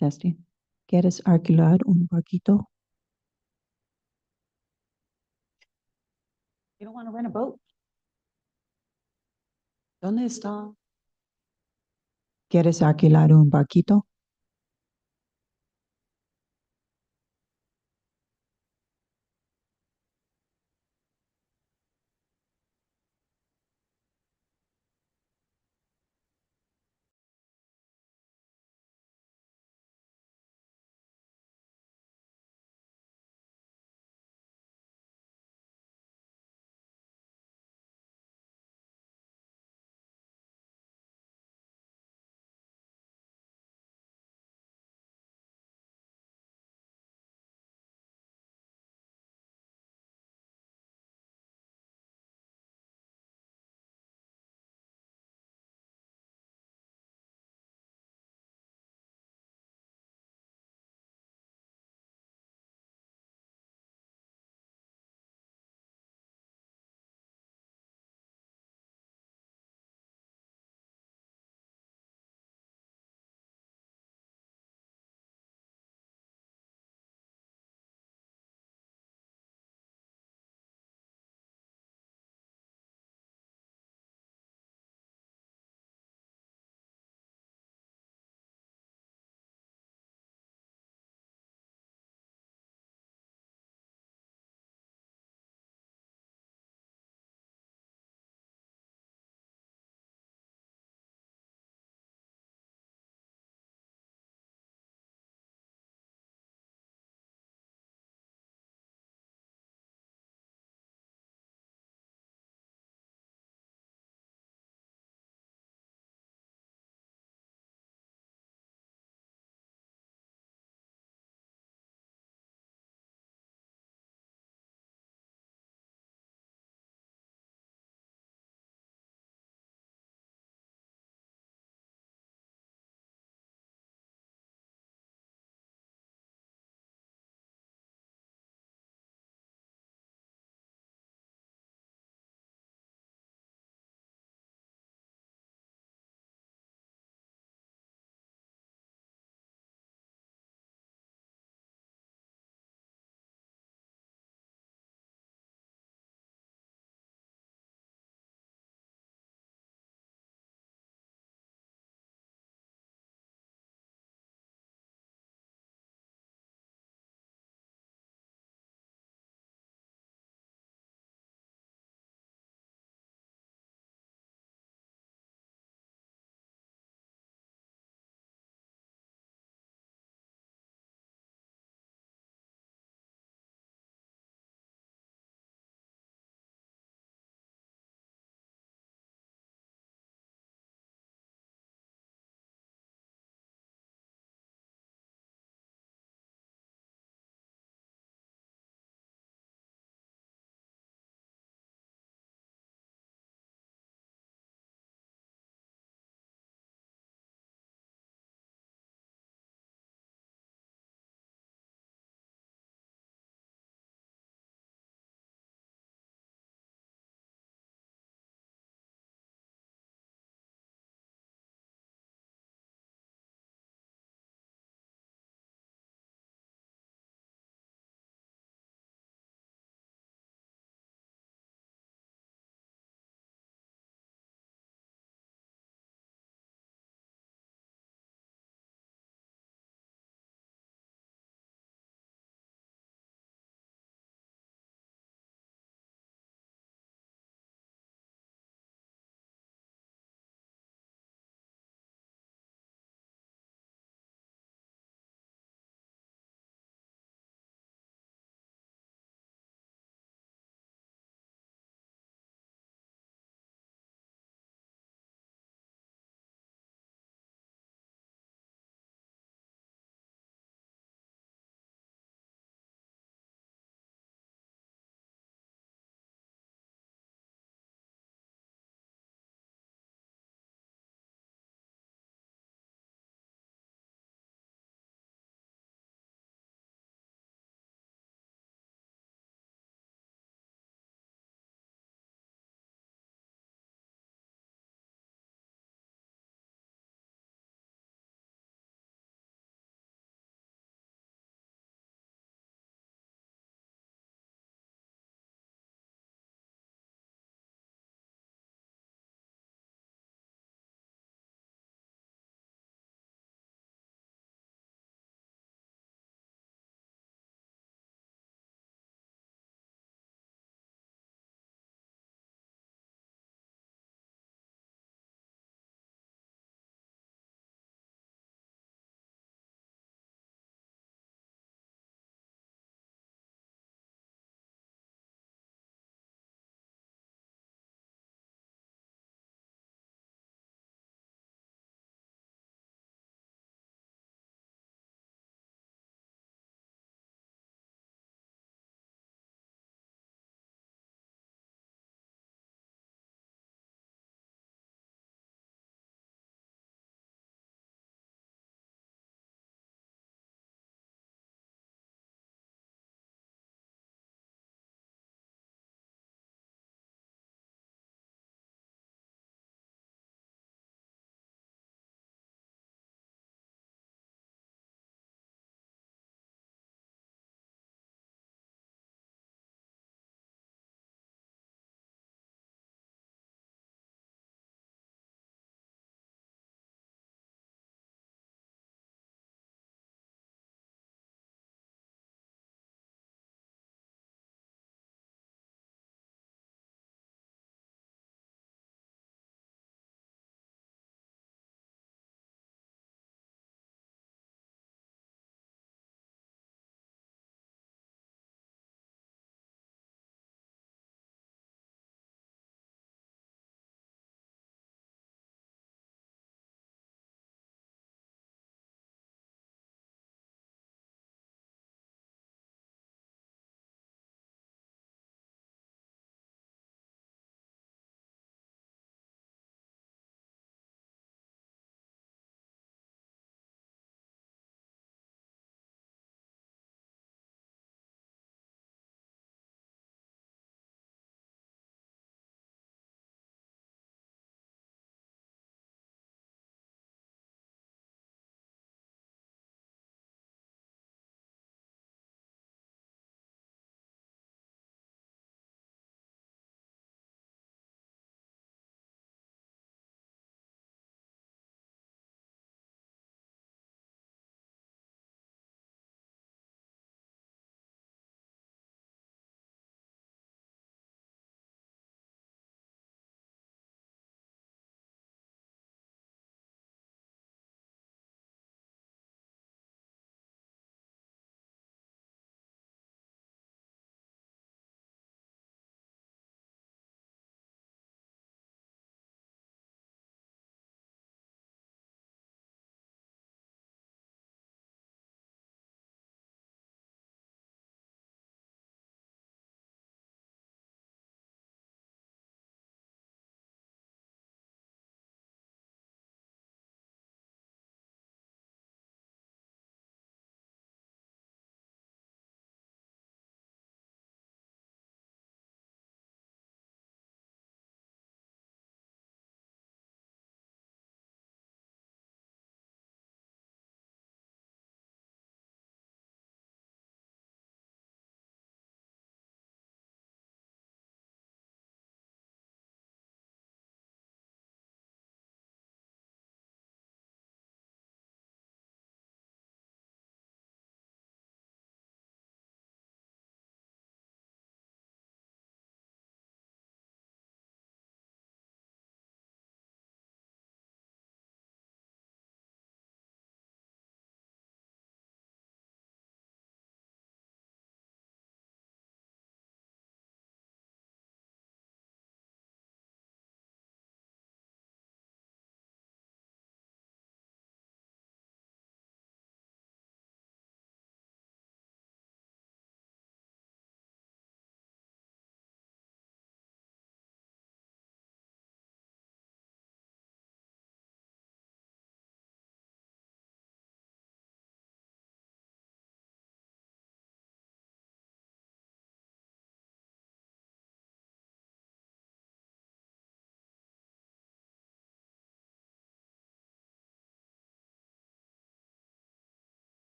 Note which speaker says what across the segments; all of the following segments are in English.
Speaker 1: Testing. ¿Quieres alquilar un barquito?
Speaker 2: You don't want to rent a boat? ¿Dónde está?
Speaker 1: ¿Quieres alquilar un barquito?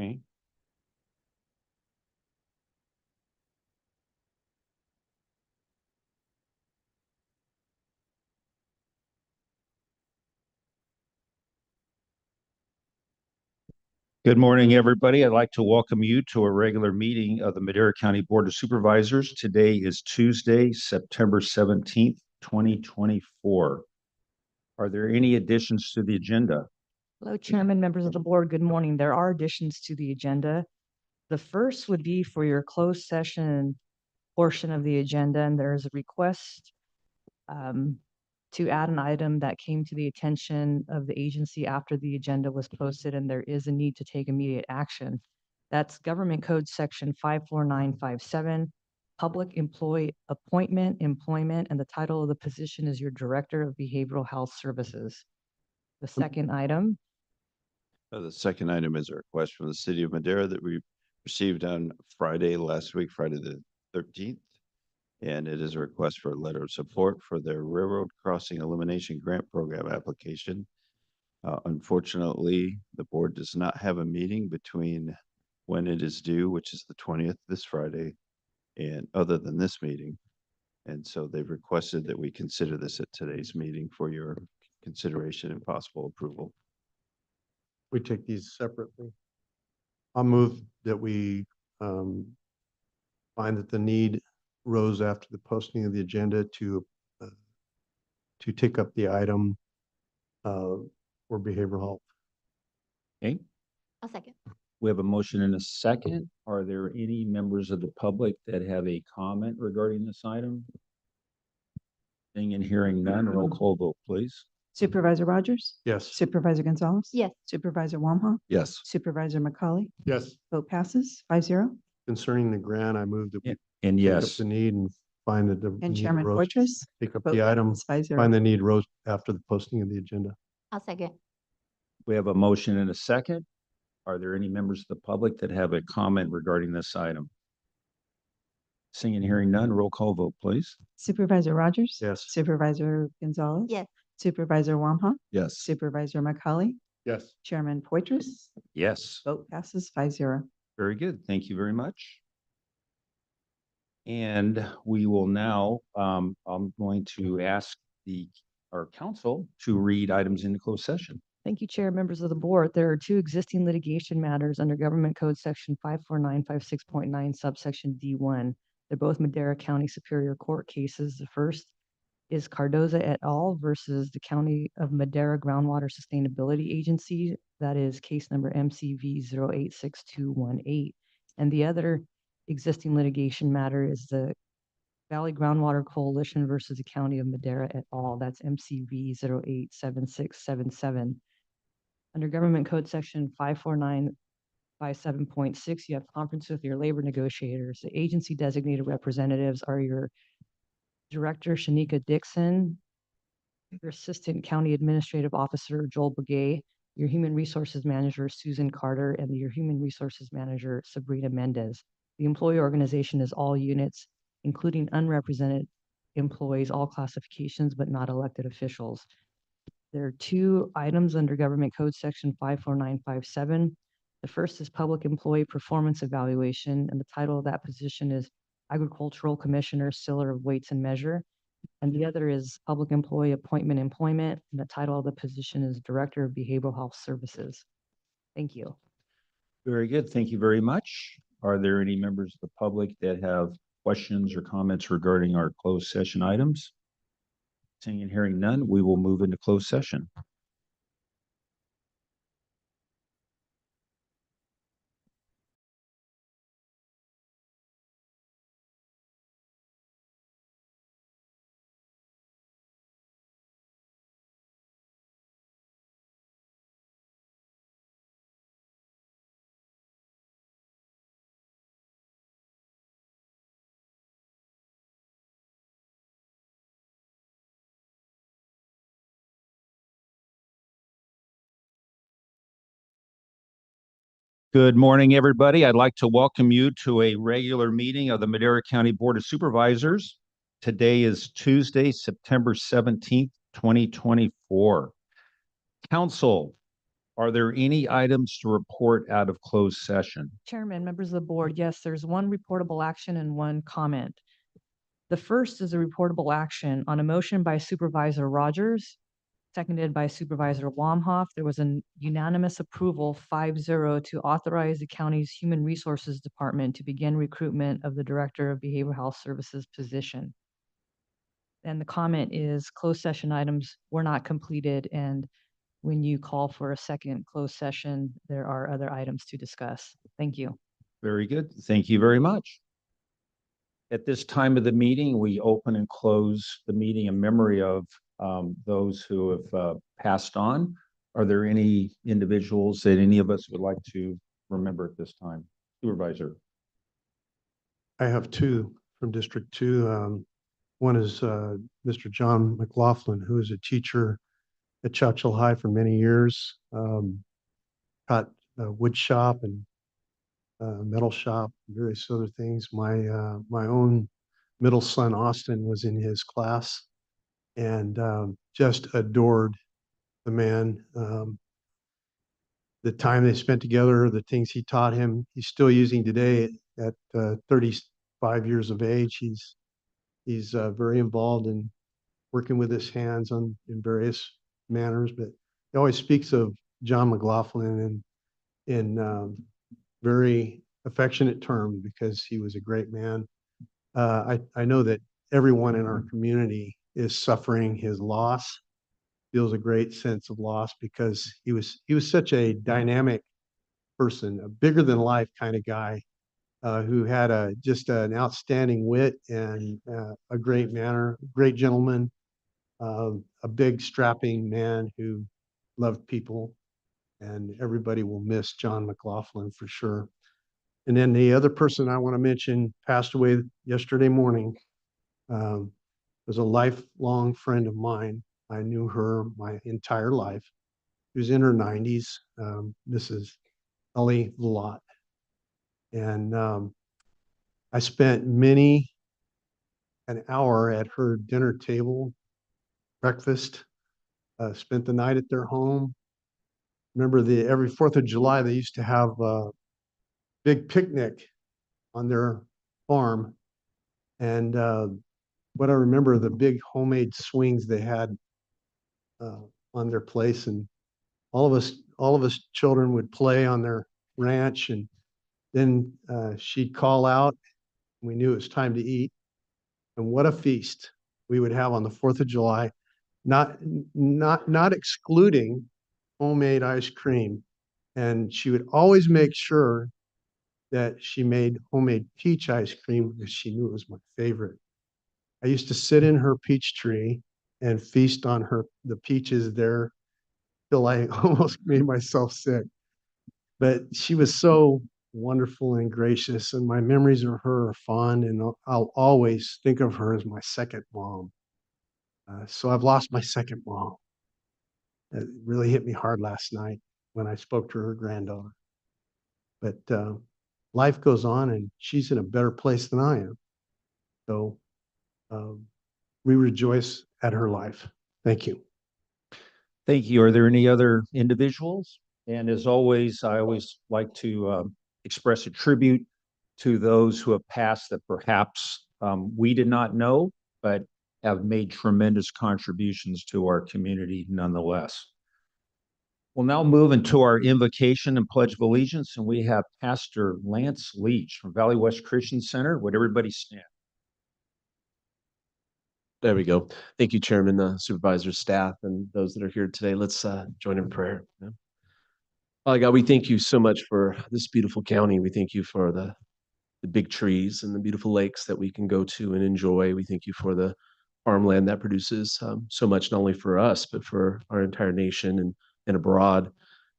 Speaker 3: Okay. Good morning, everybody. I'd like to welcome you to a regular meeting of the Madera County Board of Supervisors. Today is Tuesday, September 17th, 2024. Are there any additions to the agenda?
Speaker 2: Hello, Chairman, members of the board. Good morning. There are additions to the agenda. The first would be for your closed session portion of the agenda, and there is a request to add an item that came to the attention of the agency after the agenda was posted, and there is a need to take immediate action. That's Government Code Section 54957, Public Employee Appointment, Employment, and the title of the position is your Director of Behavioral Health Services. The second item.
Speaker 3: The second item is a request from the city of Madera that we received on Friday last week, Friday the 13th. And it is a request for a letter of support for their Railroad Crossing Elimination Grant Program application. Unfortunately, the board does not have a meeting between when it is due, which is the 20th, this Friday, and other than this meeting. And so they've requested that we consider this at today's meeting for your consideration and possible approval.
Speaker 4: We take these separately. I'll move that we find that the need rose after the posting of the agenda to take up the item for behavioral health.
Speaker 3: Okay,
Speaker 5: I'll second.
Speaker 3: we have a motion and a second. Are there any members of the public that have a comment regarding this item? Seeing and hearing none, roll call vote, please.
Speaker 1: Supervisor Rogers?
Speaker 4: Yes.
Speaker 1: Supervisor Gonzalez?
Speaker 5: Yes.
Speaker 1: Supervisor Wamha?
Speaker 3: Yes.
Speaker 1: Supervisor McCauley?
Speaker 4: Yes.
Speaker 1: Vote passes 5-0.
Speaker 4: Concerning the grant, I move that we
Speaker 3: And
Speaker 4: take up
Speaker 3: yes,
Speaker 4: the need and find that the
Speaker 1: And
Speaker 4: need
Speaker 1: Chairman
Speaker 4: rose.
Speaker 1: Fortress?
Speaker 4: Take up
Speaker 1: Vote
Speaker 4: the item,
Speaker 1: passes 5-0.
Speaker 4: find the need rose after the posting of the agenda.
Speaker 5: I'll second.
Speaker 3: we have a motion and a second. Are there any members of the public that have a comment regarding this item? Seeing and hearing none, roll call vote, please.
Speaker 1: Supervisor Rogers?
Speaker 4: Yes.
Speaker 1: Supervisor Gonzalez?
Speaker 5: Yes.
Speaker 1: Supervisor Wamha?
Speaker 3: Yes.
Speaker 1: Supervisor McCauley?
Speaker 4: Yes.
Speaker 1: Chairman Poitras?
Speaker 3: Yes.
Speaker 1: Vote passes 5-0.
Speaker 3: Very good. Thank you very much. And we will now, I'm going to ask our council to read items into closed session.
Speaker 2: Thank you, Chair, members of the board. There are two existing litigation matters under Government Code Section 54956.9 subsection D1. They're both Madera County Superior Court cases. The first is Cardoza et al. Versus the County of Madera Groundwater Sustainability Agency. That is case number MCV 086218. And the other existing litigation matter is the Valley Groundwater Coalition versus the County of Madera et al. That's MCV 087677. Under Government Code Section 54957.6, you have conference with your labor negotiators. The agency designated representatives are your Director, Shanika Dixon, your Assistant County Administrative Officer, Joel Begay, your Human Resources Manager, Susan Carter, and your Human Resources Manager, Sabrina Mendez. The employee organization is all units, including unrepresented employees, all classifications, but not elected officials. There are two items under Government Code Section 54957. The first is Public Employee Performance Evaluation, and the title of that position is Agricultural Commissioner, Stiller of Weights and Measure. And the other is Public Employee Appointment Employment, and the title of the position is Director of Behavioral Health Services. Thank you.
Speaker 3: Very good. Thank you very much. Are there any members of the public that have questions or comments regarding our closed session items? Seeing and hearing none, we will move into closed session. Good morning, everybody. I'd like to welcome you to a regular meeting of the Madera County Board of Supervisors. Today is Tuesday, September 17th, 2024. Council,
Speaker 5: Are there any items to report out of closed session?
Speaker 2: Chairman, members of the board, yes, there's one reportable action and one comment. The first is a reportable action on a motion by Supervisor Rogers, seconded by Supervisor Wamhoff. There was a unanimous approval 5-0 to authorize the county's Human Resources Department to begin recruitment of the Director of Behavioral Health Services position. And the comment is closed session items were not completed, and when you call for a second closed session, there are other items to discuss. Thank you.
Speaker 5: Very good. Thank you very much. At this time of the meeting, we open and close the meeting in memory of those who have passed on. Are there any individuals that any of us would like to remember at this time? Supervisor.
Speaker 4: I have two from District 2. One is Mr. John McLaughlin, who is a teacher at Churchill High for many years. Taught wood shop and metal shop, various other things. My own middle son, Austin, was in his class and just adored the man. The time they spent together, the things he taught him, he's still using today at 35 years of age. He's very involved in working with his hands in various manners, but he always speaks of John McLaughlin in very affectionate terms because he was a great man. I know that everyone in our community is suffering his loss, feels a great sense of loss because he was such a dynamic person, a bigger than life kind of guy who had just an outstanding wit and a great manner, great gentleman, a big strapping man who loved people, and everybody will miss John McLaughlin for sure. And then the other person I want to mention passed away yesterday morning. Was a lifelong friend of mine. I knew her my entire life. She was in her 90s, Mrs. Ellie Vlot. And I spent many an hour at her dinner table, breakfast, spent the night at their home. Remember every 4th of July, they used to have a big picnic on their farm. And what I remember, the big homemade swings they had on their place, and all of us children would play on their ranch, and then she'd call out. We knew it was time to eat, and what a feast we would have on the 4th of July, not excluding homemade ice cream. And she would always make sure that she made homemade peach ice cream because she knew it was my favorite. I used to sit in her peach tree and feast on the peaches there till I almost made myself sick. But she was so wonderful and gracious, and my memories of her are fond, and I'll always think of her as my second mom. So I've lost my second mom. It really hit me hard last night when I spoke to her granddaughter. But life goes on, and she's in a better place than I am. So we rejoice at her life. Thank you.
Speaker 5: Thank you. Are there any other individuals? And as always, I always like to express a tribute to those who have passed that perhaps we did not know, but have made tremendous contributions to our community nonetheless. We'll now move into our invocation and pledge of allegiance, and we have Pastor Lance Leach from Valley West Christian Center. Would everybody stand?
Speaker 6: There we go. Thank you, Chairman, supervisors, staff, and those that are here today. Let's join in prayer. Father God, we thank you so much for this beautiful county. We thank you for the big trees and the beautiful lakes that we can go to and enjoy. We thank you for the farmland that produces so much, not only for us, but for our entire nation and abroad.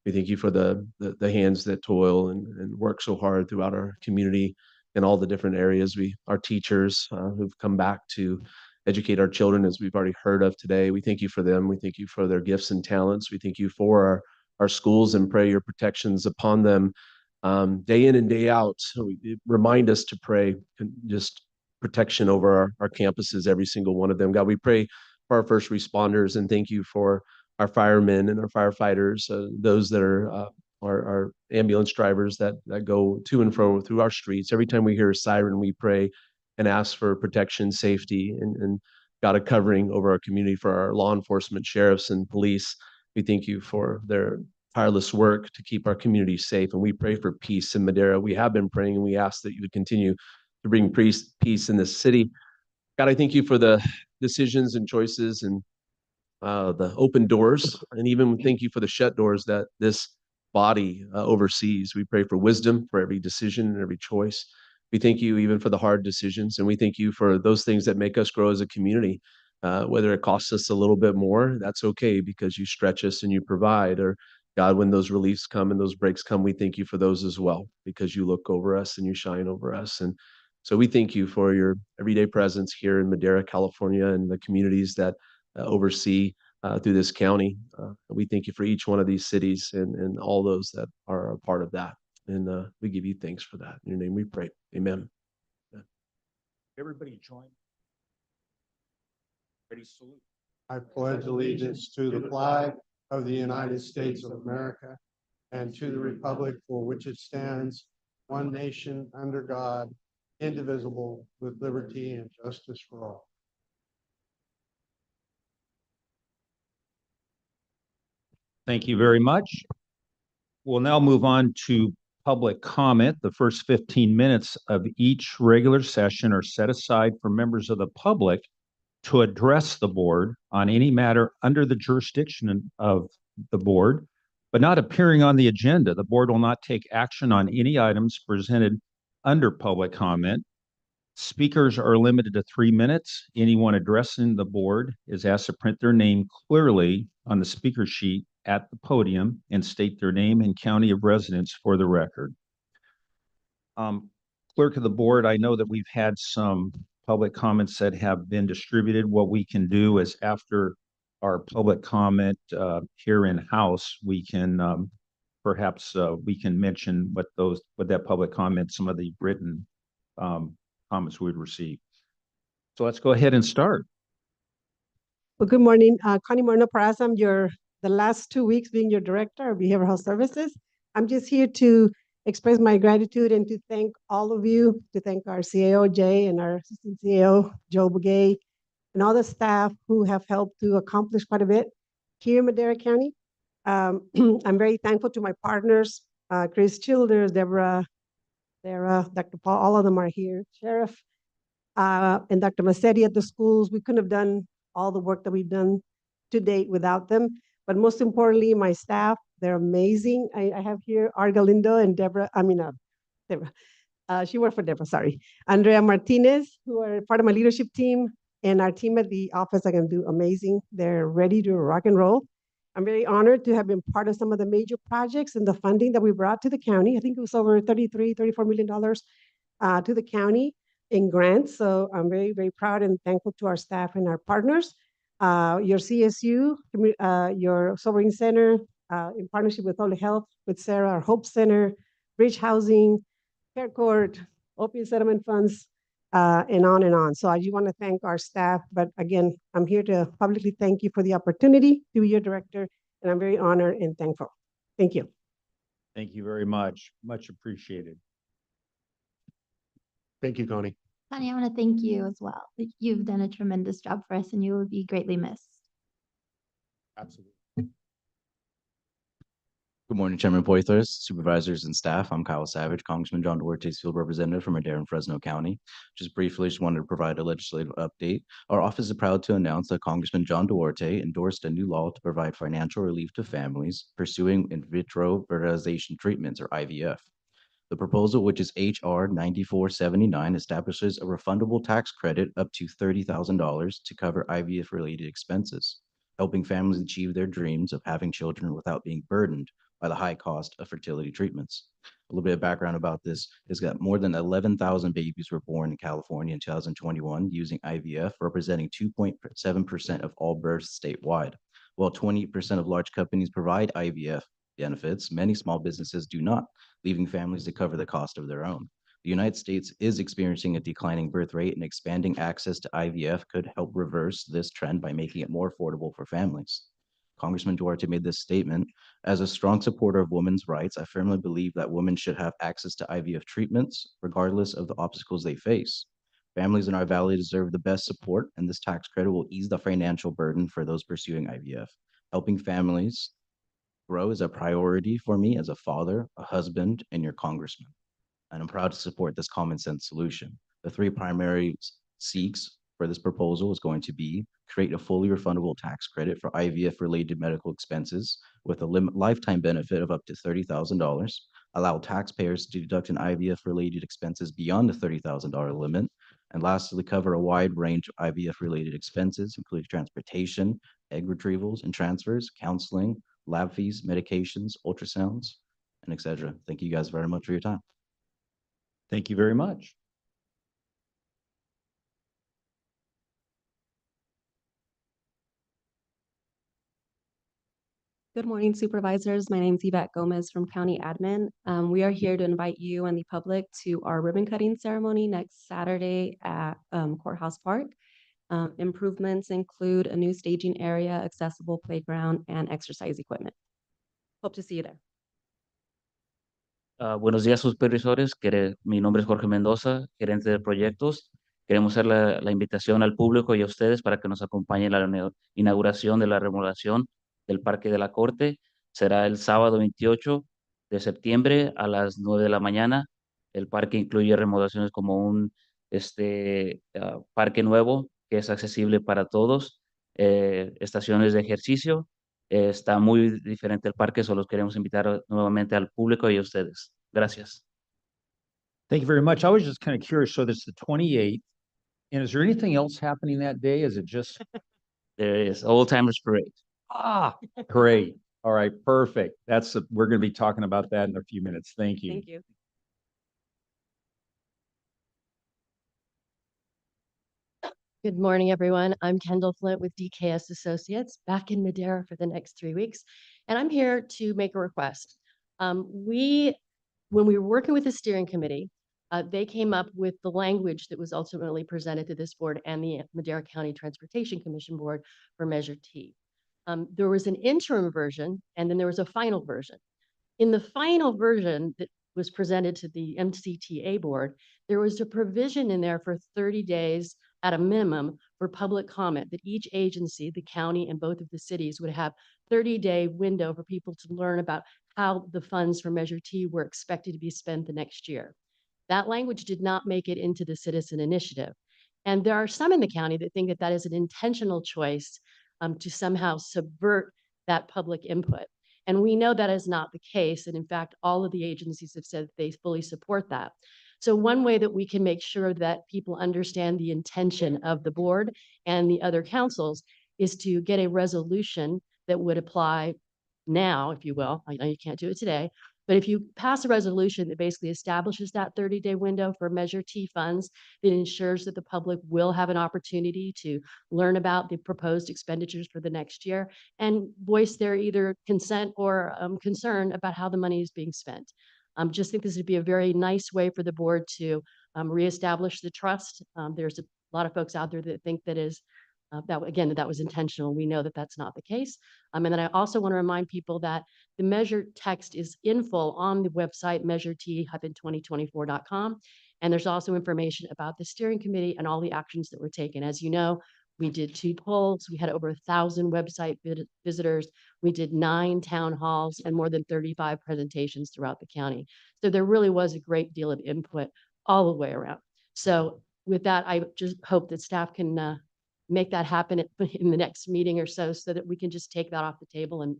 Speaker 6: We thank you for the hands that toil and work so hard throughout our community in all the different areas. Our teachers who've come back to educate our children, as we've already heard of today. We thank you for them. We thank you for their gifts and talents. We thank you for our schools and pray your protections upon them day in and day out. So remind us to pray just protection over our campuses, every single one of them. God, we pray for our first responders and thank you for our firemen and our firefighters, those that are our ambulance drivers that go to and fro through our streets. Every time we hear a siren, we pray and ask for protection, safety, and God, a covering over our community for our law enforcement, sheriffs, and police. We thank you for their tireless work to keep our community safe. And we pray for peace in Madera. We have been praying, and we ask that you would continue to bring peace in this city. God, I thank you for the decisions and choices and the open doors, and even thank you for the shut doors that this body oversees. We pray for wisdom for every decision and every choice. We thank you even for the hard decisions, and we thank you for those things that make us grow as a community. Whether it costs us a little bit more, that's okay because you stretch us and you provide. Or God, when those reliefs come and those breaks come, we thank you for those as well because you look over us and you shine over us. And so we thank you for your everyday presence here in Madera, California, and the communities that oversee through this county. We thank you for each one of these cities and all those that are a part of that. And we give you thanks for that. In your name we pray. Amen.
Speaker 5: Everybody join. Ready, salute.
Speaker 4: I pledge allegiance to the flag of the United States of America and to the republic for which it stands, one nation under God, indivisible, with liberty and justice for all.
Speaker 5: Thank you very much. We'll now move on to public comment. The first 15 minutes of each regular session are set aside for members of the public to address the board on any matter under the jurisdiction of the board, but not appearing on the agenda. The board will not take action on any items presented under public comment. Speakers are limited to 3 minutes. Anyone addressing the board is asked to print their name clearly on the speaker sheet at the podium and state their name and county of residence for the record. Clerk of the board, I know that we've had some public comments that have been distributed. What we can do is after our public comment here in house, we can perhaps we can mention what that public comment, some of the written comments we'd receive. So let's go ahead and start.
Speaker 7: Well, good morning, Connie Moreno Peraza. I'm the last 2 weeks being your director of behavioral health services. I'm just here to express my gratitude and to thank all of you, to thank our CAO, Jay, and our assistant CAO, Joe Begay, and all the staff who have helped to accomplish quite a bit here in Madera County. I'm very thankful to my partners, Chris Childers, Deborah, Sarah, Dr. Paul, all of them are here, Sheriff, and Dr. Massetti at the schools. We couldn't have done all the work that we've done to date without them. But most importantly, my staff, they're amazing. I have here Argalindo and Deborah, Deborah. She worked for Deborah, sorry. Andrea Martinez, who are part of my leadership team, and our team at the office are going to do amazing. They're ready to rock and roll. I'm very honored to have been part of some of the major projects and the funding that we brought to the county. I think it was over $34 million to the county in grants. So I'm very, very proud and thankful to our staff and our partners. Your CSU, your Sobering Center, in partnership with Holy Health, with Sarah, our Hope Center, Bridge Housing, Care Court, Opiate Settlement Funds, and on and on. So I just want to thank our staff. But again, I'm here to publicly thank you for the opportunity to be your director, and I'm very honored and thankful. Thank you.
Speaker 5: Thank you very much. Much appreciated.
Speaker 4: Thank you, Connie.
Speaker 8: Connie, I want to thank you as well. You've done a tremendous job for us and you will be greatly missed.
Speaker 5: Absolutely.
Speaker 9: Good morning, Chairman Poithers, supervisors, and staff. I'm Kyle Savage, Congressman John Duarte's field representative from Madera and Fresno County. Just briefly, just wanted to provide a legislative update. Our office is proud to announce that Congressman John Duarte endorsed a new law to provide financial relief to families pursuing in vitro fertilization treatments, or IVF. The proposal, which is H.R. 9479, establishes a refundable tax credit up to $30,000 to cover IVF-related expenses, helping families achieve their dreams of having children without being burdened by the high cost of fertility treatments. A little bit of background about this is that more than 11,000 babies were born in California in 2021 using IVF, representing 2.7% of all births statewide. While 20% of large companies provide IVF benefits, many small businesses do not, leaving families to cover the cost of their own. The United States is experiencing a declining birth rate, and expanding access to IVF could help reverse this trend by making it more affordable for families. Congressman Duarte made this statement. As a strong supporter of women's rights, I firmly believe that women should have access to IVF treatments, regardless of the obstacles they face. Families in our valley deserve the best support, and this tax credit will ease the financial burden for those pursuing IVF. Helping families grow is a priority for me as a father, a husband, and your congressman. And I'm proud to support this common sense solution. The three primary seeks for this proposal is going to be create a fully refundable tax credit for IVF related medical expenses with a lifetime benefit of up to $30,000, allow taxpayers to deduct an IVF related expenses beyond the $30,000 limit, and lastly, cover a wide range of IVF related expenses, including transportation, egg retrievals and transfers, counseling, lab fees, medications, ultrasounds, and etc. Thank you guys very much for your time.
Speaker 5: Thank you very much.
Speaker 10: Good morning, supervisors. My name is Yvette Gomez from County Admin. We are here to invite you and the public to our ribbon cutting ceremony next Saturday at Courthouse Park. Improvements include a new staging area, accessible playground, and exercise equipment. Hope to see you there.
Speaker 11: Buenos días, supervisores. Mi nombre es Jorge Mendoza, gerente de proyectos. Queremos hacer la invitación al público y a ustedes para que nos acompañen en la inauguración de la remodelación del Parque de la Corte. Será el sábado 28 de septiembre a las 9 de la mañana. El parque incluye remodelaciones como un parque nuevo que es accesible para todos, estaciones de ejercicio. Está muy diferente el parque, solo queremos invitar nuevamente al público y a ustedes. Gracias.
Speaker 5: Thank you very much. I was just kind of curious. So this is the 28th. And is there anything else happening that day? Is it just?
Speaker 11: There is Old Timers Parade.
Speaker 5: Ah, great. All right, perfect. We're going to be talking about that in a few minutes. Thank you.
Speaker 10: Thank you.
Speaker 12: Good morning, everyone. I'm Kendall Flint with DKS Associates, back in Madera for the next 3 weeks. And I'm here to make a request. When we were working with the steering committee, they came up with the language that was ultimately presented to this board and the Madera County Transportation Commission Board for Measure T. There was an interim version, and then there was a final version. In the final version that was presented to the MCTA board, there was a provision in there for 30 days at a minimum for public comment, that each agency, the county and both of the cities, would have 30-day window for people to learn about how the funds for Measure T were expected to be spent the next year. That language did not make it into the citizen initiative. And there are some in the county that think that that is an intentional choice to somehow subvert that public input. And we know that is not the case. And in fact, all of the agencies have said they fully support that. So one way that we can make sure that people understand the intention of the board and the other councils is to get a resolution that would apply now, if you will. I know you can't do it today, but if you pass a resolution that basically establishes that 30-day window for Measure T funds, that ensures that the public will have an opportunity to learn about the proposed expenditures for the next year and voice their either consent or concern about how the money is being spent. Just think this would be a very nice way for the board to reestablish the trust. There's a lot of folks out there that think that is that was intentional. We know that that's not the case. And then I also want to remind people that the measure text is in full on the website measuret-2024.com. And there's also information about the steering committee and all the actions that were taken. As you know, we did 2 polls. We had over 1,000 website visitors. We did 9 town halls and more than 35 presentations throughout the county. So there really was a great deal of input all the way around. So with that, I just hope that staff can make that happen in the next meeting or so that we can just take that off the table and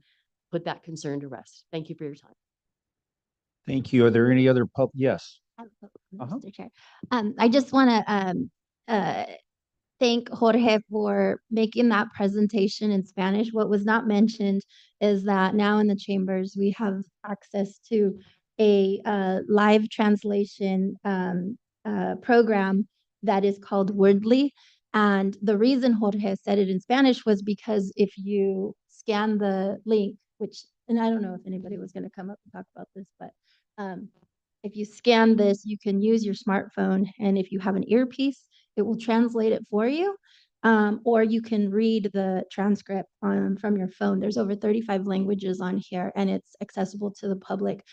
Speaker 12: put that concern to rest. Thank you for your time.
Speaker 5: Thank you. Are there any other Yes.
Speaker 8: Mr. Chair. I just want to thank Jorge for making that presentation in Spanish. What was not mentioned is that now in the chambers, we have access to a live translation program that is called Wordly. And the reason Jorge said it in Spanish was because if you scan the link, and I don't know if anybody was going to come up and talk about this, but if you scan this, you can use your smartphone. And if you have an earpiece, it will translate it for you. or you can read the transcript from your phone. There's over 35 languages on here, and it's accessible to the public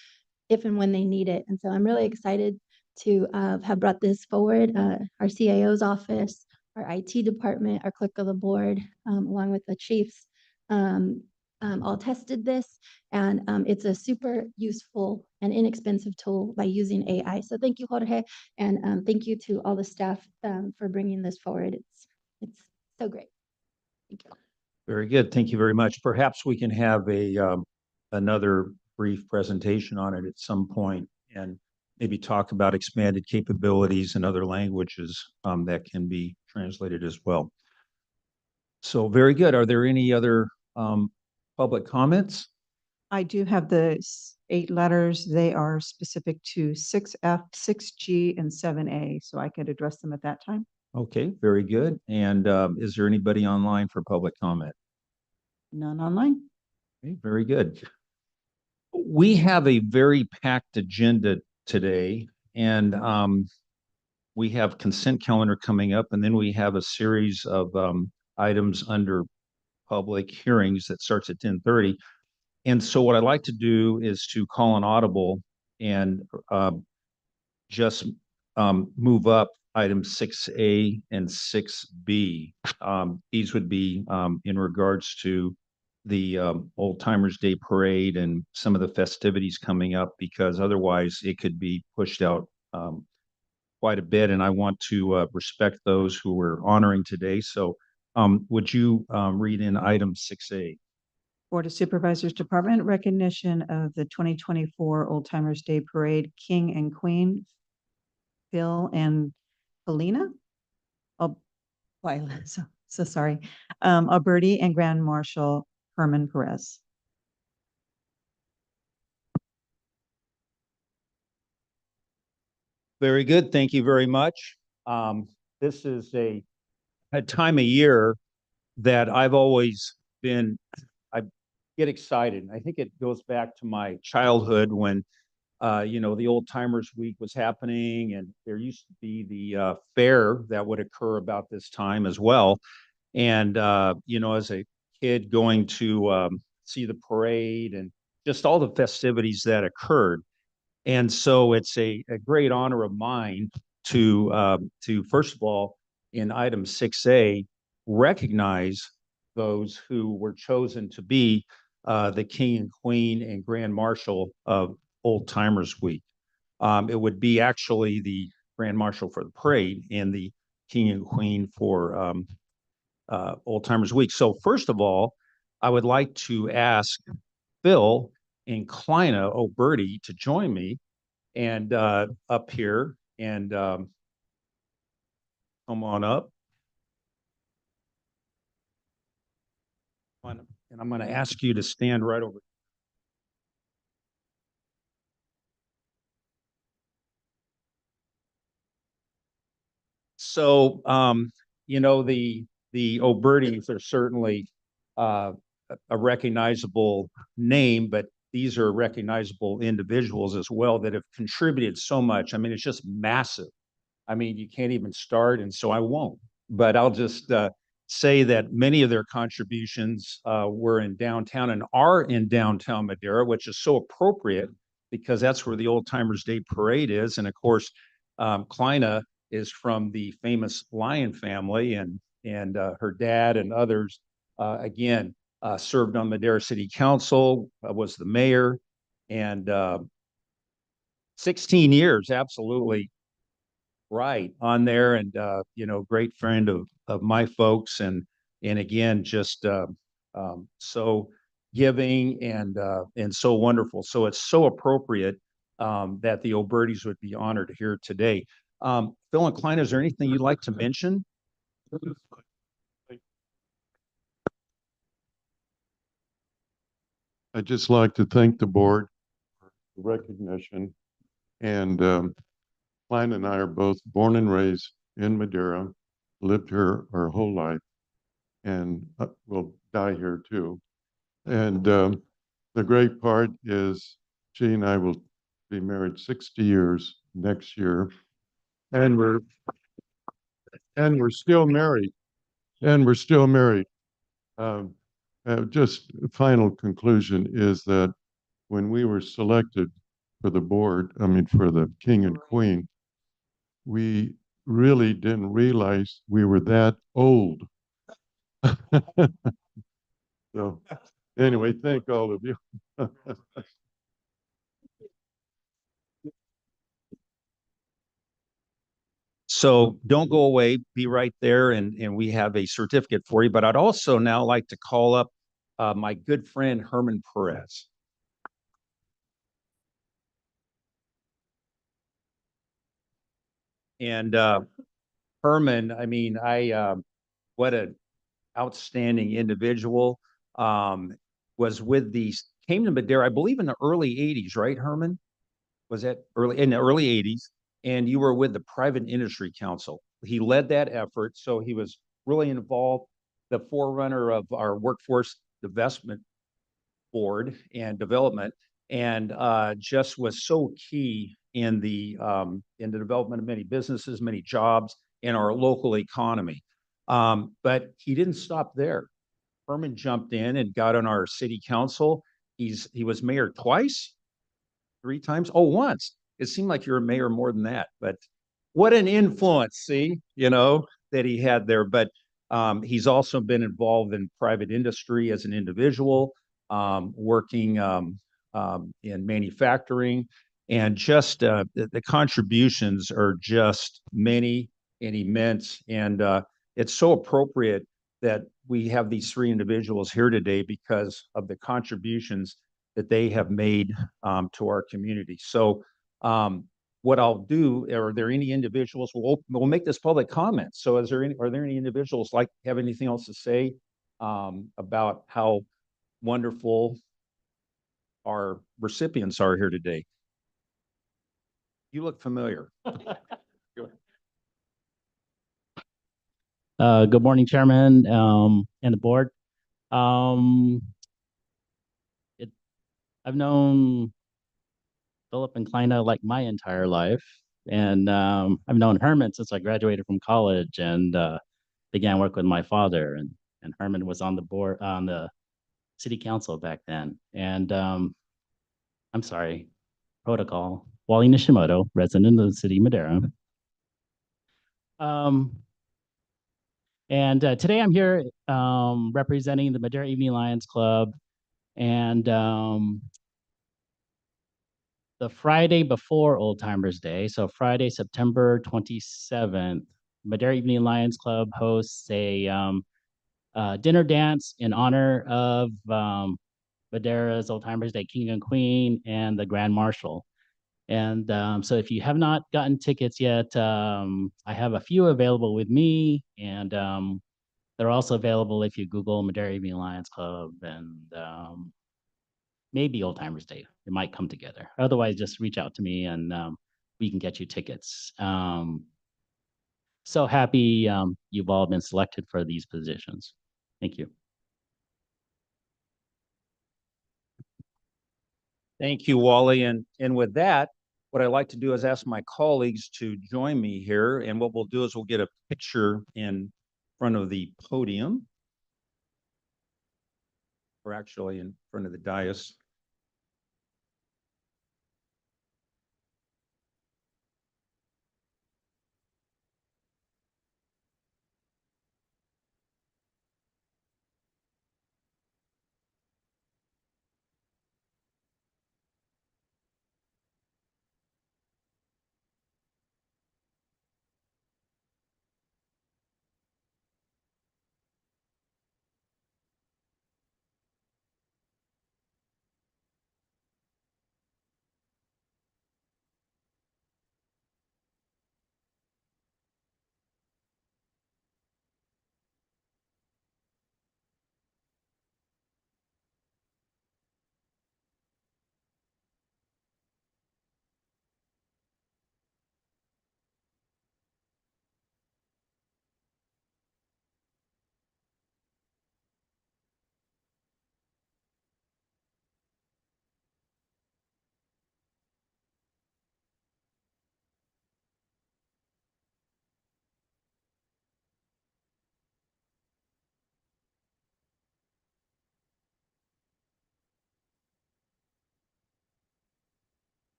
Speaker 8: if and when they need it. And so I'm really excited to have brought this forward. Our CIO's office, our IT department, our clerk of the board, along with the chiefs, all tested this, and it's a super useful and inexpensive tool by using AI. So thank you, Jorge, and thank you to all the staff for bringing this forward. It's so great. Thank you.
Speaker 5: Very good. Thank you very much. Perhaps we can have another brief presentation on it at some point and maybe talk about expanded capabilities in other languages that can be translated as well. So very good. Are there any other public comments?
Speaker 1: I do have the 8 letters. They are specific to 6F, 6G, and 7A, so I could address them at that time.
Speaker 5: Okay, very good. And is there anybody online for public comment?
Speaker 1: None online.
Speaker 5: Okay, very good. We have a very packed agenda today, and we have consent calendar coming up, and then we have a series of items under public hearings that starts at 10:30. And so what I'd like to do is to call an audible and just move up items 6A and 6B. These would be in regards to the Old Timers Day Parade and some of the festivities coming up, because otherwise it could be pushed out quite a bit. And I want to respect those who we're honoring today. So would you read in item 6A?
Speaker 1: Board of Supervisors Department, recognition of the 2024 Old Timers Day Parade, King and Queen, Phil and Felina. Oh, so sorry. Alberti and Grand Marshal Herman Perez.
Speaker 5: Very good. Thank you very much. This is a time of year that I've always been, I get excited. I think it goes back to my childhood when, the Old Timers Week was happening, and there used to be the fair that would occur about this time as well. And, as a kid going to see the parade and just all the festivities that occurred. And so it's a great honor of mine to first of all, in item 6A, recognize those who were chosen to be the King and Queen and Grand Marshal of Old Timers Week. It would be actually the Grand Marshal for the parade and the King and Queen for Old Timers Week. So first of all, I would like to ask Phil and Kleina Oberti to join me and up here and come on up. And I'm going to ask you to stand right over. So, the Obertis are certainly a recognizable name, but these are recognizable individuals as well that have contributed so much. I mean, it's just massive. I mean, you can't even start, and so I won't. But I'll just say that many of their contributions were in downtown and are in downtown Madera, which is so appropriate because that's where the Old Timers Day Parade is. And of course, Kleina is from the famous Lion family, and her dad and others, again, served on Madera City Council, was the mayor, and 16 years, absolutely right on there. And, great friend of my folks. And again, just so giving and so wonderful. So it's so appropriate that the Obertis would be honored here today. Phil and Klein, is there anything you'd like to mention?
Speaker 13: I'd just like to thank the board for the recognition. And Klein and I are both born and raised in Madera, lived here our whole life, and will die here too. And the great part is she and I will be married 60 years next year, and we're still married. and we're still married. Um, just a final conclusion is that when we were selected for the board, I mean, for the king and queen, we really didn't realize we were that old. So anyway, thank all of you.
Speaker 5: So don't go away, be right there, and we have a certificate for you. But I'd also now like to call up my good friend Herman Perez. And Herman, I mean, what an outstanding individual. Was with came to Madera, I believe in the early 80s, right, Herman? Was that in the early 80s? And you were with the Private Industry Council. He led that effort, so he was really involved, the forerunner of our workforce investment board and development, and just was so key in the development of many businesses, many jobs in our local economy. But he didn't stop there. Herman jumped in and got on our city council. He was mayor twice, three times. Oh, once. It seemed like you were mayor more than that, but what an influence, see, that he had there. But he's also been involved in private industry as an individual, working in manufacturing, and just the contributions are just many and immense. And it's so appropriate that we have these three individuals here today because of the contributions that they have made to our community. So what I'll do, are there any individuals, we'll make this public comment. So are there any individuals have anything else to say about how wonderful our recipients are here today? You look familiar.
Speaker 14: Good morning, Chairman, and the board. Um, I've known Philip and Kleina like my entire life, and I've known Herman since I graduated from college and began work with my father. And Herman was on the board on the city council back then. And I'm sorry, protocol. Wally Nishimoto, resident of the city of Madera. Um, And today I'm here representing the Madera Evening Lions Club. And the Friday before Old Timers Day, so Friday, September 27th, Madera Evening Lions Club hosts a dinner dance in honor of Madera's Old Timers Day King and Queen and the Grand Marshal. And so if you have not gotten tickets yet, I have a few available with me, and they're also available if you Google Madera Evening Lions Club and maybe Old Timers Day. It might come together. Otherwise, just reach out to me and we can get you tickets. So happy you've all been selected for these positions. Thank you.
Speaker 5: Thank you, Wally. And with that, what I'd like to do is ask my colleagues to join me here. And what we'll do is we'll get a picture in front of the podium, or actually in front of the dais.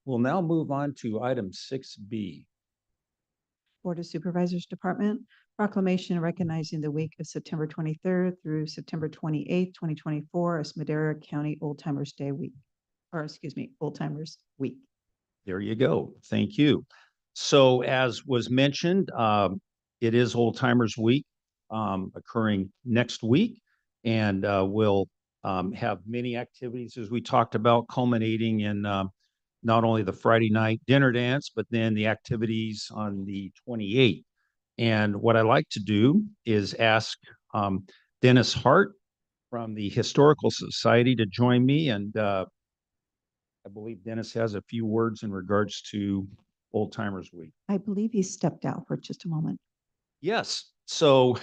Speaker 5: We'll now move on to item 6B.
Speaker 1: Board of Supervisors Department, proclamation recognizing the week of September 23rd through September 28th, 2024 as Madera County Old Timers Day Week, or excuse me, Old Timers Week.
Speaker 5: There you go. Thank you. So as was mentioned, it is Old Timers Week occurring next week. And we'll have many activities, as we talked about, culminating in not only the Friday night dinner dance, but then the activities on the 28th. And what I like to do is ask Dennis Hart from the Historical Society to join me. And I believe Dennis has a few words in regards to Old Timers Week.
Speaker 1: I believe he stepped out for just a moment.
Speaker 5: Yes. So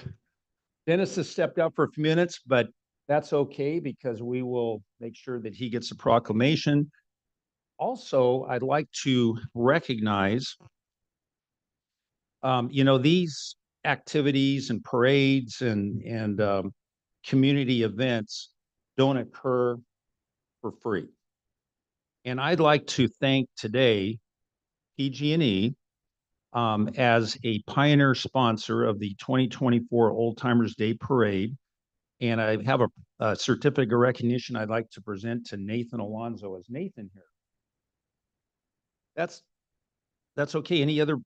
Speaker 5: Dennis has stepped out for a few minutes, but that's okay because we will make sure that he gets a proclamation. Also, I'd like to recognize, these activities and parades and community events don't occur for free. And I'd like to thank today PG&E as a pioneer sponsor of the 2024 Old Timers Day Parade. And I have a certificate of recognition I'd like to present to Nathan Alonso. Is Nathan here? That's okay. Any other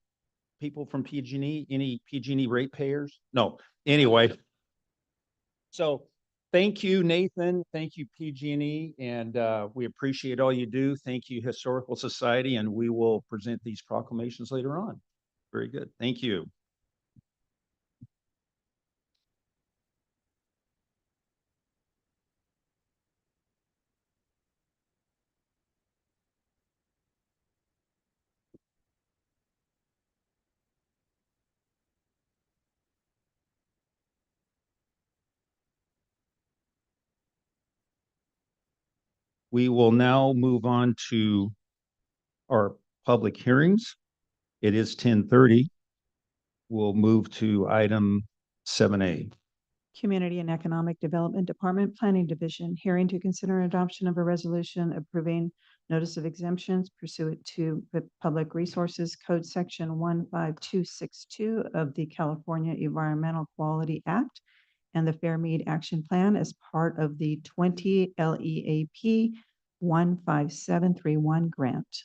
Speaker 5: people from PG&E? Any PG&E ratepayers? No. Anyway, so thank you, Nathan. Thank you, PG&E, and we appreciate all you do. Thank you, Historical Society, and we will present these proclamations later on. Very good. Thank you. We will now move on to our public hearings. It is 10:30. We'll move to item 7A.
Speaker 1: Community and Economic Development Department Planning Division, hearing to consider adoption of a resolution approving notice of exemptions pursuant to the Public Resources Code Section 15262 of the California Environmental Quality Act and the Fair Mead Action Plan as part of the 20 LEAP 15731 grant.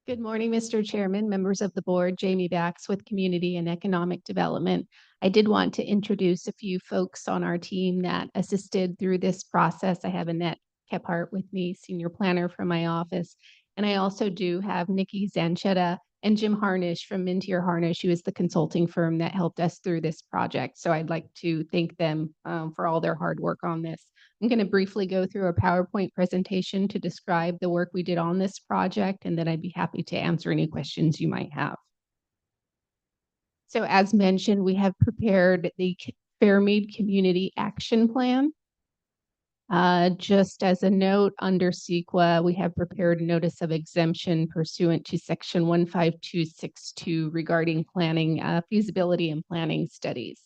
Speaker 15: Good morning, Mr. Chairman, members of the board, Jamie Bax with Community and Economic Development. I did want to introduce a few folks on our team that assisted through this process. I have Annette Kephart with me, senior planner from my office. And I also do have Nikki Zanchetta and Jim Harnish from Mintier Harnish, who is the consulting firm that helped us through this project. So I'd like to thank them for all their hard work on this. I'm going to briefly go through a PowerPoint presentation to describe the work we did on this project, and then I'd be happy to answer any questions you might have. So as mentioned, we have prepared the Fairmead Community Action Plan. Just as a note, under CEQA, we have prepared notice of exemption pursuant to section 15262 regarding planning, feasibility and planning studies.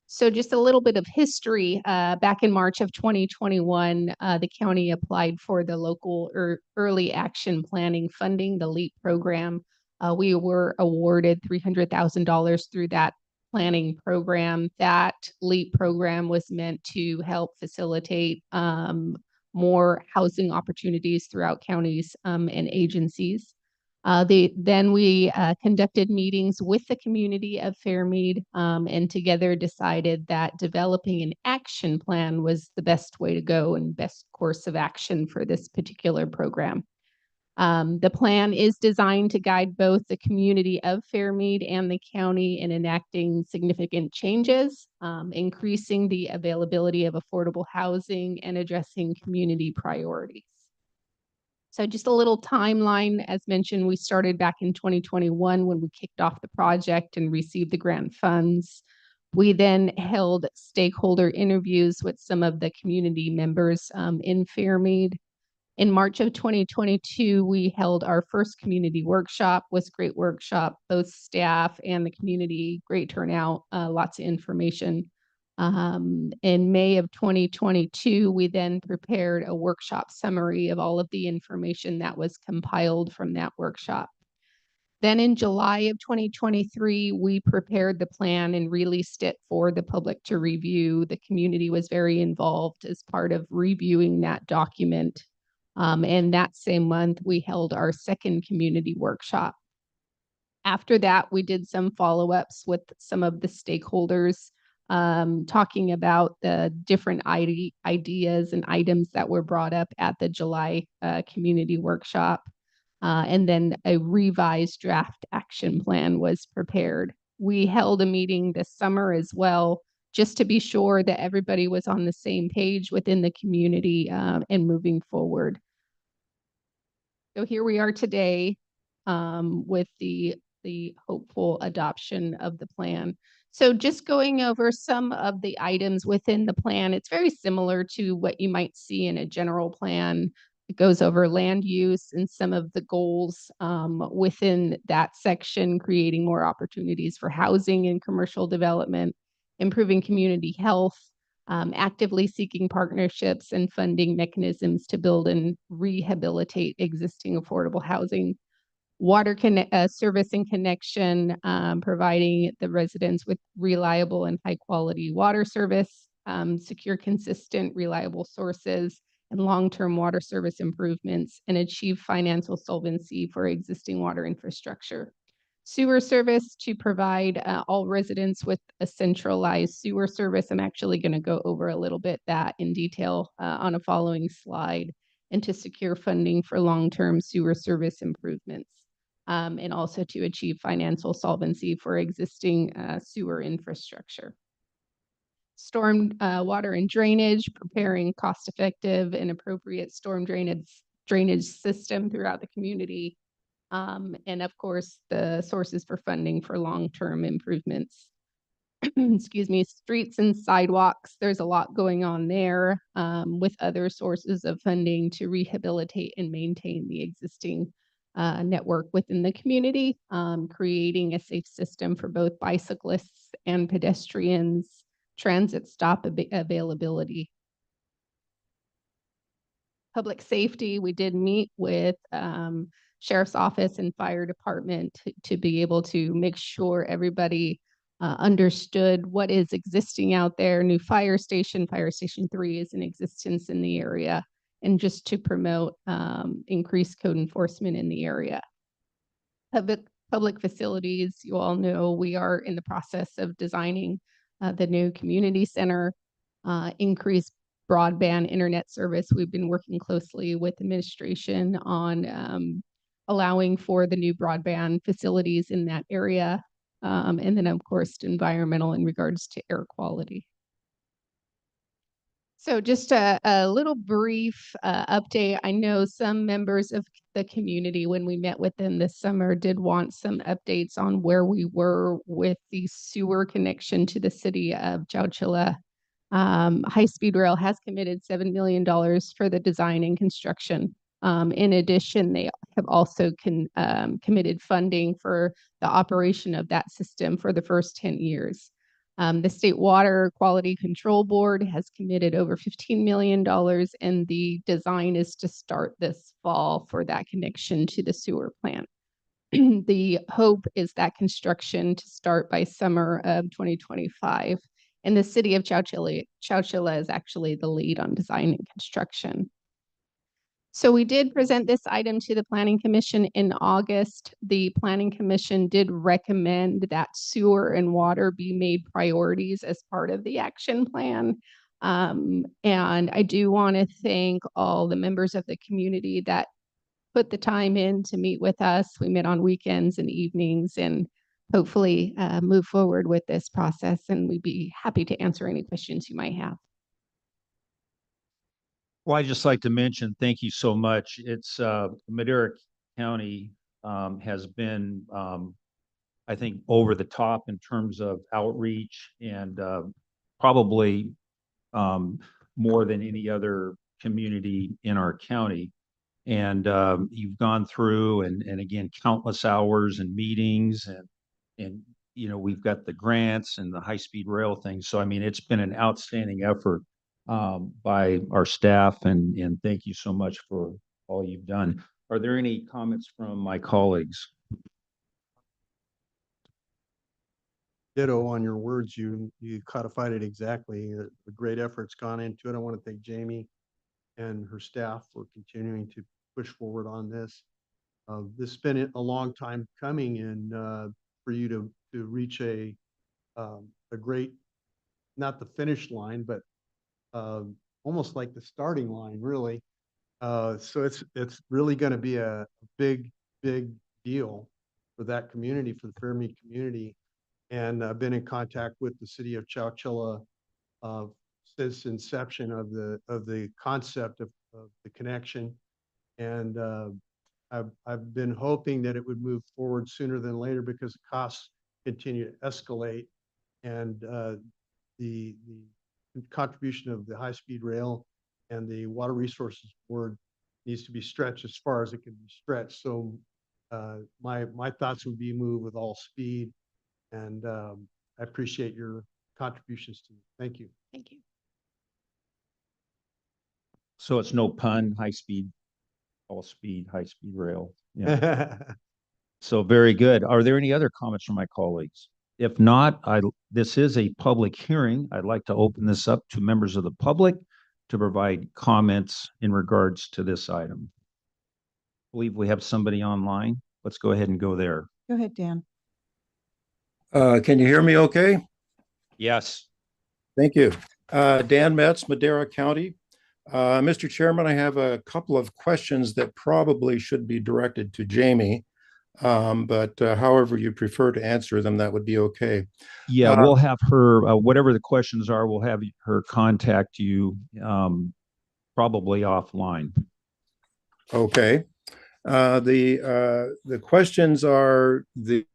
Speaker 15: So just a little bit of history. Back in March of 2021, the county applied for the local early action planning funding, the LEAP program. We were awarded $300,000 through that planning program. That LEAP program was meant to help facilitate more housing opportunities throughout counties and agencies. Then we conducted meetings with the community of Fairmead and together decided that developing an action plan was the best way to go and best course of action for this particular program. The plan is designed to guide both the community of Fairmead and the county in enacting significant changes, increasing the availability of affordable housing and addressing community priorities. So just a little timeline, as mentioned, we started back in 2021 when we kicked off the project and received the grant funds. We then held stakeholder interviews with some of the community members in Fairmead. In March of 2022, we held our first community workshop. Was a great workshop, both staff and the community, great turnout, lots of information. In May of 2022, we then prepared a workshop summary of all of the information that was compiled from that workshop. Then in July of 2023, we prepared the plan and released it for the public to review. The community was very involved as part of reviewing that document. And that same month, we held our second community workshop. After that, we did some follow-ups with some of the stakeholders, talking about the different ideas and items that were brought up at the July community workshop. And then a revised draft action plan was prepared. We held a meeting this summer as well, just to be sure that everybody was on the same page within the community and moving forward. So here we are today with the hopeful adoption of the plan. So just going over some of the items within the plan, it's very similar to what you might see in a general plan. It goes over land use and some of the goals within that section, creating more opportunities for housing and commercial development, improving community health, actively seeking partnerships and funding mechanisms to build and rehabilitate existing affordable housing, water service and connection, providing the residents with reliable and high quality water service, secure, consistent, reliable sources, and long-term water service improvements, and achieve financial solvency for existing water infrastructure. Sewer service to provide all residents with a centralized sewer service. I'm actually going to go over a little bit that in detail on a following slide, and to secure funding for long-term sewer service improvements. And also to achieve financial solvency for existing sewer infrastructure. Storm water and drainage, preparing cost-effective and appropriate storm drainage system throughout the community. And of course, the sources for funding for long-term improvements. Excuse me, streets and sidewalks. There's a lot going on there with other sources of funding to rehabilitate and maintain the existing network within the community, creating a safe system for both bicyclists and pedestrians, transit stop availability. Public safety, we did meet with Sheriff's Office and Fire Department to be able to make sure everybody understood what is existing out there. New Fire Station 3 is in existence in the area, and just to promote increased code enforcement in the area. Public facilities, you all know we are in the process of designing the new community center, increased broadband internet service. We've been working closely with administration on allowing for the new broadband facilities in that area. And then of course, environmental in regards to air quality. So just a little brief update. I know some members of the community, when we met with them this summer, did want some updates on where we were with the sewer connection to the city of Chowchilla. High Speed Rail has committed $7 million for the design and construction. In addition, they have also committed funding for the operation of that system for the first 10 years. The State Water Quality Control Board has committed over $15 million, and the design is to start this fall for that connection to the sewer plant. The hope is that construction to start by summer of 2025. And the city of Chowchilla is actually the lead on design and construction. So we did present this item to the Planning Commission in August. The Planning Commission did recommend that sewer and water be made priorities as part of the action plan. And I do want to thank all the members of the community that put the time in to meet with us. We met on weekends and evenings, and hopefully move forward with this process, and we'd be happy to answer any questions you might have.
Speaker 5: Well, I'd just like to mention, thank you so much. It's Madera County has been, I think, over the top in terms of outreach, and probably more than any other community in our county. And you've gone through and again, countless hours and meetings and we've got the grants and the high-speed rail thing. So, I mean, it's been an outstanding effort by our staff, and thank you so much for all you've done. Are there any comments from my colleagues?
Speaker 4: Ditto on your words. You codified it exactly. A great effort's gone into it. I want to thank Jamie and her staff for continuing to push forward on this. This has been a long time coming, and for you to reach a great, not the finish line, but almost like the starting line, really. So it's really going to be a big deal for that community, for the Fairmead community. And I've been in contact with the city of Chowchilla since inception of the concept of the connection. And I've been hoping that it would move forward sooner than later because the costs continue to escalate, and the contribution of the high-speed rail and the Water Resources Board needs to be stretched as far as it can be stretched. So my thoughts would be move with all speed, and I appreciate your contributions to me. Thank you.
Speaker 15: Thank you.
Speaker 5: So it's no pun, high-speed, all-speed, high-speed rail. Yeah. So very good. Are there any other comments from my colleagues? If not, this is a public hearing. I'd like to open this up to members of the public to provide comments in regards to this item. I believe we have somebody online. Let's go ahead and go there.
Speaker 1: Go ahead, Dan.
Speaker 16: Can you hear me okay?
Speaker 5: Yes.
Speaker 16: Thank you. Dan Metz, Madera County. Mr. Chairman, I have a couple of questions that probably should be directed to Jamie, but however you prefer to answer them, that would be okay.
Speaker 5: Yeah, we'll have her, whatever the questions are, we'll have her contact you probably offline.
Speaker 16: Okay. The questions are the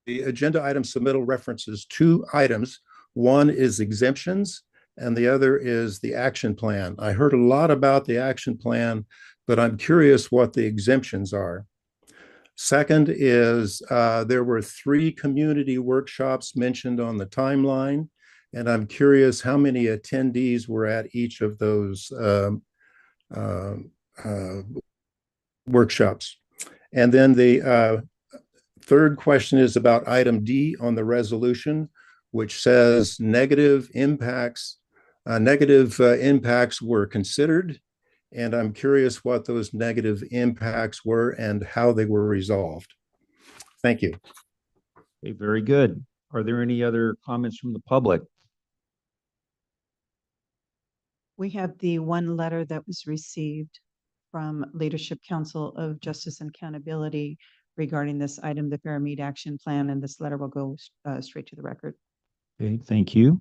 Speaker 16: agenda item submittal references two items. One is exemptions, and the other is the action plan. I heard a lot about the action plan, but I'm curious what the exemptions are. Second is there were 3 community workshops mentioned on the timeline, and I'm curious how many attendees were at each of those workshops. And then the third question is about item D on the resolution, which says negative impacts were considered. And I'm curious what those negative impacts were and how they were resolved. Thank you.
Speaker 5: Okay, very good. Are there any other comments from the public?
Speaker 1: We have the one letter that was received from Leadership Council of Justice and Accountability regarding this item, the Fairmead Action Plan, and this letter will go straight to the record.
Speaker 5: Okay, thank you.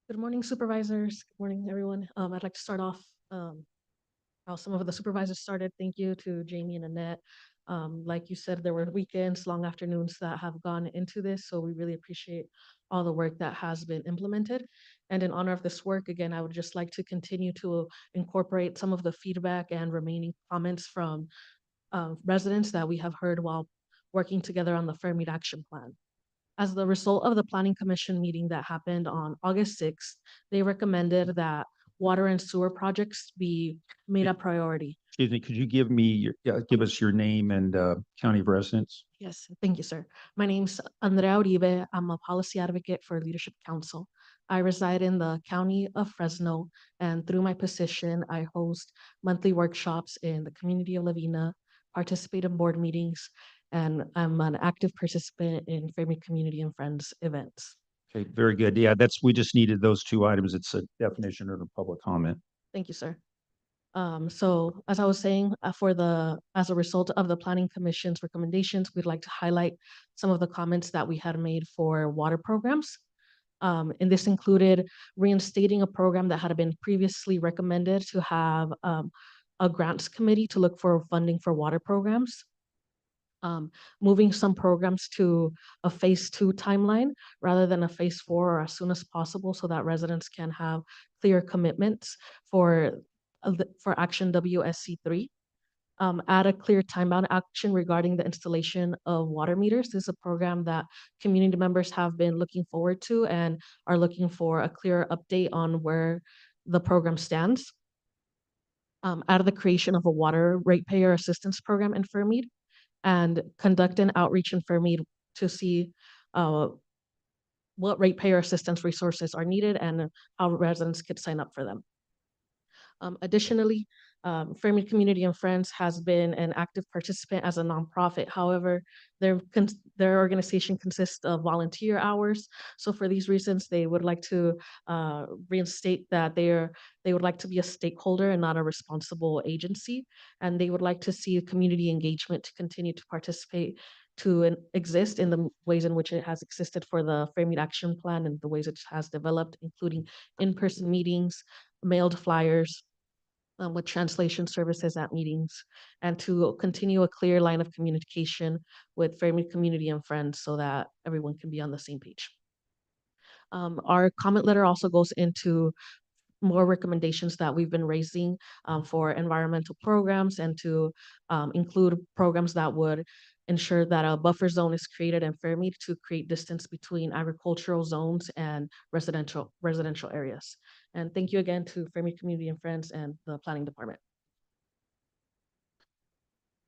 Speaker 17: Good morning, supervisors. Good morning, everyone. I'd like to start off how some of the supervisors started. Thank you to Jamie and Annette. Like you said, there were weekends, long afternoons that have gone into this, so we really appreciate all the work that has been implemented. And in honor of this work, again, I would just like to continue to incorporate some of the feedback and remaining comments from residents that we have heard while working together on the Fairmead Action Plan. As the result of the Planning Commission meeting that happened on August 6th, they recommended that water and sewer projects be made a priority.
Speaker 5: Excuse me, could you give us your name and county of residence?
Speaker 17: Yes, thank you, sir. My name's Andrea Uribe. I'm a policy advocate for Leadership Council. I reside in the county of Fresno, and through my position, I host monthly workshops in the community of Lavina, participate in board meetings, and I'm an active participant in Fairmead Community and Friends events.
Speaker 5: Okay, very good. Yeah, we just needed those 2 items. It's a definition of a public comment.
Speaker 17: Thank you, sir. So as I was saying, as a result of the Planning Commission's recommendations, we'd like to highlight some of the comments that we had made for water programs. And this included reinstating a program that had been previously recommended to have a grants committee to look for funding for water programs. Moving some programs to a phase 2 timeline rather than a phase 4 or as soon as possible so that residents can have clear commitments for Action WSC 3. add a clear time-bound action regarding the installation of water meters. This is a program that community members have been looking forward to and are looking for a clear update on where the program stands. Out of the creation of a water ratepayer assistance program in Fairmead, and conduct an outreach in Fairmead to see what ratepayer assistance resources are needed and how residents could sign up for them. Additionally, Fairmead Community and Friends has been an active participant as a nonprofit. However, their organization consists of volunteer hours. So for these reasons, they would like to reinstate that they would like to be a stakeholder and not a responsible agency. And they would like to see community engagement to continue to participate to exist in the ways in which it has existed for the Fairmead Action Plan and the ways it has developed, including in-person meetings, mailed flyers, with translation services at meetings, and to continue a clear line of communication with Fairmead Community and Friends so that everyone can be on the same page. Our comment letter also goes into more recommendations that we've been raising for environmental programs and to include programs that would ensure that a buffer zone is created in Fairmead to create distance between agricultural zones and residential areas. And thank you again to Fairmead Community and Friends and the Planning Department.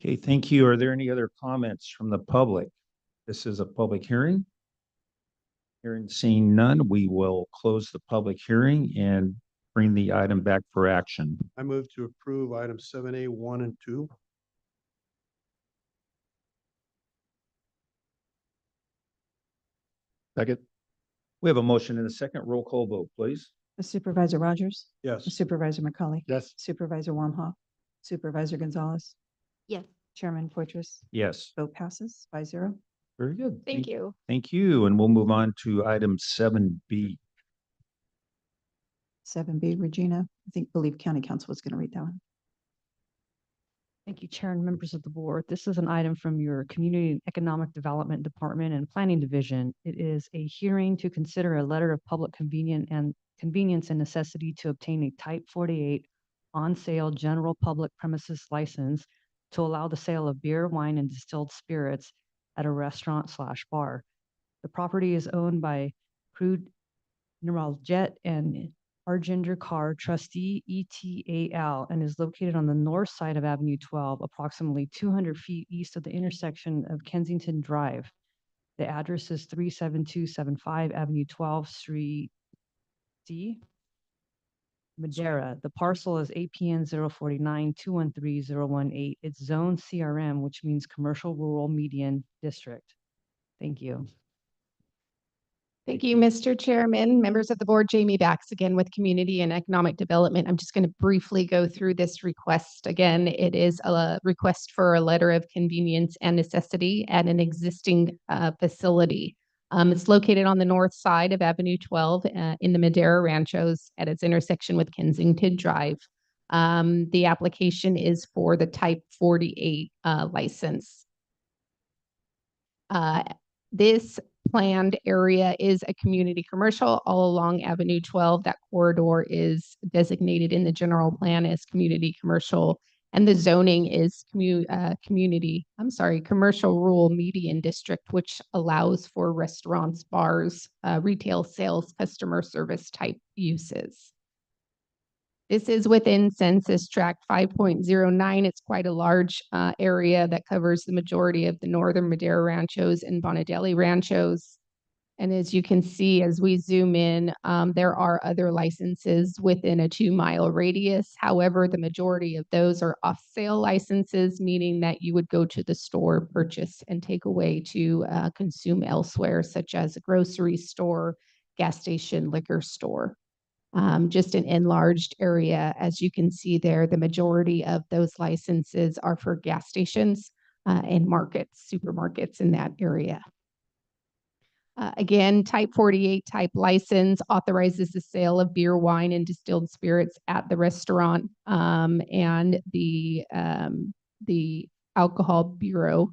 Speaker 5: Okay, thank you. Are there any other comments from the public? This is a public hearing. Hearing seeing none, we will close the public hearing and bring the item back for action.
Speaker 4: I move to approve item 7A, 1 and 2.
Speaker 5: Second. We have a motion and a second. Roll call vote, please.
Speaker 1: Supervisor Rogers,
Speaker 4: Yes.
Speaker 1: Supervisor McCauley,
Speaker 4: Yes.
Speaker 1: Supervisor Warmhoff, Supervisor Gonzalez,
Speaker 8: Yes.
Speaker 1: Chairman Fortress.
Speaker 5: Yes.
Speaker 1: Vote passes 5-0.
Speaker 5: Very good.
Speaker 15: Thank you.
Speaker 5: Thank you. And we'll move on to item 7B.
Speaker 1: 7B, Regina, believe County Council was going to read that one.
Speaker 2: Thank you, Chair and members of the board. This is an item from your Community and Economic Development Department and Planning Division. It is a hearing to consider a letter of public convenience and necessity to obtain a Type 48 on-sale general public premises license to allow the sale of beer, wine, and distilled spirits at a restaurant/bar. The property is owned by Crude Mineral Jet and Argender Carr, trustee ETAL, and is located on the north side of Avenue 12, approximately 200 feet east of the intersection of Kensington Drive. The address is 37275 Avenue 12, Suite D, Madera. The parcel is APN 049-213-018. It's zone CRM, which means Commercial Rural Median District. Thank you.
Speaker 15: Thank you, Mr. Chairman, members of the board. Jamie Bax again with Community and Economic Development. I'm just going to briefly go through this request. Again, it is a request for a letter of convenience and necessity at an existing facility. It's located on the north side of Avenue 12 in the Madera Ranchos at its intersection with Kensington Drive. The application is for the Type 48 license. This planned area is a community commercial all along Avenue 12. That corridor is designated in the general plan as community commercial, and the zoning is commercial rural median district, which allows for restaurants, bars, retail sales, customer service type uses. This is within Census Tract 5.09. It's quite a large area that covers the majority of the northern Madera Ranchos and Bonadelli Ranchos. And as you can see, as we zoom in, there are other licenses within a 2-mile radius. However, the majority of those are off-sale licenses, meaning that you would go to the store, purchase, and take away to consume elsewhere, such as a grocery store, gas station, liquor store. Just an enlarged area. As you can see there, the majority of those licenses are for gas stations and markets, supermarkets in that area. Again, Type 48 type license authorizes the sale of beer, wine, and distilled spirits at the restaurant, and the Alcohol Bureau,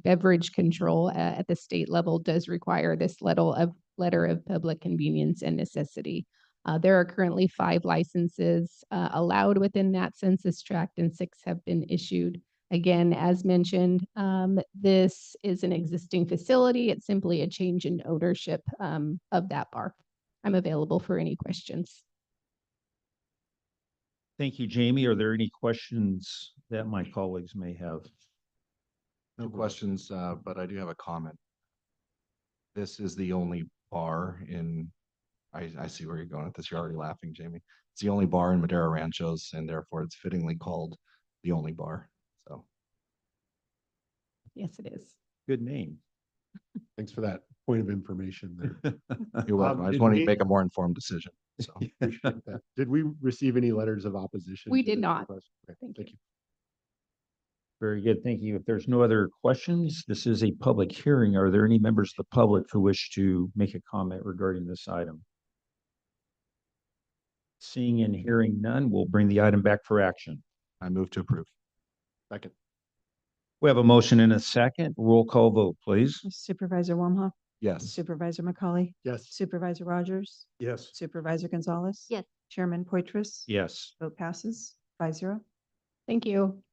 Speaker 15: beverage control at the state level does require this letter of public convenience and necessity. There are currently 5 licenses allowed within that census tract and 6 have been issued. Again, as mentioned, this is an existing facility. It's simply a change in ownership of that bar. I'm available for any questions.
Speaker 5: Thank you, Jamie. Are there any questions that my colleagues may have?
Speaker 18: No questions, but I do have a comment. This is the only bar in, I see where you're going with this. You're already laughing, Jamie. It's the only bar in Madera Ranchos, and therefore it's fittingly called the only bar. So
Speaker 15: Yes, it is.
Speaker 5: Good name.
Speaker 4: Thanks for that point of information there.
Speaker 18: you're welcome. I just
Speaker 4: did
Speaker 18: want to
Speaker 4: we-
Speaker 18: make a more informed decision. So
Speaker 4: Appreciate that. Did we receive any letters of opposition?
Speaker 15: We
Speaker 4: to
Speaker 15: did
Speaker 4: this
Speaker 15: not.
Speaker 4: request? Okay,
Speaker 15: Thank
Speaker 4: Thank you.
Speaker 5: Very good. Thank you. If there's no other questions, this is a public hearing. Are there any members of the public who wish to make a comment regarding this item? Seeing and hearing none, we'll bring the item back for action.
Speaker 18: I move to approve.
Speaker 4: Second.
Speaker 5: We have a motion and a second. Roll call vote, please.
Speaker 1: Supervisor Warmhoff,
Speaker 18: Yes.
Speaker 1: Supervisor McCauley,
Speaker 4: Yes.
Speaker 1: Supervisor Rogers,
Speaker 4: Yes.
Speaker 1: Supervisor Gonzalez.
Speaker 8: Yes.
Speaker 1: Chairman Poitras.
Speaker 5: Yes.
Speaker 1: Vote passes 5-0.
Speaker 15: Thank you.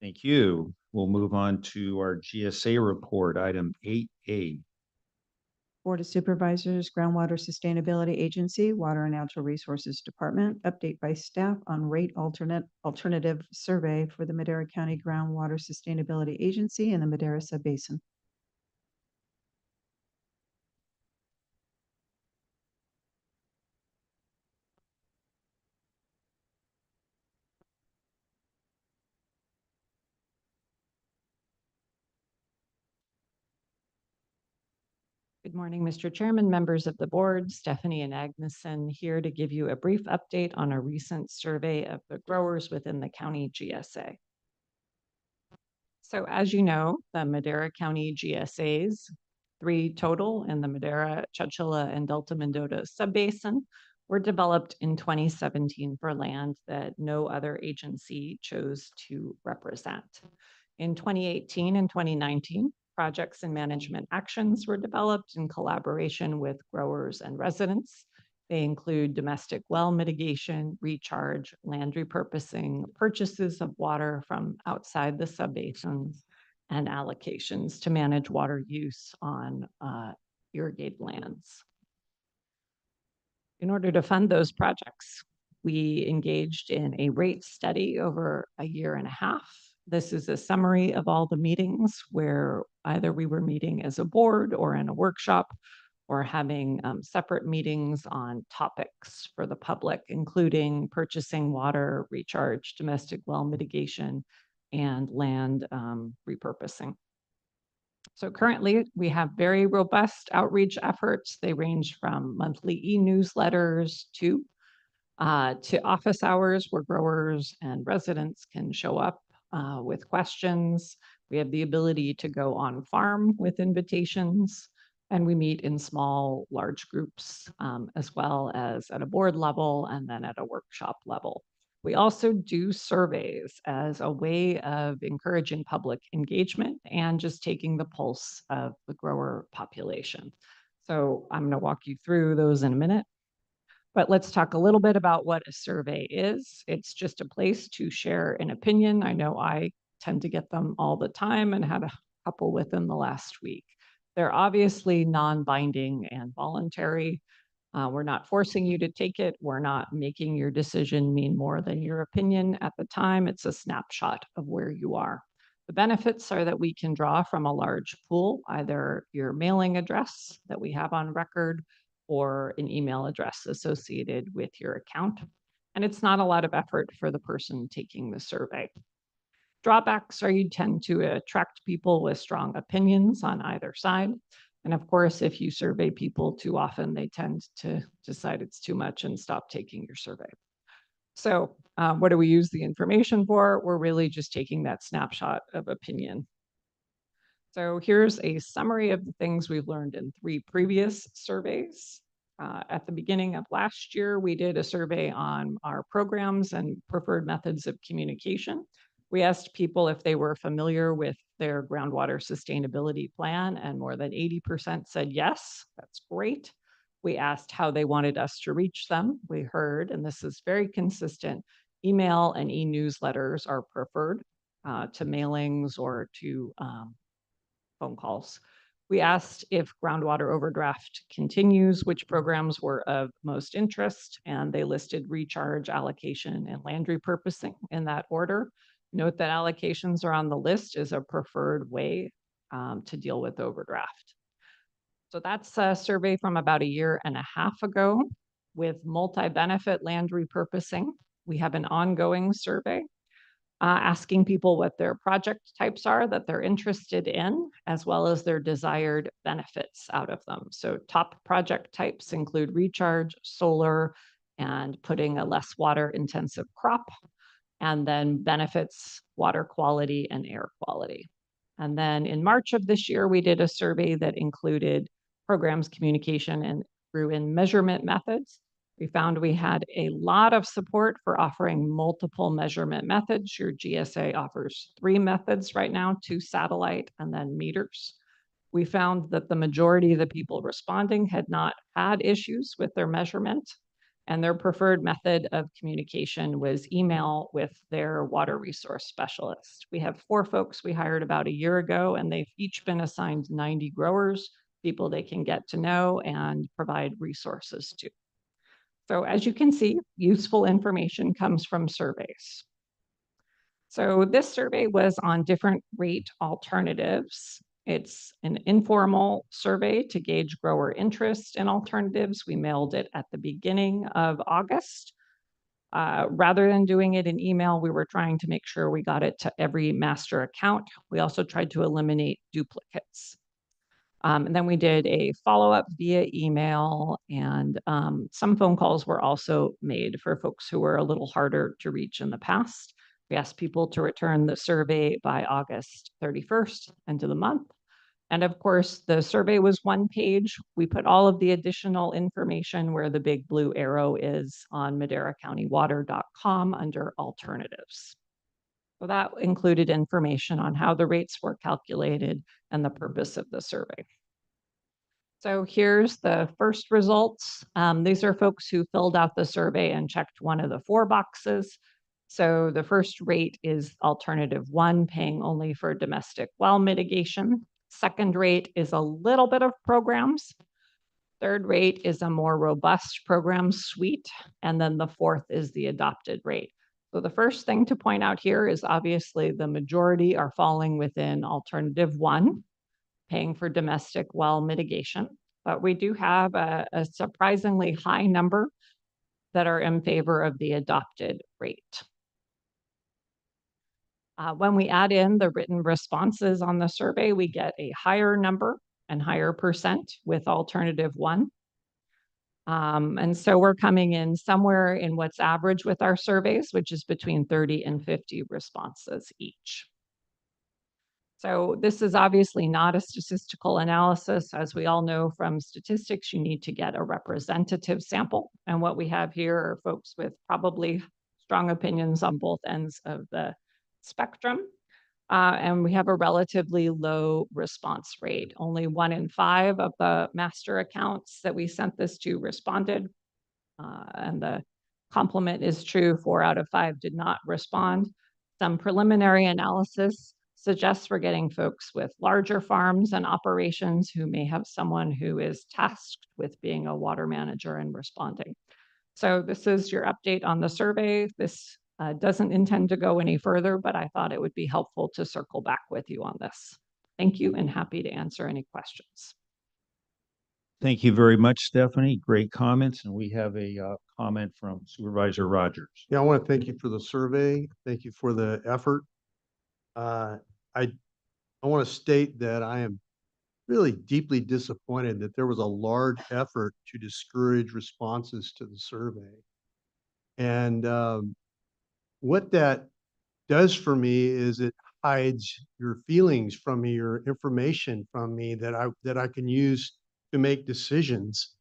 Speaker 5: Thank you. We'll move on to our GSA report, item 8A.
Speaker 1: Board of Supervisors, Groundwater Sustainability Agency, Water and Natural Resources Department, update by staff on rate alternative survey for the Madera County Groundwater Sustainability Agency and the Madera Subbasin.
Speaker 19: Good morning, Mr. Chairman, members of the board, Stephanie and Agneson here to give you a brief update on a recent survey of the growers within the county GSA. So as you know, the Madera County GSAs, 3 total in the Madera, Chowchilla, and Delta Mendota subbasin, were developed in 2017 for land that no other agency chose to represent. In 2018 and 2019, projects and management actions were developed in collaboration with growers and residents. They include domestic well mitigation, recharge, land repurposing, purchases of water from outside the subbasins, and allocations to manage water use on irrigated lands. In order to fund those projects, we engaged in a rate study over a year and a half. This is a summary of all the meetings where either we were meeting as a board or in a workshop or having separate meetings on topics for the public, including purchasing water, recharge, domestic well mitigation, and land repurposing. So currently, we have very robust outreach efforts. They range from monthly e-newsletters to office hours where growers and residents can show up with questions. We have the ability to go on farm with invitations, and we meet in small, large groups, as well as at a board level and then at a workshop level. We also do surveys as a way of encouraging public engagement and just taking the pulse of the grower population. So I'm going to walk you through those in a minute. But let's talk a little bit about what a survey is. It's just a place to share an opinion. I know I tend to get them all the time and had a couple within the last week. They're obviously non-binding and voluntary. We're not forcing you to take it. We're not making your decision mean more than your opinion at the time. It's a snapshot of where you are. The benefits are that we can draw from a large pool, either your mailing address that we have on record or an email address associated with your account. And it's not a lot of effort for the person taking the survey. Drawbacks are you tend to attract people with strong opinions on either side. And of course, if you survey people too often, they tend to decide it's too much and stop taking your survey. So what do we use the information for? We're really just taking that snapshot of opinion. So here's a summary of the things we've learned in 3 previous surveys. At the beginning of last year, we did a survey on our programs and preferred methods of communication. We asked people if they were familiar with their groundwater sustainability plan, and more than 80% said yes. That's great. We asked how they wanted us to reach them. We heard, and this is very consistent, email and e-newsletters are preferred to mailings or to phone calls. We asked if groundwater overdraft continues, which programs were of most interest, and they listed recharge, allocation, and land repurposing in that order. Note that allocations are on the list as a preferred way to deal with overdraft. So that's a survey from about a year and a half ago with multi-benefit land repurposing. We have an ongoing survey asking people what their project types are that they're interested in, as well as their desired benefits out of them. So top project types include recharge, solar, and putting a less water intensive crop, and then benefits, water quality, and air quality. And then in March of this year, we did a survey that included programs, communication, and threw in measurement methods. We found we had a lot of support for offering multiple measurement methods. Your GSA offers 3 methods right now, 2 satellite and then meters. We found that the majority of the people responding had not had issues with their measurement, and their preferred method of communication was email with their water resource specialist. We have 4 folks we hired about a year ago, and they've each been assigned 90 growers, people they can get to know and provide resources to. So as you can see, useful information comes from surveys. So this survey was on different rate alternatives. It's an informal survey to gauge grower interest in alternatives. We mailed it at the beginning of August. Rather than doing it in email, we were trying to make sure we got it to every master account. We also tried to eliminate duplicates. And then we did a follow-up via email, and some phone calls were also made for folks who were a little harder to reach in the past. We asked people to return the survey by August 31st, end of the month. And of course, the survey was 1 page. We put all of the additional information where the big blue arrow is on MaderaCountyWater.com under alternatives. So that included information on how the rates were calculated and the purpose of the survey. So here's the first results. These are folks who filled out the survey and checked one of the 4 boxes. So the first rate is alternative 1, paying only for domestic well mitigation. Second rate is a little bit of programs. Third rate is a more robust program suite. And then the 4th is the adopted rate. So the first thing to point out here is obviously the majority are falling within alternative 1, paying for domestic well mitigation. But we do have a surprisingly high number that are in favor of the adopted rate. When we add in the written responses on the survey, we get a higher number and higher percent with alternative 1. And so we're coming in somewhere in what's average with our surveys, which is between 30 and 50 responses each. So this is obviously not a statistical analysis. As we all know from statistics, you need to get a representative sample. And what we have here are folks with probably strong opinions on both ends of the spectrum. And we have a relatively low response rate. Only 1 in 5 of the master accounts that we sent this to responded. And the complement is true, 4 out of 5 did not respond. Some preliminary analysis suggests we're getting folks with larger farms and operations who may have someone who is tasked with being a water manager and responding. So this is your update on the survey. This doesn't intend to go any further, but I thought it would be helpful to circle back with you on this. Thank you, and happy to answer any questions.
Speaker 5: Thank you very much, Stephanie. Great comments. And we have a comment from Supervisor Rogers.
Speaker 4: Yeah, I want to thank you for the survey. Thank you for the effort. I want to state that I am really deeply disappointed that there was a large effort to discourage responses to the survey. And what that does for me is it hides your feelings from me, your information from me that I can use to make decisions.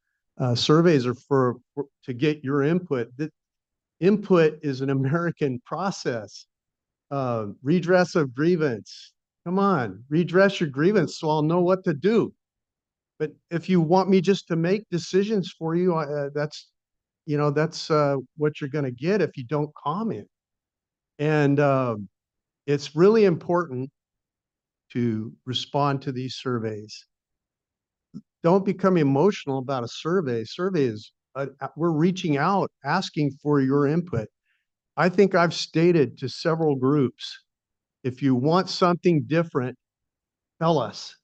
Speaker 4: Surveys are for to get your input. That input is an American process. Redress of grievance. Come on, redress your grievance so I'll know what to do. But if you want me just to make decisions for you, that's, that's what you're going to get if you don't comment. And it's really important to respond to these surveys. Don't become emotional about a survey. Survey is, we're reaching out, asking for your input. I think I've stated to several groups, if you want something different, tell us.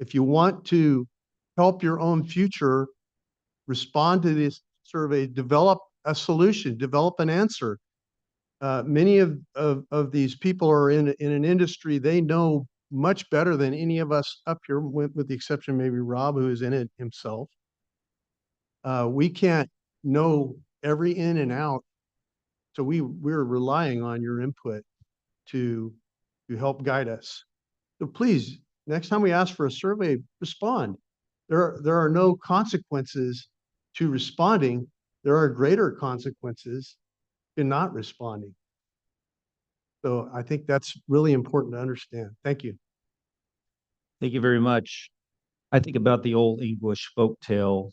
Speaker 4: If you want to help your own future, respond to this survey, develop a solution, develop an answer. Many of these people are in an industry they know much better than any of us up here, with the exception of maybe Rob, who is in it himself. We can't know every in and out, so we're relying on your input to help guide us. So please, next time we ask for a survey, respond. There are no consequences to responding. There are greater consequences to not responding. So I think that's really important to understand. Thank you.
Speaker 5: Thank you very much. I think about the old English folktale,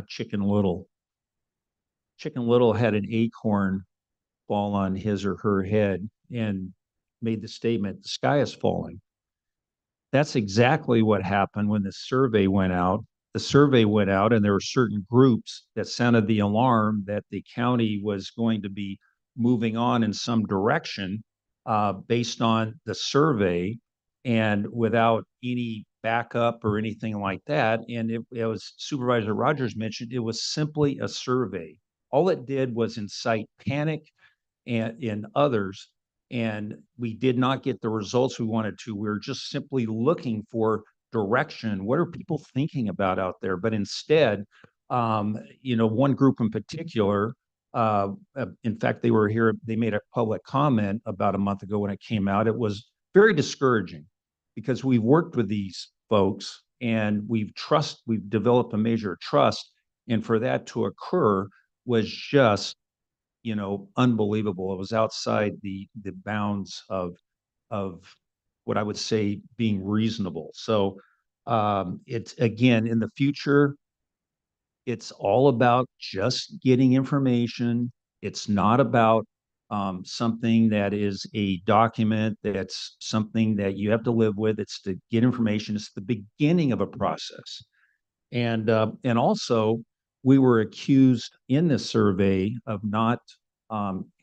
Speaker 5: Chicken Little. Chicken Little had an acorn fall on his or her head and made the statement, "The sky is falling." That's exactly what happened when the survey went out. The survey went out, and there were certain groups that sounded the alarm that the county was going to be moving on in some direction based on the survey and without any backup or anything like that. And it was, Supervisor Rogers mentioned, it was simply a survey. All it did was incite panic and in others, and we did not get the results we wanted to. We were just simply looking for direction. What are people thinking about out there? But instead, one group in particular, in fact, they were here, they made a public comment about a month ago when it came out. It was very discouraging because we've worked with these folks and we've developed a measure of trust. And for that to occur was just unbelievable. It was outside the bounds of what I would say being reasonable. So it's, again, in the future, it's all about just getting information. It's not about something that is a document, that's something that you have to live with. It's to get information. It's the beginning of a process. And also, we were accused in this survey of not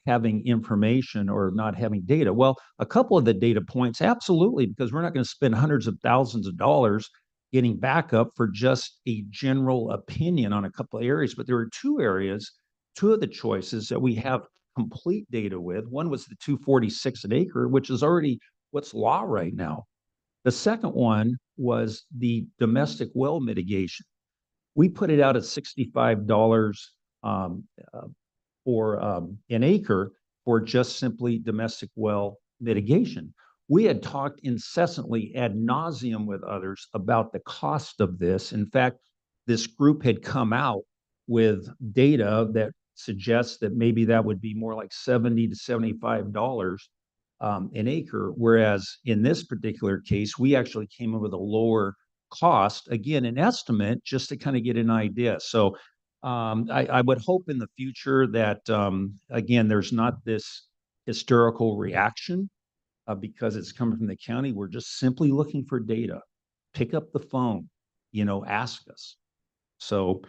Speaker 5: having information or not having data. Well, a couple of the data points, absolutely, because we're not going to spend hundreds of thousands of dollars getting backup for just a general opinion on a couple of areas. But there were two areas, two of the choices that we have complete data with. One was the 246 an acre, which is already what's law right now. The second one was the domestic well mitigation. We put it out at $65 for an acre for just simply domestic well mitigation. We had talked incessantly ad nauseum with others about the cost of this. In fact, this group had come out with data that suggests that maybe that would be more like $70 to $75 an acre, whereas in this particular case, we actually came in with a lower cost, again, an estimate, just to kind of get an idea. So I would hope in the future that, again, there's not this hysterical reaction because it's coming from the county. We're just simply looking for data. Pick up the phone, ask us. So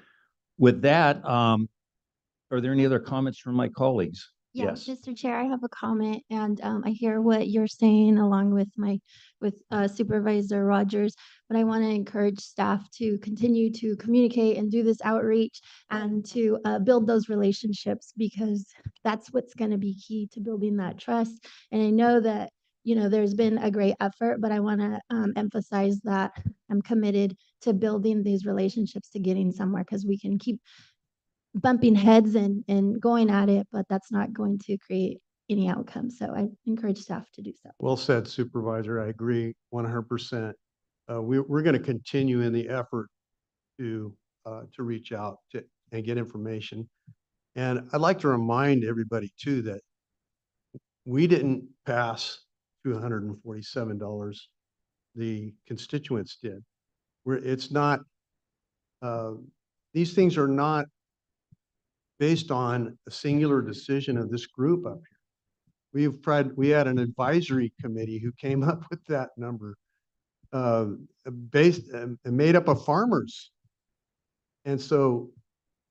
Speaker 5: with that, are there any other comments from my colleagues?
Speaker 8: Yeah,
Speaker 5: Yes.
Speaker 8: Mr. Chair, I have a comment, and I hear what you're saying along with Supervisor Rogers, but I want to encourage staff to continue to communicate and do this outreach and to build those relationships, because that's what's going to be key to building that trust. And I know that, there's been a great effort, but I want to emphasize that I'm committed to building these relationships to getting somewhere, because we can keep bumping heads and going at it, but that's not going to create any outcome. So I encourage staff to do so.
Speaker 4: Well said, Supervisor. I agree 100%. We're going to continue in the effort to reach out and get information. And I'd like to remind everybody too that we didn't pass $247. The constituents did. it's not, these things are not based on a singular decision of this group up here. We had an advisory committee who came up with that number, made up of farmers. And so,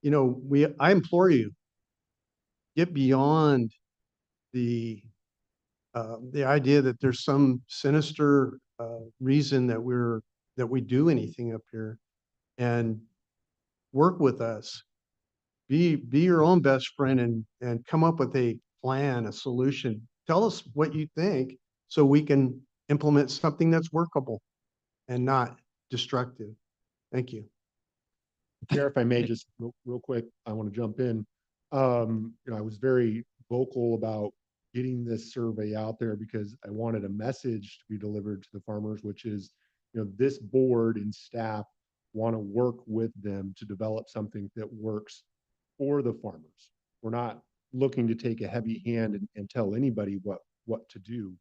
Speaker 4: you know, I implore you, get beyond the idea that there's some sinister reason that we do anything up here, and work with us. Be your own best friend and come up with a plan, a solution. Tell us what you think so we can implement something that's workable and not destructive. Thank you.
Speaker 20: Chair, if I may, just real quick, I want to jump in. You know, I was very vocal about getting this survey out there because I wanted a message to be delivered to the farmers, which is, you know, this board and staff want to work with them to develop something that works for the farmers. We're not looking to take a heavy hand and tell anybody what to do.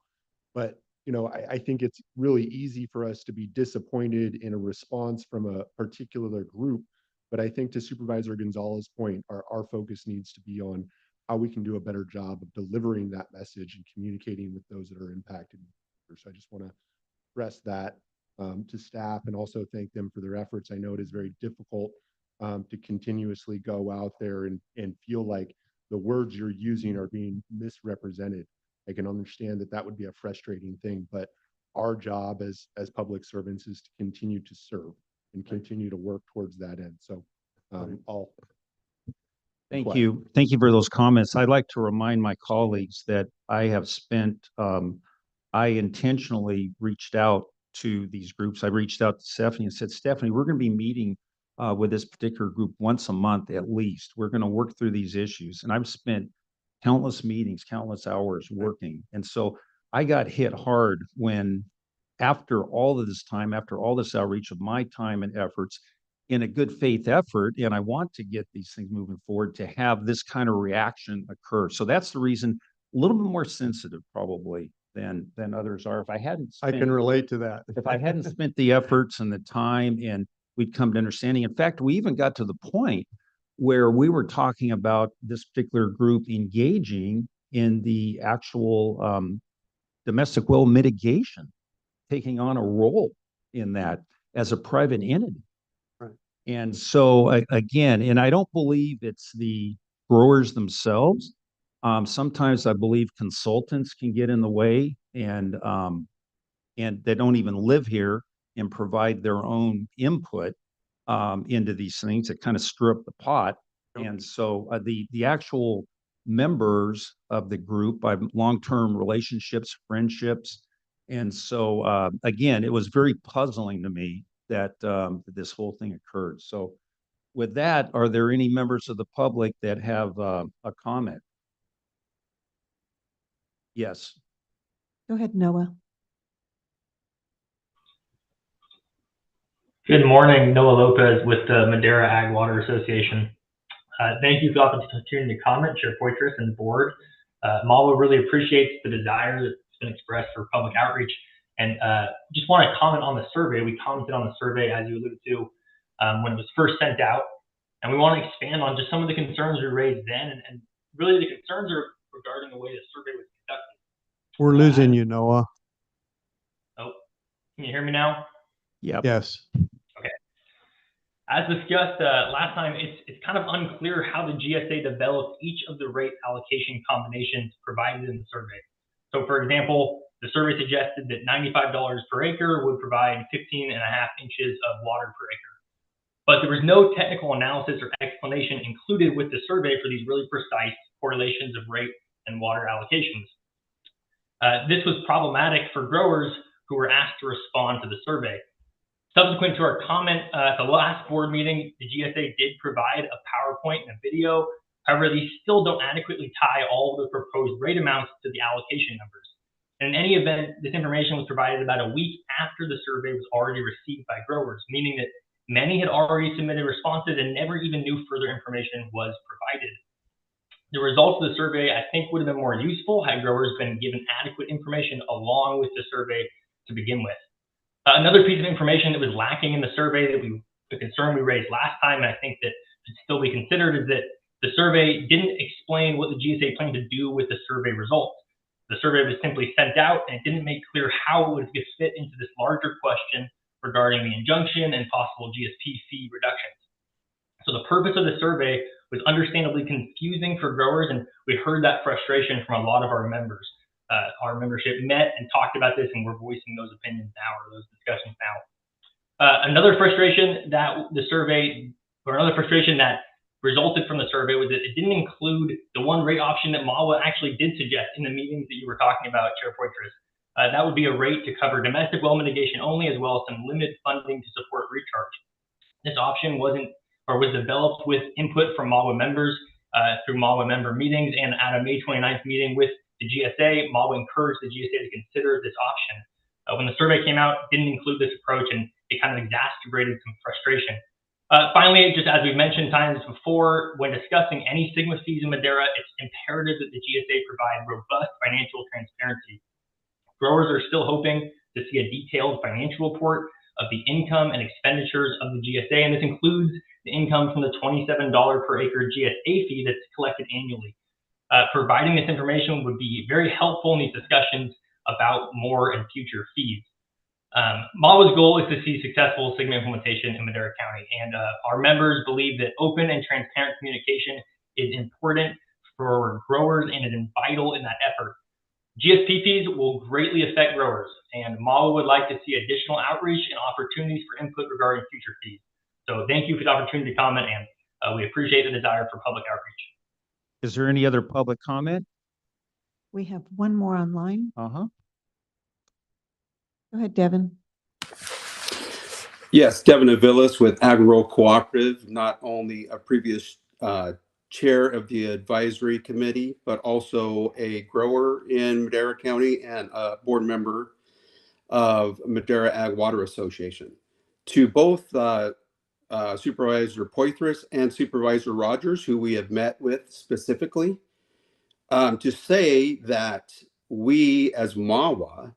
Speaker 20: But, you know, I think it's really easy for us to be disappointed in a response from a particular group. But I think to Supervisor Gonzalez's point, our focus needs to be on how we can do a better job of delivering that message and communicating with those that are impacted. So I just want to stress that to staff and also thank them for their efforts. I know it is very difficult to continuously go out there and feel like the words you're using are being misrepresented. I can understand that would be a frustrating thing, but our job as public servants is to continue to serve and continue to work towards that end. So I'll.
Speaker 5: Thank you. Thank you for those comments. I'd like to remind my colleagues that I have spent, I intentionally reached out to these groups. I reached out to Stephanie and said, Stephanie, we're going to be meeting with this particular group once a month at least. We're going to work through these issues. And I've spent countless meetings, countless hours working. And so I got hit hard when, after all of this time, after all this outreach of my time and efforts, in a good faith effort, and I want to get these things moving forward, to have this kind of reaction occur. So that's the reason, a little bit more sensitive probably than others are. If I hadn't spent,
Speaker 4: I can relate to that.
Speaker 5: If I hadn't spent the efforts and the time, and we'd come to understanding. In fact, we even got to the point where we were talking about this particular group engaging in the actual domestic well mitigation, taking on a role in that as a private entity. And so again, and I don't believe it's the growers themselves. Sometimes I believe consultants can get in the way, and they don't even live here and provide their own input into these things that kind of stir up the pot. And so the actual members of the group, I have long-term relationships, friendships. And so again, it was very puzzling to me that this whole thing occurred. So with that, are there any members of the public that have a comment? Yes.
Speaker 1: Go ahead, Noah.
Speaker 21: Good morning, Noah Lopez with the Madera Ag Water Association. Thank you for the opportunity to comment, Chair Poitras and board. MAWA really appreciates the desire that's been expressed for public outreach. And just want to comment on the survey. We commented on the survey, as you alluded to, when it was first sent out. And we want to expand on just some of the concerns we raised then. And really the concerns are regarding the way the survey was conducted.
Speaker 4: We're losing you, Noah.
Speaker 21: Oh, can you hear me now?
Speaker 5: Yep.
Speaker 4: Yes.
Speaker 21: Okay. As discussed last time, it's kind of unclear how the GSA developed each of the rate allocation combinations provided in the survey. So for example, the survey suggested that $95 per acre would provide 15.5 inches of water per acre. But there was no technical analysis or explanation included with the survey for these really precise correlations of rate and water allocations. This was problematic for growers who were asked to respond to the survey. Subsequent to our comment at the last board meeting, the GSA did provide a PowerPoint and a video. However, these still don't adequately tie all of the proposed rate amounts to the allocation numbers. And in any event, this information was provided about a week after the survey was already received by growers, meaning that many had already submitted responses and never even knew further information was provided. The results of the survey, I think, would have been more useful had growers been given adequate information along with the survey to begin with. Another piece of information that was lacking in the survey the concern we raised last time, and I think that should still be considered, is that the survey didn't explain what the GSA planned to do with the survey results. The survey was simply sent out and it didn't make clear how it would fit into this larger question regarding the injunction and possible GSP fee reductions. So the purpose of the survey was understandably confusing for growers, and we heard that frustration from a lot of our members. Our membership met and talked about this, and we're voicing those opinions now, or those discussions now. Another frustration that resulted from the survey was that it didn't include the one rate option that MAWA actually did suggest in the meetings that you were talking about, Chair Poitras. That would be a rate to cover domestic well mitigation only, as well as some limited funding to support recharge. This option was developed with input from MAWA members through MAWA member meetings, and at a May 29th meeting with the GSA, MAWA encouraged the GSA to consider this option. When the survey came out, it didn't include this approach, and it kind of exacerbated some frustration. Finally, just as we've mentioned times before, when discussing any SGMA fees in Madera, it's imperative that the GSA provide robust financial transparency. Growers are still hoping to see a detailed financial report of the income and expenditures of the GSA, and this includes the income from the $27 per acre GSA fee that's collected annually. Providing this information would be very helpful in these discussions about more and future fees. MAWA's goal is to see successful SGMA implementation in Madera County, and our members believe that open and transparent communication is important for growers and is vital in that effort. GSP fees will greatly affect growers, and MAWA would like to see additional outreach and opportunities for input regarding future fees. So thank you for the opportunity to comment, and we appreciate the desire for public outreach.
Speaker 5: Is there any other public comment?
Speaker 1: We have one more online.
Speaker 5: Uh-huh.
Speaker 1: Go ahead, Devin.
Speaker 3: Yes, Devin Avilas with Agro Cooperative, not only a previous chair of the advisory committee, but also a grower in Madera County and a board member of Madera Ag Water Association. To both Supervisor Poitras and Supervisor Rogers, who we have met with specifically, to say that we as MAWA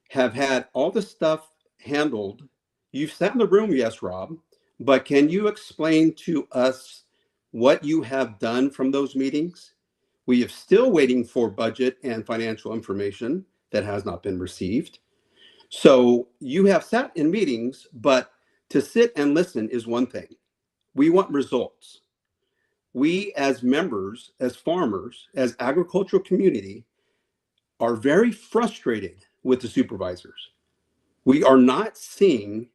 Speaker 3: have had all the stuff handled. You've sat in the room, yes, Rob, but can you explain to us what you have done from those meetings? We are still waiting for budget and financial information that has not been received. So you have sat in meetings, but to sit and listen is one thing. We want results. We as members, as farmers, as agricultural community are very frustrated with the supervisors. We are not seeing,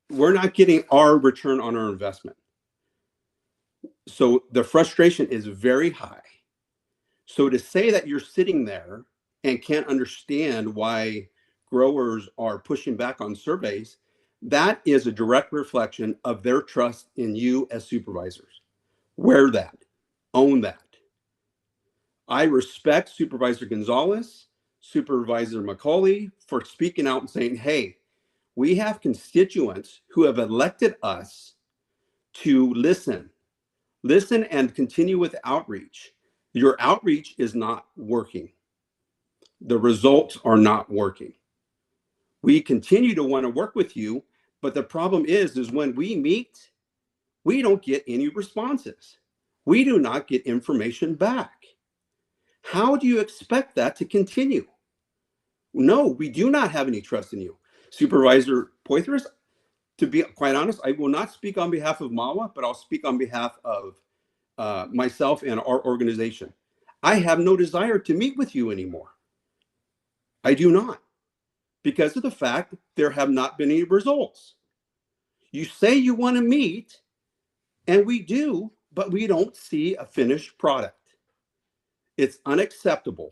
Speaker 3: we're not getting our return on our investment. So the frustration is very high. So to say that you're sitting there and can't understand why growers are pushing back on surveys, that is a direct reflection of their trust in you as supervisors. Wear that, own that. I respect Supervisor Gonzalez, Supervisor McCauley for speaking out and saying, hey, we have constituents who have elected us to listen and continue with outreach. Your outreach is not working. The results are not working. We continue to want to work with you, but the problem is when we meet, we don't get any responses. We do not get information back. How do you expect that to continue? No, we do not have any trust in you. Supervisor Poitras, to be quite honest, I will not speak on behalf of MAWA, but I'll speak on behalf of myself and our organization. I have no desire to meet with you anymore. I do not, because of the fact there have not been any results. You say you want to meet, and we do, but we don't see a finished product. It's unacceptable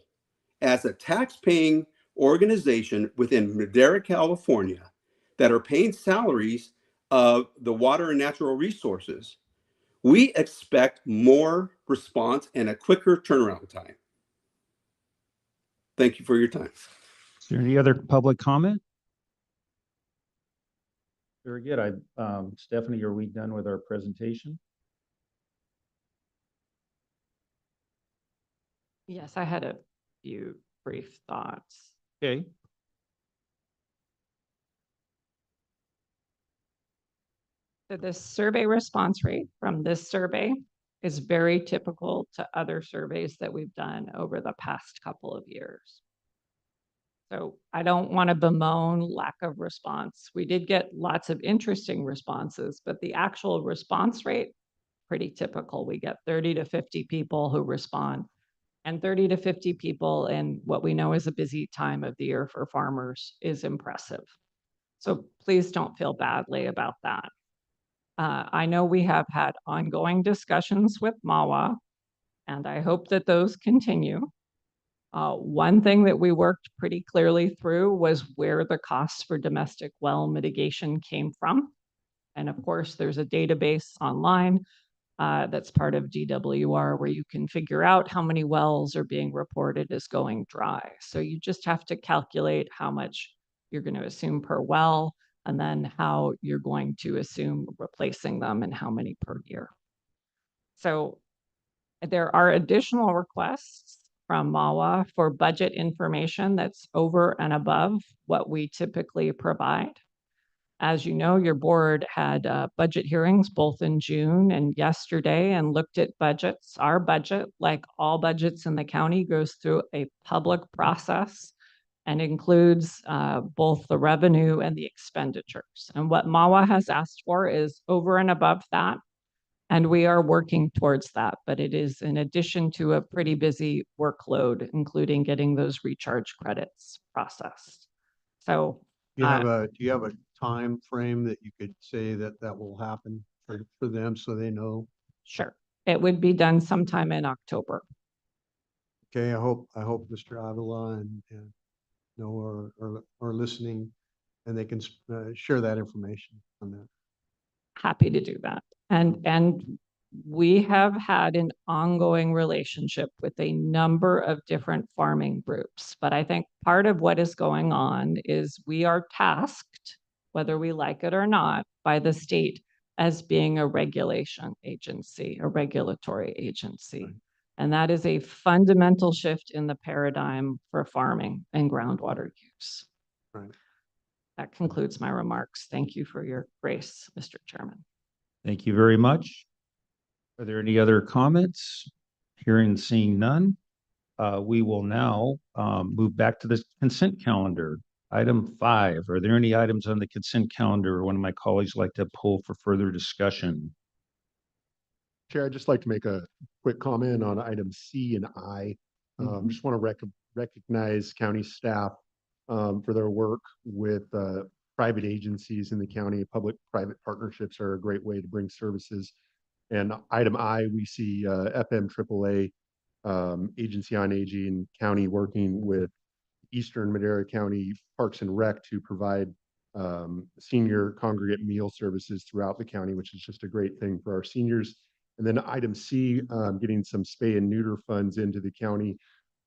Speaker 3: as a tax-paying organization within Madera, California, that are paying salaries of the water and natural resources. We expect more response and a quicker turnaround time. Thank you for your time.
Speaker 5: Is there any other public comment? Very good. Stephanie, are we done with our presentation?
Speaker 19: Yes, I had a few brief thoughts.
Speaker 5: Okay.
Speaker 19: So the survey response rate from this survey is very typical to other surveys that we've done over the past couple of years. So I don't want to bemoan lack of response. We did get lots of interesting responses, but the actual response rate, pretty typical. We get 30 to 50 people who respond, and 30 to 50 people in what we know is a busy time of the year for farmers is impressive. So please don't feel badly about that. I know we have had ongoing discussions with MAWA, and I hope that those continue. One thing that we worked pretty clearly through was where the costs for domestic well mitigation came from. And of course, there's a database online that's part of DWR where you can figure out how many wells are being reported as going dry. So you just have to calculate how much you're going to assume per well, and then how you're going to assume replacing them and how many per year. So there are additional requests from MAWA for budget information that's over and above what we typically provide. As you know, your board had budget hearings both in June and yesterday and looked at budgets. Our budget, like all budgets in the county, goes through a public process and includes both the revenue and the expenditures. And what MAWA has asked for is over and above that. And we are working towards that, but it is in addition to a pretty busy workload, including getting those recharge credits processed. So
Speaker 4: Do you have a time frame that you could say that will happen for them so they know?
Speaker 19: Sure. It would be done sometime in October.
Speaker 4: Okay, I hope Mr. Avila and Noah are listening, and they can share that information on that.
Speaker 19: Happy to do that. And we have had an ongoing relationship with a number of different farming groups. But I think part of what is going on is we are tasked, whether we like it or not, by the state as being a regulation agency, a regulatory agency. Right. And that is a fundamental shift in the paradigm for farming and groundwater use.
Speaker 4: Right.
Speaker 19: That concludes my remarks. Thank you for your grace, Mr. Chairman.
Speaker 5: Thank you very much. Are there any other comments? Hearing and seeing none, we will now move back to the consent calendar. Item 5, are there any items on the consent calendar one of my colleagues like to pull for further discussion?
Speaker 20: Chair, I'd just like to make a quick comment on item C and I. Just want to recognize county staff for their work with private agencies in the county. Public-private partnerships are a great way to bring services. And item I, we see FM AAA, Agency on Aging County working with Eastern Madera County Parks and Rec to provide senior congregate meal services throughout the county, which is just a great thing for our seniors. And then item C, getting some spay and neuter funds into the county.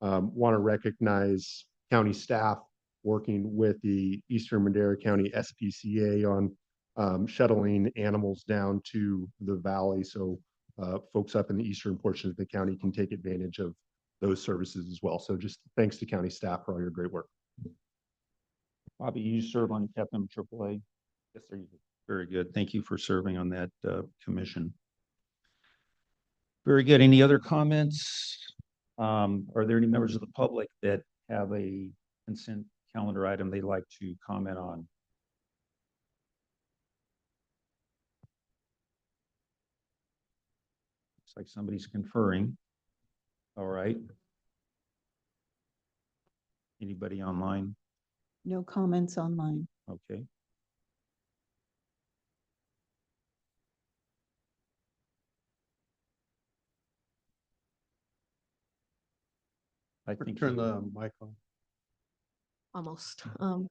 Speaker 20: Want to recognize county staff working with the Eastern Madera County SPCA on shuttling animals down to the valley. So folks up in the eastern portion of the county can take advantage of those services as well. So just thanks to county staff for all your great work.
Speaker 5: Bobby, you serve on FM AAA? Yes, sir. Very good. Thank you for serving on that commission. Very good. Any other comments? Are there any members of the public that have a consent calendar item they'd like to comment on? Looks like somebody's conferring. All right. Anybody online?
Speaker 1: No comments online.
Speaker 5: Okay. I think
Speaker 4: turn the mic on.
Speaker 17: Almost. Hello,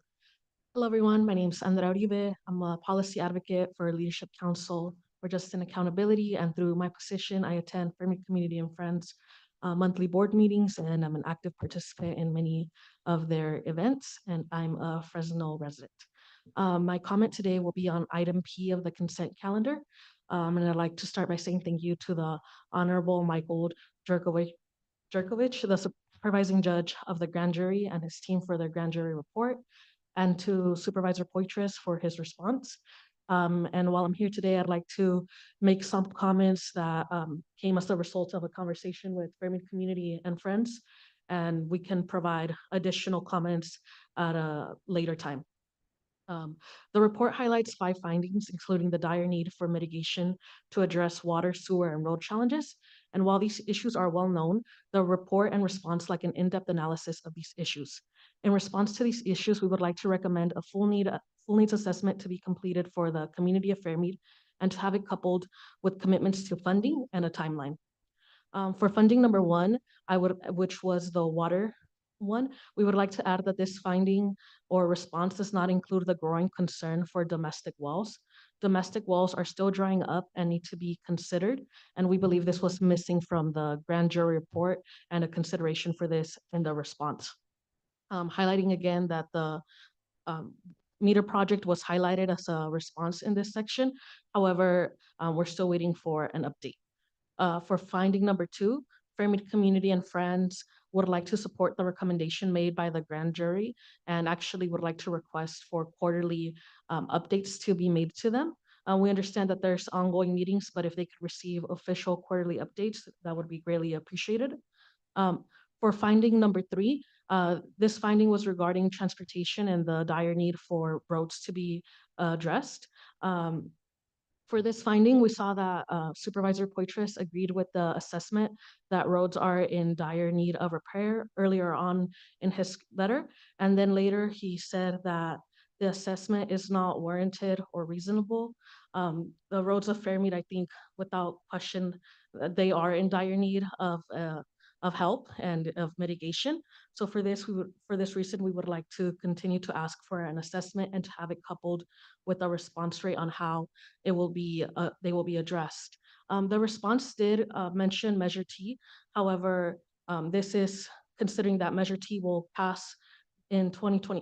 Speaker 17: everyone. My name is Sandra Uribe. I'm a policy advocate for Leadership Council for Justice and Accountability. And through my position, I attend Fermi Community and Friends monthly board meetings, and I'm an active participant in many of their events, and I'm a Fresno resident. My comment today will be on item P of the consent calendar. And I'd like to start by saying thank you to the Honorable Michael Jerkovich, the supervising judge of the grand jury, and his team for their grand jury report, and to Supervisor Poitras for his response. And while I'm here today, I'd like to make some comments that came as a result of a conversation with Fairmead community and friends, and we can provide additional comments at a later time. The report highlights 5 findings, including the dire need for mitigation to address water, sewer, and road challenges. And while these issues are well known, the report and response like an in-depth analysis of these issues. In response to these issues, we would like to recommend a full needs assessment to be completed for the community of Fairmead and to have it coupled with commitments to funding and a timeline. For funding number 1, which was the water one, we would like to add that this finding or response does not include the growing concern for domestic wells. Domestic wells are still drying up and need to be considered, and we believe this was missing from the grand jury report and a consideration for this in the response. Highlighting again that the meter project was highlighted as a response in this section. However, we're still waiting for an update. For finding number 2, Fairmead community and friends would like to support the recommendation made by the grand jury and actually would like to request for quarterly updates to be made to them. We understand that there's ongoing meetings, but if they could receive official quarterly updates, that would be greatly appreciated. For finding number 3, this finding was regarding transportation and the dire need for roads to be addressed. For this finding, we saw that Supervisor Poitras agreed with the assessment that roads are in dire need of repair earlier on in his letter. And then later he said that the assessment is not warranted or reasonable. The roads of Fairmead, I think, without question, they are in dire need of help and of mitigation. So for this reason, we would like to continue to ask for an assessment and to have it coupled with a response rate on how they will be addressed. The response did mention Measure T. However, this is considering that Measure T will pass in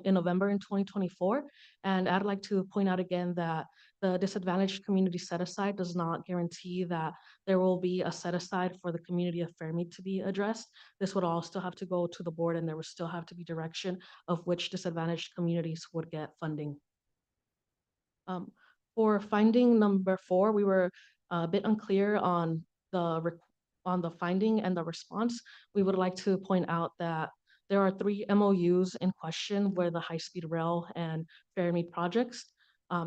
Speaker 17: November in 2024. And I'd like to point out again that the disadvantaged community set aside does not guarantee that there will be a set aside for the community of Fairmead to be addressed. This would all still have to go to the board, and there would still have to be direction of which disadvantaged communities would get funding. For finding number 4, we were a bit unclear on the finding and the response. We would like to point out that there are 3 MOUs in question where the high-speed rail and Fairmead projects.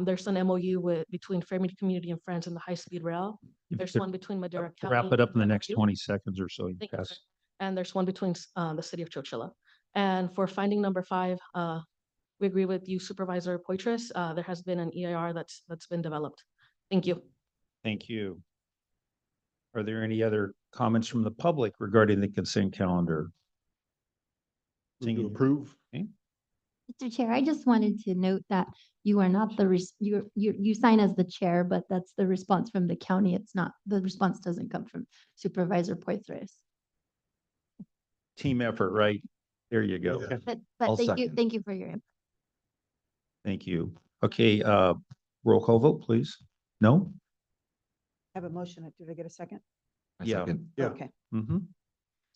Speaker 17: There's an MOU between Fairmead Community and Friends and the high-speed rail. There's one between Madera County.
Speaker 5: Wrap it up in the next
Speaker 17: MOU.
Speaker 5: 20 seconds or so. You
Speaker 17: Thank you,
Speaker 5: pass.
Speaker 17: sir. And there's one between the city of Chowchilla. And for finding number 5, we agree with you, Supervisor Poitras. There has been an EIR that's been developed. Thank you.
Speaker 5: Thank you. Are there any other comments from the public regarding the consent calendar?
Speaker 20: Move to approve.
Speaker 5: Okay.
Speaker 8: Mr. Chair, I just wanted to note that you are not you sign as the chair, but that's the response from the county. It's not, the response doesn't come from Supervisor Poitras.
Speaker 5: Team effort, right? There you go.
Speaker 20: Yeah.
Speaker 8: But
Speaker 9: I'll
Speaker 8: thank you,
Speaker 9: second.
Speaker 8: thank you for your input.
Speaker 5: Thank you. Okay, roll call vote, please. No?
Speaker 1: Have a motion. Did I get a second?
Speaker 9: I
Speaker 5: Yeah.
Speaker 9: second.
Speaker 20: Yeah.
Speaker 1: Okay.
Speaker 5: Mm-hmm.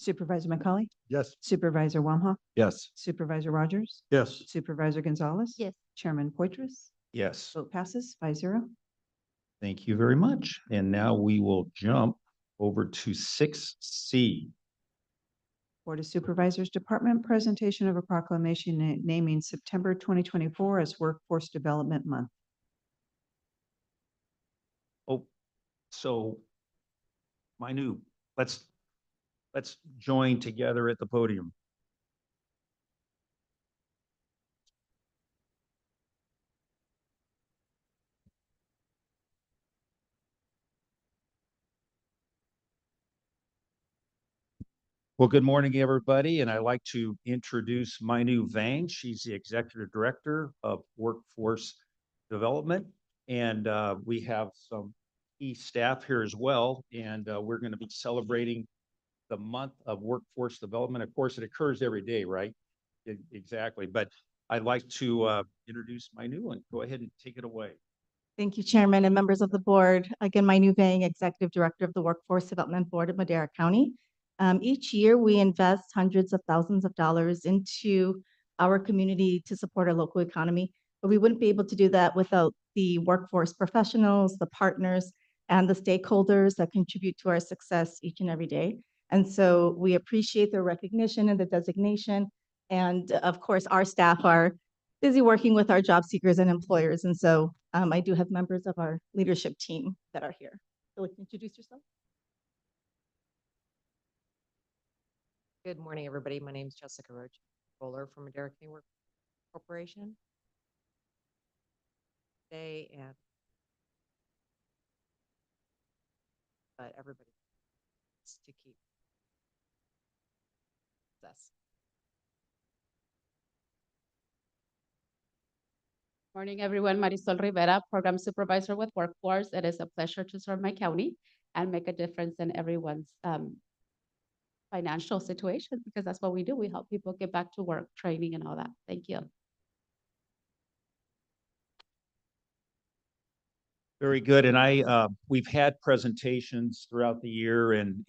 Speaker 1: Supervisor McCauley,
Speaker 20: Yes.
Speaker 1: Supervisor Wamhaugh,
Speaker 9: Yes.
Speaker 1: Supervisor Rogers,
Speaker 20: Yes.
Speaker 1: Supervisor Gonzalez.
Speaker 8: Yes.
Speaker 1: Chairman Poitras.
Speaker 5: Yes.
Speaker 1: Vote passes 5-0.
Speaker 5: Thank you very much. And now we will jump over to 6C.
Speaker 1: Board of Supervisors Department presentation of a proclamation naming September 2024 as Workforce Development Month.
Speaker 5: Oh, so let's join together at the podium. Well, good morning, everybody, and I'd like to introduce Minu Vang. She's the Executive Director of Workforce Development, and we have some key staff here as well, and we're going to be celebrating the month of Workforce Development. Of course, it occurs every day, right? Exactly, but I'd like to introduce Minu and go ahead and take it away.
Speaker 6: Thank you, Chairman and members of the board. Again, Minu Vang, Executive Director of the Workforce Development Board of Madera County. Each year, we invest hundreds of thousands of dollars into our community to support our local economy, but we wouldn't be able to do that without the workforce professionals, the partners, and the stakeholders that contribute to our success each and every day. And so we appreciate the recognition and the designation. And of course, our staff are busy working with our job seekers and employers. And so I do have members of our leadership team that are here. So would you introduce yourself?
Speaker 7: Good morning, everybody. My name is Jessica Roach, Controller from Madera County Work Corporation. Today and but everybody needs to keep success.
Speaker 22: Morning, everyone. Marisol Rivera, Program Supervisor with Workforce. It is a pleasure to serve my county and make a difference in everyone's financial situation, because that's what we do. We help people get back to work, training, and all that. Thank you.
Speaker 5: Very good. And we've had presentations throughout the year and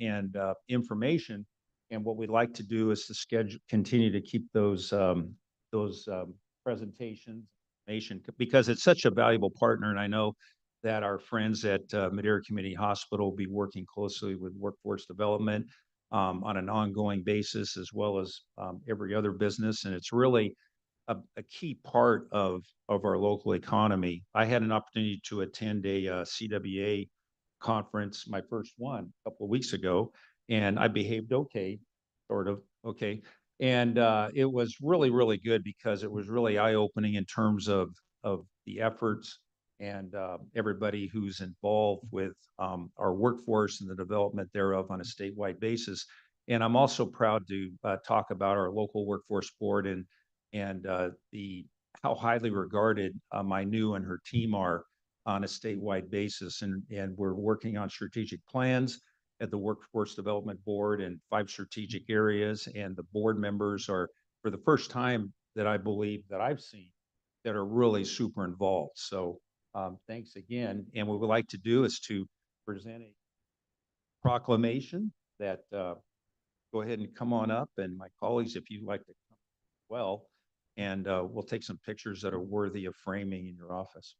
Speaker 5: information. And what we'd like to do is to continue to keep those presentations, information, because it's such a valuable partner. And I know that our friends at Madera Community Hospital will be working closely with workforce development on an ongoing basis, as well as every other business. And it's really a key part of our local economy. I had an opportunity to attend a CWA conference, my first one, a couple of weeks ago, and I behaved okay, sort of okay. And it was really, really good because it was really eye-opening in terms of the efforts and everybody who's involved with our workforce and the development thereof on a statewide basis. And I'm also proud to talk about our local workforce board and how highly regarded Manu and her team are on a statewide basis. And we're working on strategic plans at the Workforce Development Board in 5 strategic areas. And the board members are, for the first time that I believe that I've seen, that are really super involved. So thanks again. And what we'd like to do is to present a proclamation that go ahead and come on up. And my colleagues, if you'd like to come as well, and we'll take some pictures that are worthy of framing in your office.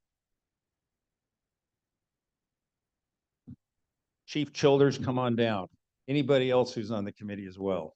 Speaker 5: Chief Childers, come on down. Anybody else who's on the committee as well?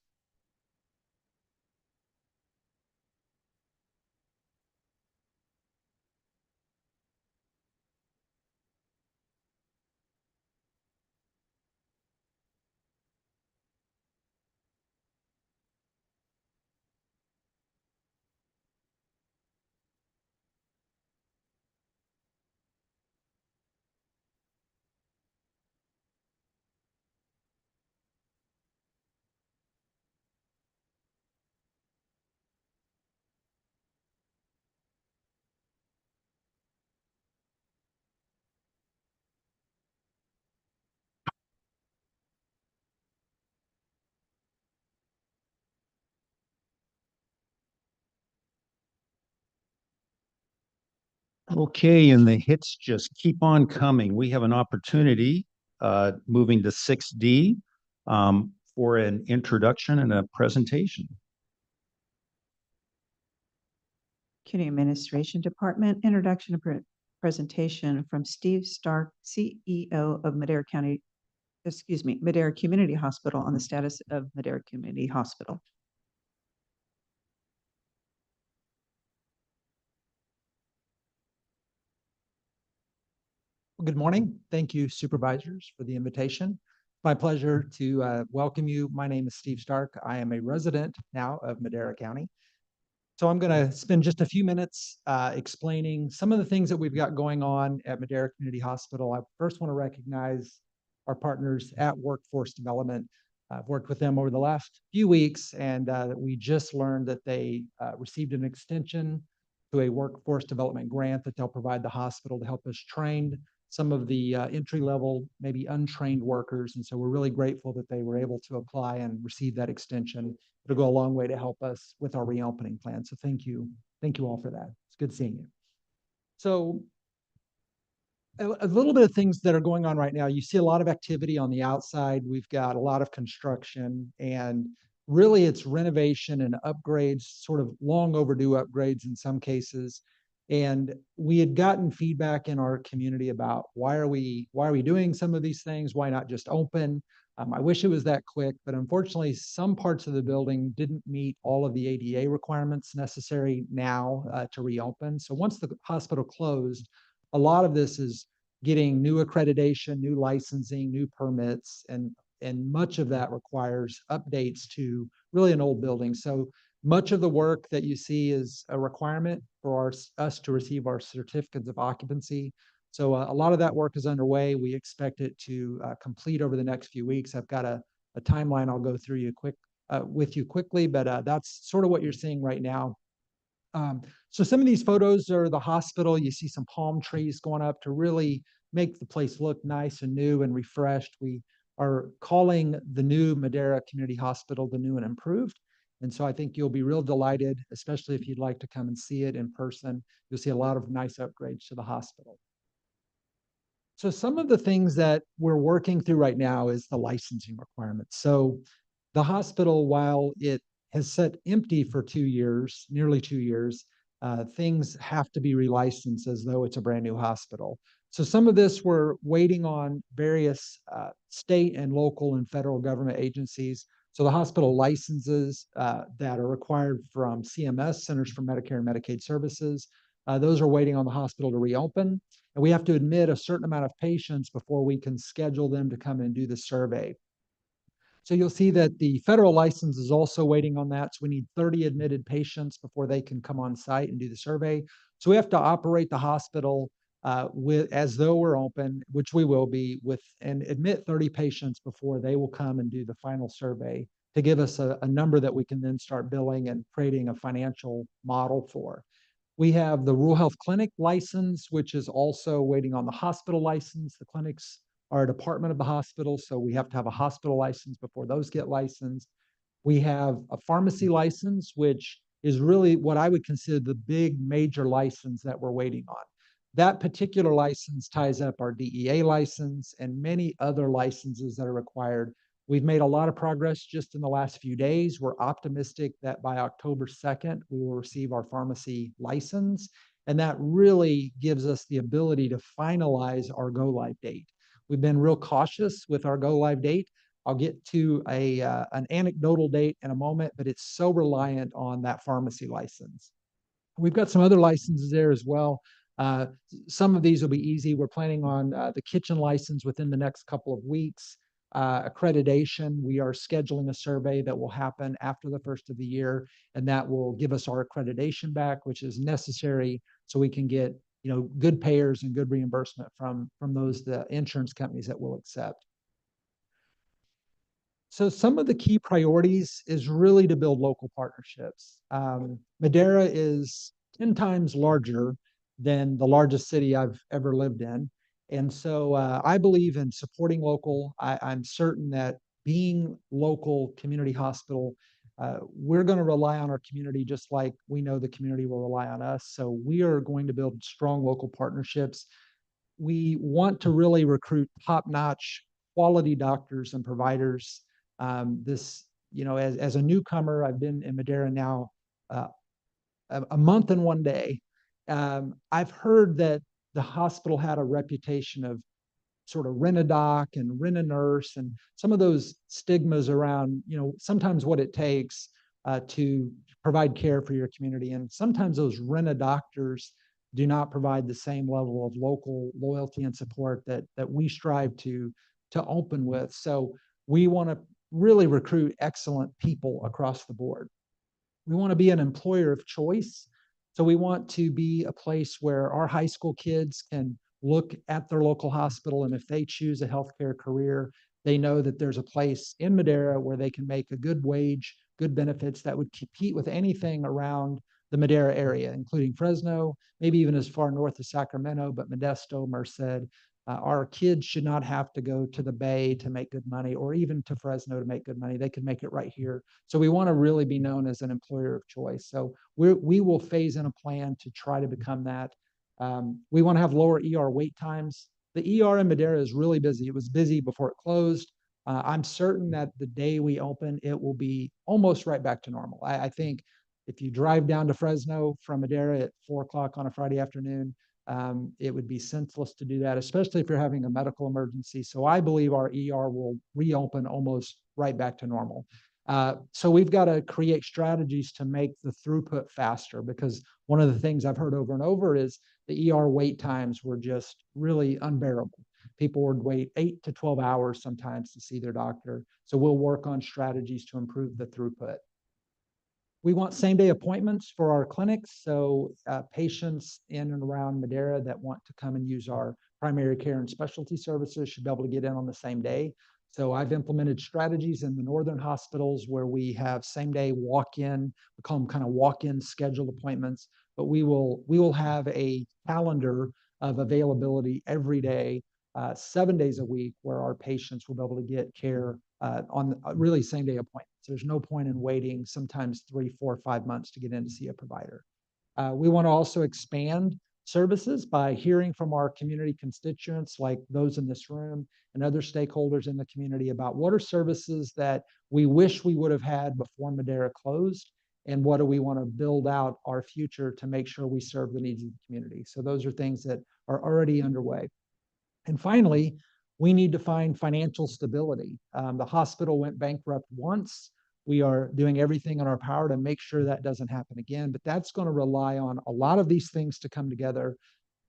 Speaker 5: Okay, and the hits just keep on coming. We have an opportunity moving to 6D for an introduction and a presentation.
Speaker 1: County Administration Department, introduction of presentation from Steve Stark, CEO of Madera Community Hospital, on the status of Madera Community Hospital.
Speaker 23: Well, good morning. Thank you, supervisors, for the invitation. My pleasure to welcome you. My name is Steve Stark. I am a resident now of Madera County. So I'm going to spend just a few minutes explaining some of the things that we've got going on at Madera Community Hospital. I first want to recognize our partners at Workforce Development. I've worked with them over the last few weeks, and we just learned that they received an extension to a workforce development grant that they'll provide the hospital to help us train some of the entry-level, maybe untrained workers. And so we're really grateful that they were able to apply and receive that extension. It'll go a long way to help us with our reopening plan. So thank you. Thank you all for that. It's good seeing you. So a little bit of things that are going on right now. You see a lot of activity on the outside. We've got a lot of construction, and really it's renovation and upgrades, sort of long overdue upgrades in some cases. And we had gotten feedback in our community about why are we doing some of these things? Why not just open? I wish it was that quick, but unfortunately, some parts of the building didn't meet all of the ADA requirements necessary now to reopen. So once the hospital closed, a lot of this is getting new accreditation, new licensing, new permits, and much of that requires updates to really an old building. So much of the work that you see is a requirement for us to receive our certificates of occupancy. So a lot of that work is underway. We expect it to complete over the next few weeks. I've got a timeline I'll go through with you quickly, but that's sort of what you're seeing right now. So some of these photos are the hospital. You see some palm trees going up to really make the place look nice and new and refreshed. We are calling the new Madera Community Hospital the new and improved. And so I think you'll be real delighted, especially if you'd like to come and see it in person. You'll see a lot of nice upgrades to the hospital. So some of the things that we're working through right now is the licensing requirements. So the hospital, while it has sat empty for 2 years, nearly 2 years, things have to be relicensed as though it's a brand new hospital. So some of this we're waiting on various state and local and federal government agencies. So the hospital licenses that are required from CMS, Centers for Medicare and Medicaid Services, those are waiting on the hospital to reopen. And we have to admit a certain amount of patients before we can schedule them to come and do the survey. So you'll see that the federal license is also waiting on that. So we need 30 admitted patients before they can come on site and do the survey. So we have to operate the hospital as though we're open, which we will be, and admit 30 patients before they will come and do the final survey to give us a number that we can then start billing and creating a financial model for. We have the rural health clinic license, which is also waiting on the hospital license. The clinics are a department of the hospital, so we have to have a hospital license before those get licensed. We have a pharmacy license, which is really what I would consider the big major license that we're waiting on. That particular license ties up our DEA license and many other licenses that are required. We've made a lot of progress just in the last few days. We're optimistic that by October 2nd, we will receive our pharmacy license. And that really gives us the ability to finalize our go live date. We've been real cautious with our go live date. I'll get to an anecdotal date in a moment, but it's so reliant on that pharmacy license. We've got some other licenses there as well. Some of these will be easy. We're planning on the kitchen license within the next couple of weeks. Accreditation, we are scheduling a survey that will happen after the first of the year, and that will give us our accreditation back, which is necessary so we can get good payers and good reimbursement from the insurance companies that will accept. So some of the key priorities is really to build local partnerships. Madera is 10 times larger than the largest city I've ever lived in. And so I believe in supporting local. I'm certain that being local community hospital, we're going to rely on our community just like we know the community will rely on us. So we are going to build strong local partnerships. We want to really recruit top-notch quality doctors and providers. As a newcomer, I've been in Madera now a month and 1 day. I've heard that the hospital had a reputation of sort of rent-a-doc and rent-a-nurse and some of those stigmas around, sometimes what it takes to provide care for your community. And sometimes those rent-a-doctors do not provide the same level of local loyalty and support that we strive to open with. So we want to really recruit excellent people across the board. We want to be an employer of choice. So we want to be a place where our high school kids can look at their local hospital, and if they choose a healthcare career, they know that there's a place in Madera where they can make a good wage, good benefits that would compete with anything around the Madera area, including Fresno, maybe even as far north as Sacramento, but Modesto, Merced. Our kids should not have to go to the Bay to make good money or even to Fresno to make good money. They can make it right here. So we want to really be known as an employer of choice. So we will phase in a plan to try to become that. We want to have lower ER wait times. The ER in Madera is really busy. It was busy before it closed. I'm certain that the day we open, it will be almost right back to normal. I think If you drive down to Fresno from Madera at 4 o'clock on a Friday afternoon, it would be senseless to do that, especially if you're having a medical emergency. So I believe our ER will reopen almost right back to normal. So we've got to create strategies to make the throughput faster, because one of the things I've heard over and over is the ER wait times were just really unbearable. People would wait 8 to 12 hours sometimes to see their doctor. So we'll work on strategies to improve the throughput. We want same-day appointments for our clinics. So patients in and around Madera that want to come and use our primary care and specialty services should be able to get in on the same day. So I've implemented strategies in the northern hospitals where we have same-day walk-in. We call them kind of walk-in scheduled appointments. But we will have a calendar of availability every day, 7 days a week, where our patients will be able to get care on really same-day appointments. There's no point in waiting sometimes 3, 4, 5 months to get in to see a provider. We want to also expand services by hearing from our community constituents, like those in this room and other stakeholders in the community, about what are services that we wish we would have had before Madera closed, and what do we want to build out our future to make sure we serve the needs of the community. So those are things that are already underway. And finally, we need to find financial stability. The hospital went bankrupt once. We are doing everything in our power to make sure that doesn't happen again, but that's going to rely on a lot of these things to come together,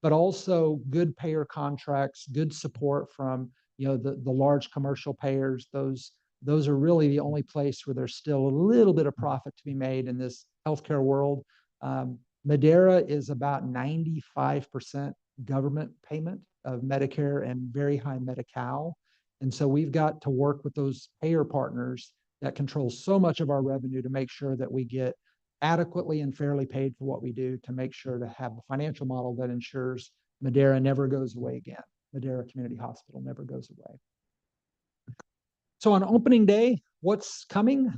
Speaker 23: but also good payer contracts, good support from the large commercial payers. Those are really the only place where there's still a little bit of profit to be made in this healthcare world. Madera is about 95% government payment of Medicare and very high Medi-Cal. And so we've got to work with those payer partners that control so much of our revenue to make sure that we get adequately and fairly paid for what we do, to make sure to have a financial model that ensures Madera never goes away again. Madera Community Hospital never goes away. So on opening day, what's coming?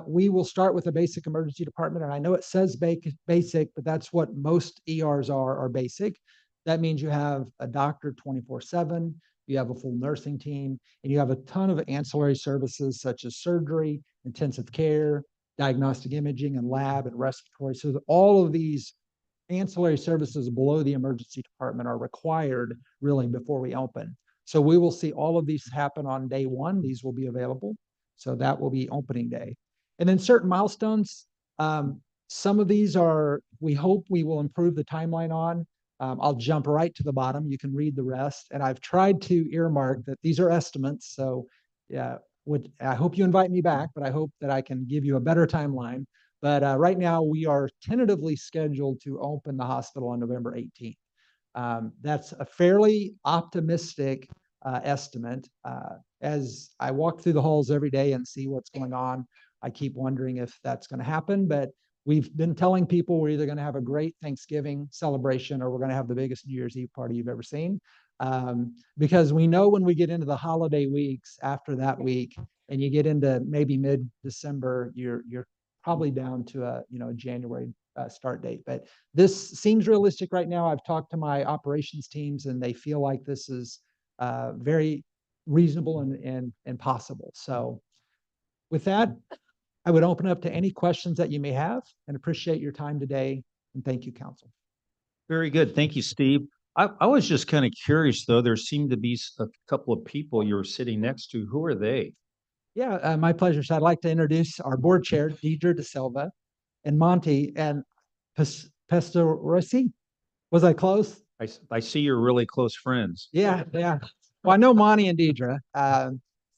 Speaker 23: We will start with a basic emergency department. And I know it says basic, but that's what most ERs are basic. That means you have a doctor 24/7, you have a full nursing team, and you have a ton of ancillary services such as surgery, intensive care, diagnostic imaging, and lab and respiratory. So all of these ancillary services below the emergency department are required really before we open. So we will see all of these happen on day one. These will be available. So that will be opening day. And then certain milestones. Some of these we hope we will improve the timeline on. I'll jump right to the bottom. You can read the rest. And I've tried to earmark that these are estimates. So yeah, I hope you invite me back, but I hope that I can give you a better timeline. But right now we are tentatively scheduled to open the hospital on November 18th. That's a fairly optimistic estimate. As I walk through the halls every day and see what's going on, I keep wondering if that's going to happen. But we've been telling people we're either going to have a great Thanksgiving celebration or we're going to have the biggest New Year's Eve party you've ever seen. Because we know when we get into the holiday weeks after that week, and you get into maybe mid-December, you're probably down to a January start date. But this seems realistic right now. I've talked to my operations teams, and they feel like this is very reasonable and possible. So with that, I would open up to any questions that you may have, and appreciate your time today. And thank you, Council.
Speaker 5: Very good. Thank you, Steve. I was just kind of curious, though. There seemed to be a couple of people you were sitting next to. Who are they?
Speaker 23: Yeah, my pleasure. So I'd like to introduce our board chair, Deidre De Silva, and Monty and Pestorossi. Was I close?
Speaker 5: I see you're really close friends.
Speaker 23: Yeah. Well, I know Monty and Deidre.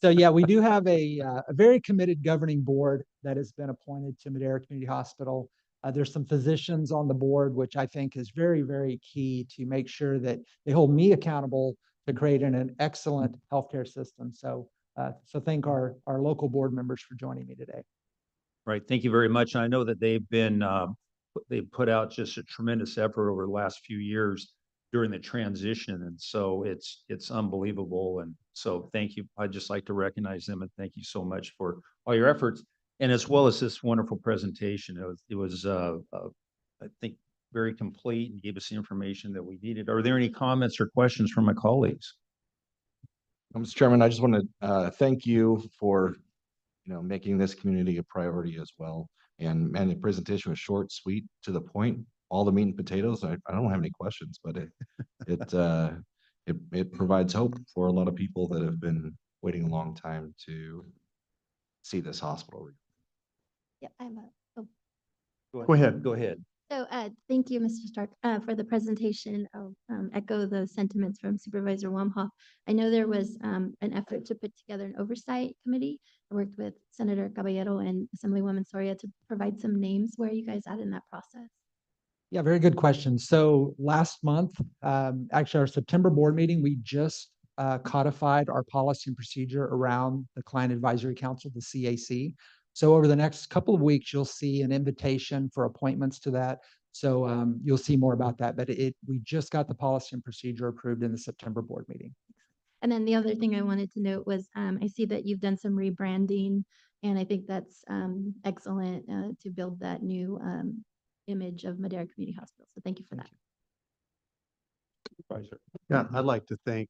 Speaker 23: So yeah, we do have a very committed governing board that has been appointed to Madera Community Hospital. There's some physicians on the board, which I think is very, very key to make sure that they hold me accountable to creating an excellent healthcare system. So thank our local board members for joining me today.
Speaker 5: Right. Thank you very much. I know that they've put out just a tremendous effort over the last few years during the transition. And so it's unbelievable. And so thank you. I'd just like to recognize them and thank you so much for all your efforts, and as well as this wonderful presentation. It was I think very complete and gave us the information that we needed. Are there any comments or questions from my colleagues?
Speaker 18: Mr. Chairman, I just want to thank you for making this community a priority as well. And man, the presentation was short, sweet, to the point, all the meat and potatoes. I don't have any questions, but it provides hope for a lot of people that have been waiting a long time to see this hospital.
Speaker 8: Yeah, I have a, oh,
Speaker 4: Go ahead.
Speaker 5: Go ahead.
Speaker 8: so, thank you, Mr. Stark, for the presentation. I'll echo the sentiments from Supervisor Wamhoff. I know there was an effort to put together an oversight committee. I worked with Senator Caballero and Assemblywoman Soria to provide some names. Where are you guys at in that process?
Speaker 23: Yeah, very good question. So last month, actually our September board meeting, we just codified our policy and procedure around the Client Advisory Council, the CAC. So over the next couple of weeks, you'll see an invitation for appointments to that. So you'll see more about that, but we just got the policy and procedure approved in the September board meeting.
Speaker 8: And then the other thing I wanted to note was I see that you've done some rebranding, and I think that's excellent to build that new image of Madera Community Hospital. So thank you for that.
Speaker 4: Supervisor. Yeah, I'd like to thank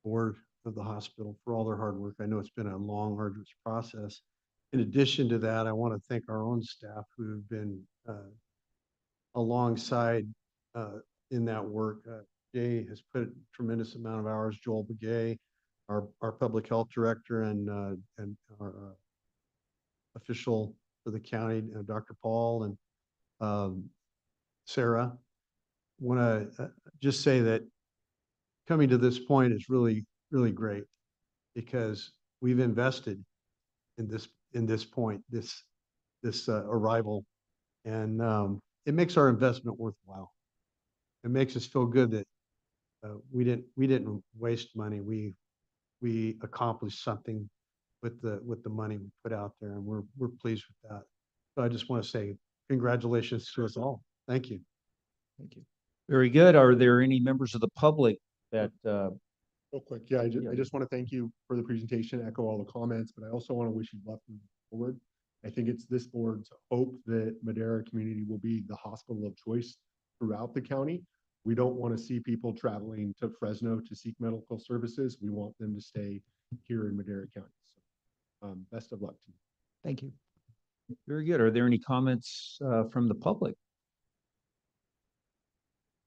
Speaker 4: the board of the hospital for all their hard work. I know it's been a long, arduous process. In addition to that, I want to thank our own staff who've been alongside in that work. Jay has put a tremendous amount of hours. Joel Begay, our public health director, and our official for the county, Dr. Paul and Sarah. Want to just say that coming to this point is really, really great because we've invested in this point, this arrival, and it makes our investment worthwhile. It makes us feel good that we didn't waste money. We accomplished something with the money we put out there, and we're pleased with that. So I just want to say congratulations to us all. Thank you.
Speaker 23: Thank you.
Speaker 5: Very good. Are there any members of the public that
Speaker 20: Real quick, yeah, I just want to thank you for the presentation, echo all the comments, but I also want to wish you luck moving forward. I think it's this board's hope that Madera Community will be the hospital of choice throughout the county. We don't want to see people traveling to Fresno to seek medical services. We want them to stay here in Madera County. So best of luck to you.
Speaker 23: Thank you.
Speaker 5: Very good. Are there any comments from the public?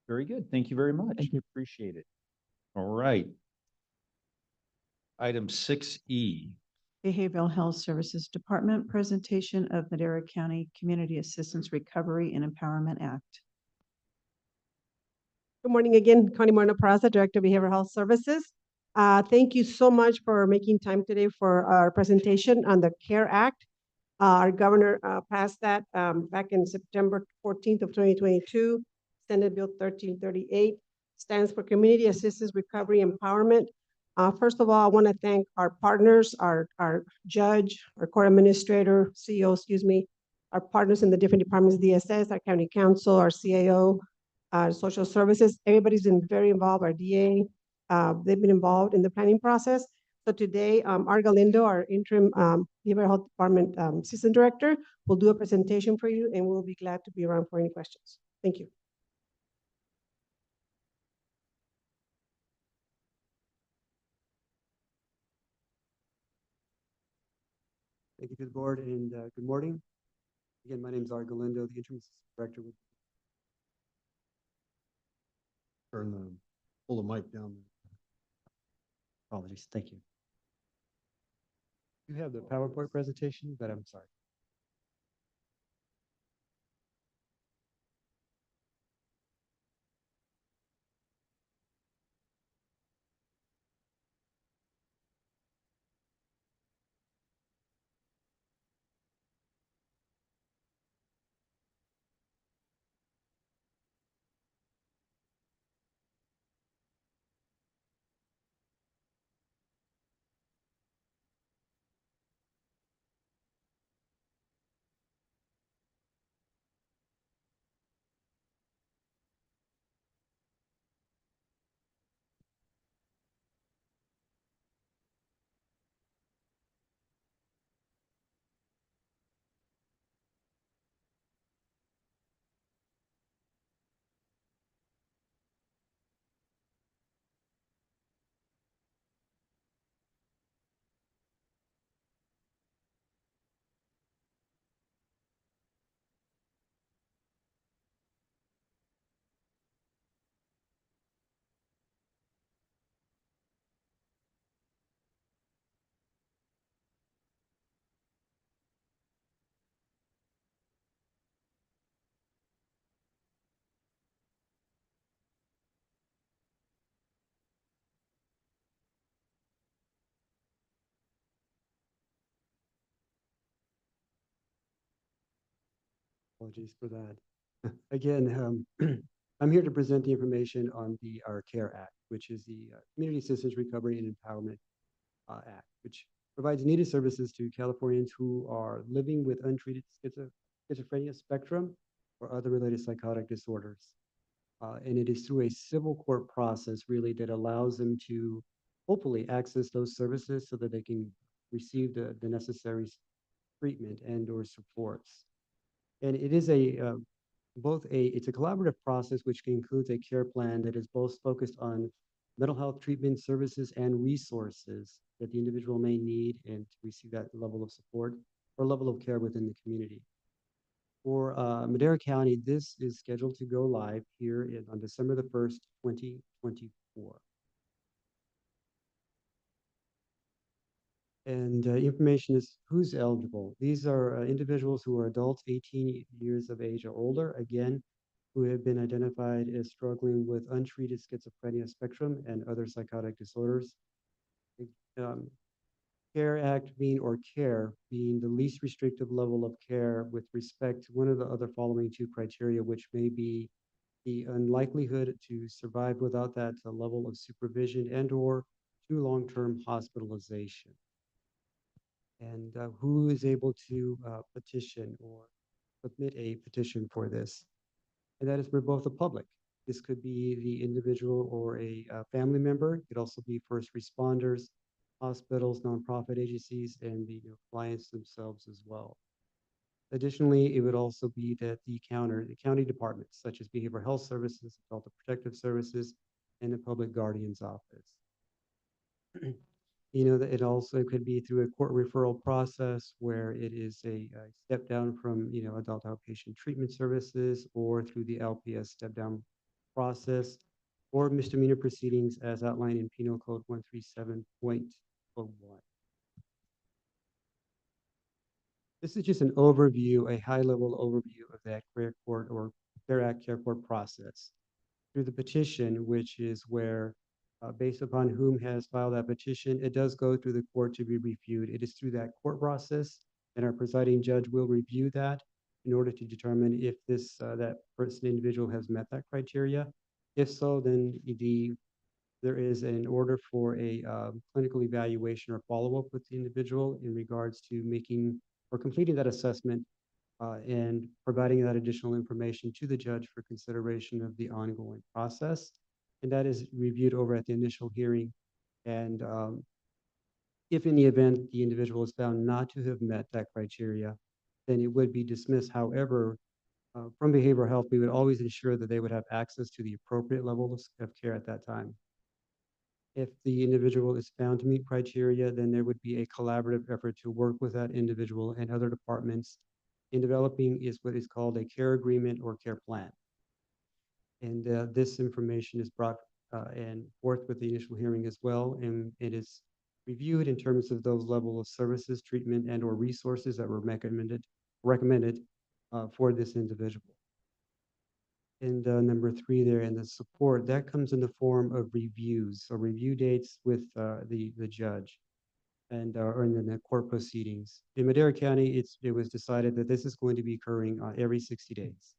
Speaker 5: Very good. Thank you very much.
Speaker 23: Thank you.
Speaker 5: Appreciate it. All right. Item 6E.
Speaker 1: Behavioral Health Services Department, presentation of Madera County Community Assistance Recovery and Empowerment Act.
Speaker 10: Good morning again, Connie Moreno Peraza, Director of Behavioral Health Services. Thank you so much for making time today for our presentation on the CARE Act. Our governor passed that back in September 14th of 2022. Senate Bill 1338 stands for Community Assistance Recovery Empowerment. First of all, I want to thank our partners, our judge, our court administrator, CEO, our partners in the different departments, DSS, our county council, our CAO, social services. Everybody's been very involved, our DA. They've been involved in the planning process. So today, Art Galindo, our interim Behavioral Health Department Assistant Director, will do a presentation for you, and we'll be glad to be around for any questions. Thank you.
Speaker 11: Thank you to the board and good morning. Again, my name is Art Galindo, the interim assistant director with.
Speaker 4: Pull the mic down.
Speaker 11: Apologies, thank you. You have the PowerPoint presentation, but I'm sorry. Apologies for that. Again, I'm here to present the information on our CARE Act, which is the Community Assistance Recovery and Empowerment Act, which provides needed services to Californians who are living with untreated schizophrenia spectrum or other related psychotic disorders. And it is through a civil court process really that allows them to hopefully access those services so that they can receive the necessary treatment and or supports. And it is it's a collaborative process which includes a care plan that is both focused on mental health treatment services and resources that the individual may need and to receive that level of support or level of care within the community. For Madera County, this is scheduled to go live here on December the 1st, 2024. And information is who's eligible. These are individuals who are adults 18 years of age or older, again, who have been identified as struggling with untreated schizophrenia spectrum and other psychotic disorders. CARE Act being, or CARE being the least restrictive level of care with respect to one of the other following two criteria, which may be the unlikelihood to survive without that level of supervision and or to long-term hospitalization. And who is able to petition or submit a petition for this? And that is for both the public. This could be the individual or a family member. It could also be first responders, hospitals, nonprofit agencies, and the clients themselves as well. Additionally, it would also be that the county departments, such as behavioral health services, adult protective services, and the public guardian's office. That it also could be through a court referral process where it is a step down from, adult outpatient treatment services or through the LPS step down process or misdemeanor proceedings as outlined in Penal Code 137.01. This is just an overview, a high-level overview of that CARE Court or CARE Act CARE Court process. Through the petition, which is where based upon whom has filed that petition, it does go through the court to be reviewed. It is through that court process, and our presiding judge will review that in order to determine if that person individual has met that criteria. If so, then there is an order for a clinical evaluation or follow-up with the individual in regards to making or completing that assessment and providing that additional information to the judge for consideration of the ongoing process. And that is reviewed over at the initial hearing. And if in the event the individual is found not to have met that criteria, then it would be dismissed. However, from behavioral health, we would always ensure that they would have access to the appropriate level of care at that time. If the individual is found to meet criteria, then there would be a collaborative effort to work with that individual and other departments in developing what is called a care agreement or care plan. And this information is brought and forth with the initial hearing as well, and it is reviewed in terms of those level of services, treatment, and or resources that were recommended for this individual. And number 3 there, and the support, that comes in the form of reviews, so review dates with the judge and or in the court proceedings. In Madera County, it was decided that this is going to be occurring every 60 days.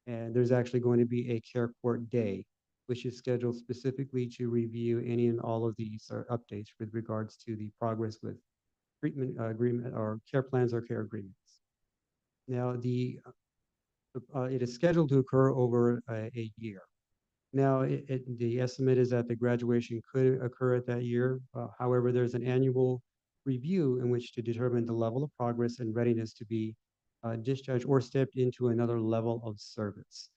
Speaker 11: And there's actually going to be a care court day, which is scheduled specifically to review any and all of these updates with regards to the progress with treatment agreement or care plans or care agreements. Now, it is scheduled to occur over a year. Now, the estimate is that the graduation could occur at that year. However, there's an annual review in which to determine the level of progress and readiness to be discharged or stepped into another level of service.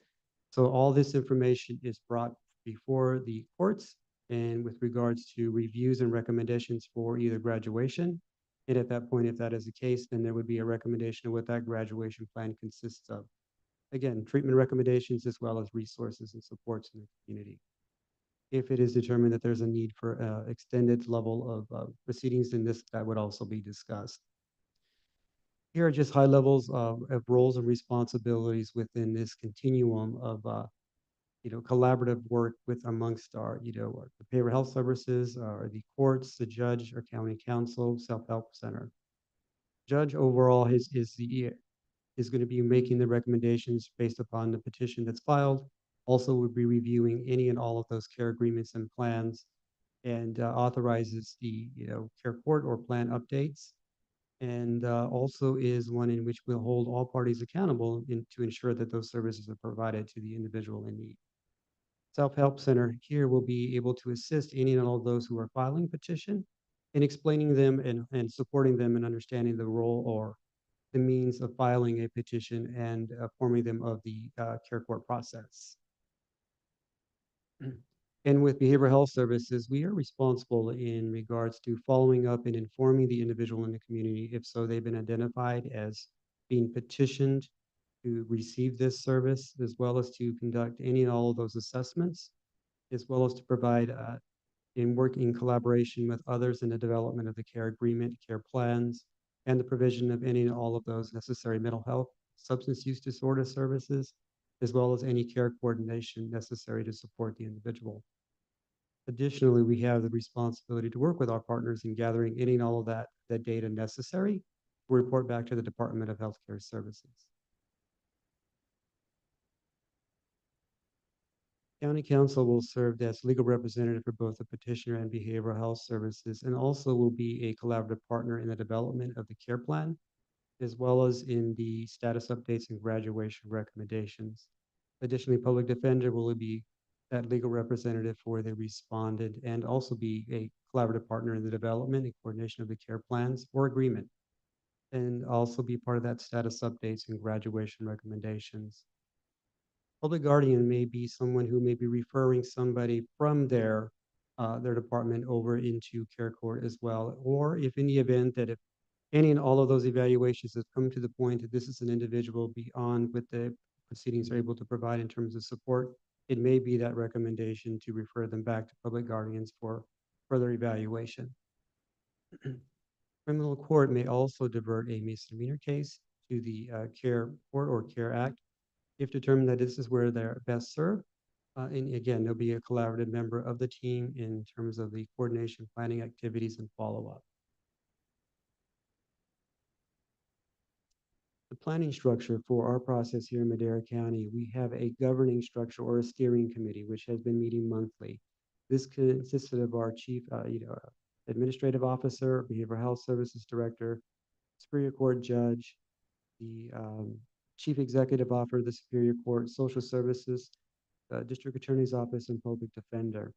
Speaker 11: So all this information is brought before the courts and with regards to reviews and recommendations for either graduation. And at that point, if that is the case, then there would be a recommendation of what that graduation plan consists of. Again, treatment recommendations as well as resources and supports in the community. If it is determined that there's a need for extended level of proceedings, then that would also be discussed. Here are just high levels of roles and responsibilities within this continuum of collaborative work amongst our the behavioral health services, or the courts, the judge, or county council, self-help center. Judge overall is the is going to be making the recommendations based upon the petition that's filed. Also, will be reviewing any and all of those care agreements and plans, and authorizes the care court or plan updates, and also is one in which we'll hold all parties accountable to ensure that those services are provided to the individual in need. Self-Help Center here will be able to assist any and all of those who are filing petition in explaining them and supporting them in understanding the role or the means of filing a petition and informing them of the care court process. And with behavioral health services, we are responsible in regards to following up and informing the individual in the community if so they've been identified as being petitioned to receive this service, as well as to conduct any and all of those assessments, as well as to provide in working in collaboration with others in the development of the care agreement, care plans, and the provision of any and all of those necessary mental health, substance use disorder services, as well as any care coordination necessary to support the individual. Additionally, we have the responsibility to work with our partners in gathering any and all of that data necessary to report back to the Department of Healthcare Services. County Council will serve as legal representative for both the petitioner and behavioral health services, and also will be a collaborative partner in the development of the care plan, as well as in the status updates and graduation recommendations. Additionally, Public Defender will be that legal representative for the respondent and also be a collaborative partner in the development and coordination of the care plans or agreement, and also be part of that status updates and graduation recommendations. Public guardian may be someone who may be referring somebody from their department over into care court as well, or if in the event that if any and all of those evaluations have come to the point that this is an individual beyond what the proceedings are able to provide in terms of support, it may be that recommendation to refer them back to public guardians for further evaluation. Criminal court may also divert a misdemeanor case to the care court or care act if determined that this is where they're best served. And again, there'll be a collaborative member of the team in terms of the coordination, planning activities, and follow-up. The planning structure for our process here in Madera County, we have a governing structure or a steering committee, which has been meeting monthly. This consisted of our chief, administrative officer, behavioral health services director, Superior Court judge, the chief executive officer of the Superior Court, social services, district attorney's office, and public defender.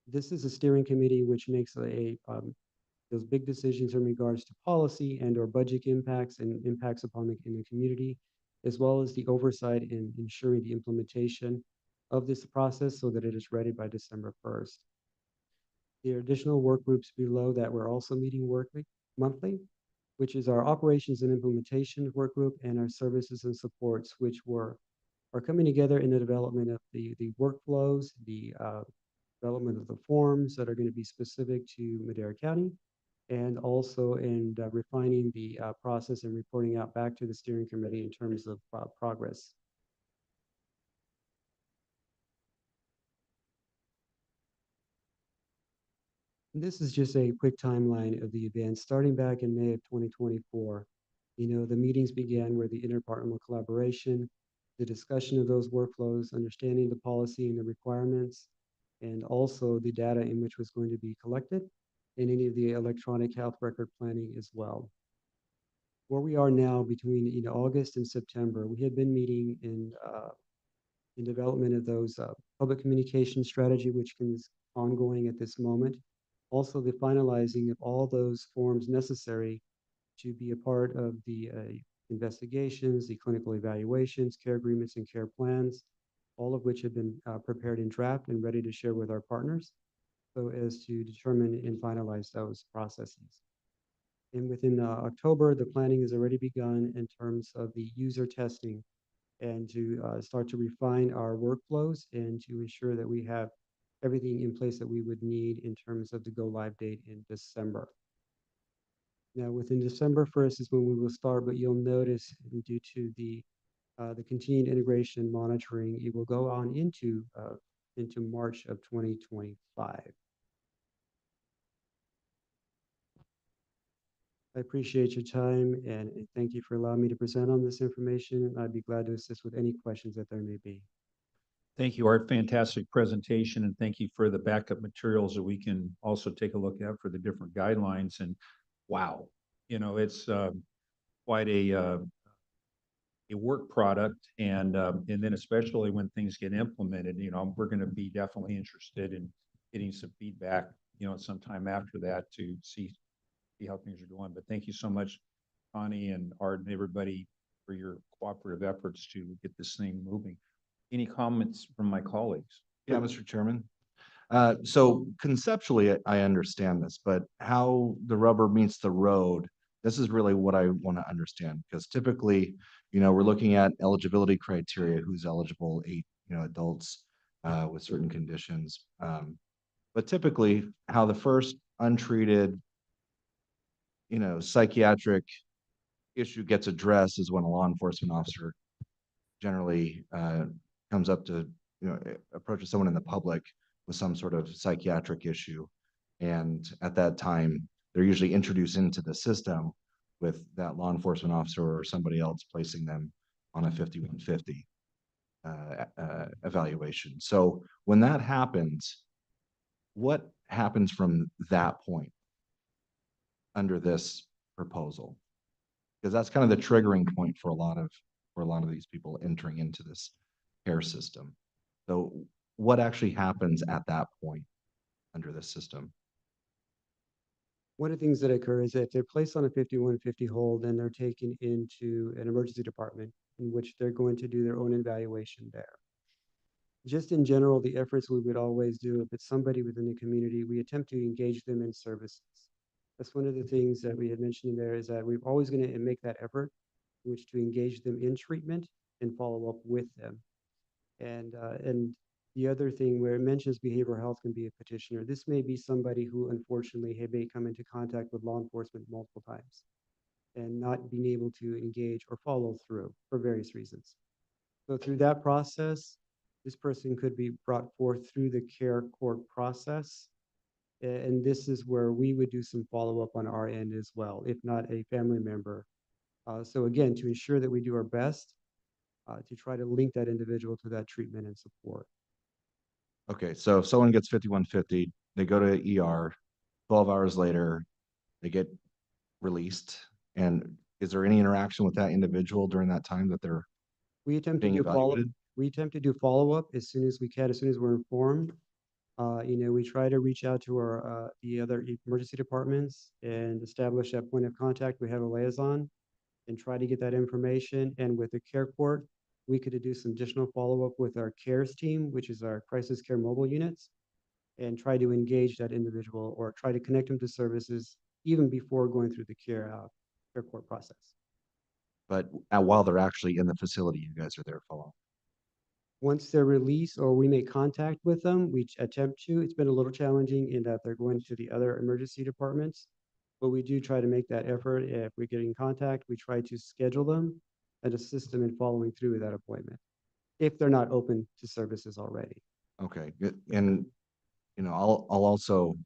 Speaker 11: This is a steering committee which makes those big decisions in regards to policy and or budget impacts and impacts upon in the community, as well as the oversight in ensuring the implementation of this process so that it is ready by December 1st. There are additional work groups below that we're also meeting monthly, which is our operations and implementation work group and our services and supports, which are coming together in the development of the workflows, the development of the forms that are going to be specific to Madera County, and also in refining the process and reporting out back to the steering committee in terms of progress. This is just a quick timeline of the event. Starting back in May of 2024, the meetings began where the interdepartmental collaboration, the discussion of those workflows, understanding the policy and the requirements, and also the data in which was going to be collected, and any of the electronic health record planning as well. Where we are now between August and September, we had been meeting in development of those public communication strategy, which is ongoing at this moment. Also, the finalizing of all those forms necessary to be a part of the investigations, the clinical evaluations, care agreements, and care plans, all of which have been prepared in draft and ready to share with our partners, so as to determine and finalize those processes. And within October, the planning has already begun in terms of the user testing and to start to refine our workflows and to ensure that we have everything in place that we would need in terms of the go live date in December. Now, within December 1st is when we will start, but you'll notice due to the continued integration monitoring, it will go on into March of 2025. I appreciate your time and thank you for allowing me to present on this information. I'd be glad to assist with any questions that there may be.
Speaker 5: Thank you, Art. Fantastic presentation, and thank you for the backup materials that we can also take a look at for the different guidelines. And wow, it's quite a work product, and then especially when things get implemented, we're going to be definitely interested in getting some feedback, sometime after that to see how things are going. But thank you so much, Connie and Art and everybody, for your cooperative efforts to get this thing moving. Any comments from my colleagues?
Speaker 18: Yeah, Mr. Chairman. So conceptually, I understand this, but how the rubber meets the road, this is really what I want to understand, because typically, we're looking at eligibility criteria, who's eligible, 8, adults with certain conditions. But typically, how the first untreated, psychiatric issue gets addressed is when a law enforcement officer generally comes up to, approaches someone in the public with some sort of psychiatric issue. And at that time, they're usually introduced into the system with that law enforcement officer or somebody else placing them on a 5150 evaluation. So when that happens, what happens from that point under this proposal? Because that's kind of the triggering point for a lot of these people entering into this care system. So what actually happens at that point under this system?
Speaker 11: One of the things that occur is that if they're placed on a 5150 hold, then they're taken into an emergency department in which they're going to do their own evaluation there. Just in general, the efforts we would always do, if it's somebody within the community, we attempt to engage them in services. That's one of the things that we had mentioned there, is that we're always going to make that effort, which to engage them in treatment and follow up with them. And the other thing where it mentions behavioral health can be a petitioner. This may be somebody who unfortunately may come into contact with law enforcement multiple times and not being able to engage or follow through for various reasons. So through that process, this person could be brought forth through the care court process. And this is where we would do some follow-up on our end as well, if not a family member. So again, to ensure that we do our best to try to link that individual to that treatment and support.
Speaker 18: Okay, so if someone gets 5150, they go to ER, 12 hours later, they get released. And is there any interaction with that individual during that time that they're
Speaker 11: We attempt to
Speaker 18: being
Speaker 11: do follow.
Speaker 18: evaluated?
Speaker 11: We attempt to do follow-up as soon as we can, as soon as we're informed. We try to reach out to our the other emergency departments and establish that point of contact. We have a liaison and try to get that information. And with the care court, we could do some additional follow-up with our CARES team, which is our crisis care mobile units, and try to engage that individual or try to connect them to services even before going through the care court process.
Speaker 18: But while they're actually in the facility, you guys are there following.
Speaker 11: Once they're released or we make contact with them, we attempt to. It's been a little challenging in that they're going to the other emergency departments, but we do try to make that effort. If we get in contact, we try to schedule them and assist them in following through with that appointment, if they're not open to services already.
Speaker 18: Okay, good. And I'll also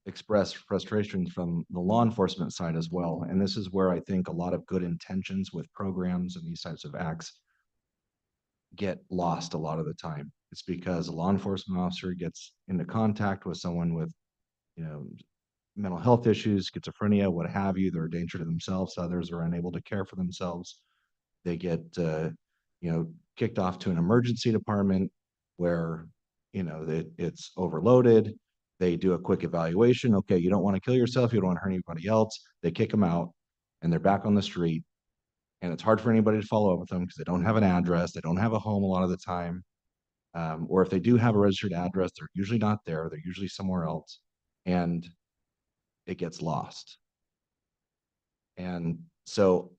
Speaker 18: express frustration from the law enforcement side as well. And this is where I think a lot of good intentions with programs and these types of acts get lost a lot of the time. It's because a law enforcement officer gets into contact with someone with, mental health issues, schizophrenia, what have you. They're a danger to themselves. Others are unable to care for themselves. They get, kicked off to an emergency department where, it's overloaded. They do a quick evaluation. Okay, you don't want to kill yourself. You don't want to hurt anybody else. They kick them out and they're back on the street. And it's hard for anybody to follow up with them because they don't have an address. They don't have a home a lot of the time. Or if they do have a registered address, they're usually not there. They're usually somewhere else. And it gets lost. And so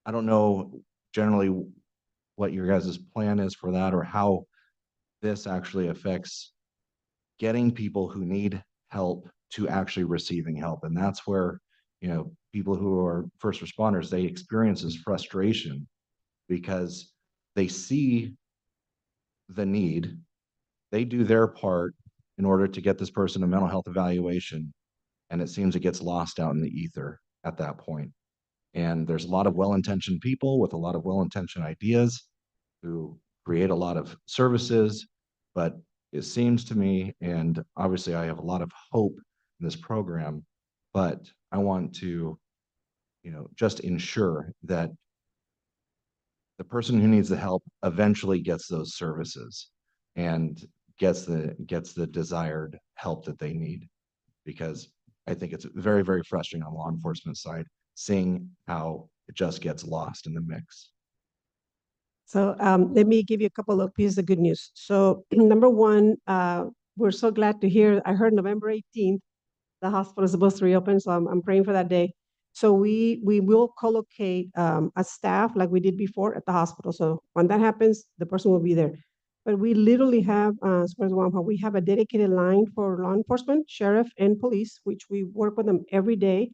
Speaker 18: I don't know generally what your guys' plan is for that or how this actually affects getting people who need help to actually receiving help. And that's where, people who are first responders, they experience this frustration because they see the need, they do their part in order to get this person a mental health evaluation, And it seems it gets lost out in the ether at that point. And there's a lot of well-intentioned people with a lot of well-intentioned ideas who create a lot of services, but it seems to me, and obviously I have a lot of hope in this program, but I want to, just ensure that the person who needs the help eventually gets those services and gets the desired help that they need. Because I think it's very, very frustrating on law enforcement side, seeing how it just gets lost in the mix.
Speaker 10: So let me give you a couple of pieces of good news. So number one, we're so glad to hear, I heard November 18th, the hospital is supposed to reopen, so I'm praying for that day. So we will collocate a staff like we did before at the hospital. So when that happens, the person will be there. But we literally have, we have a dedicated line for law enforcement, sheriff, and police, which we work with them every day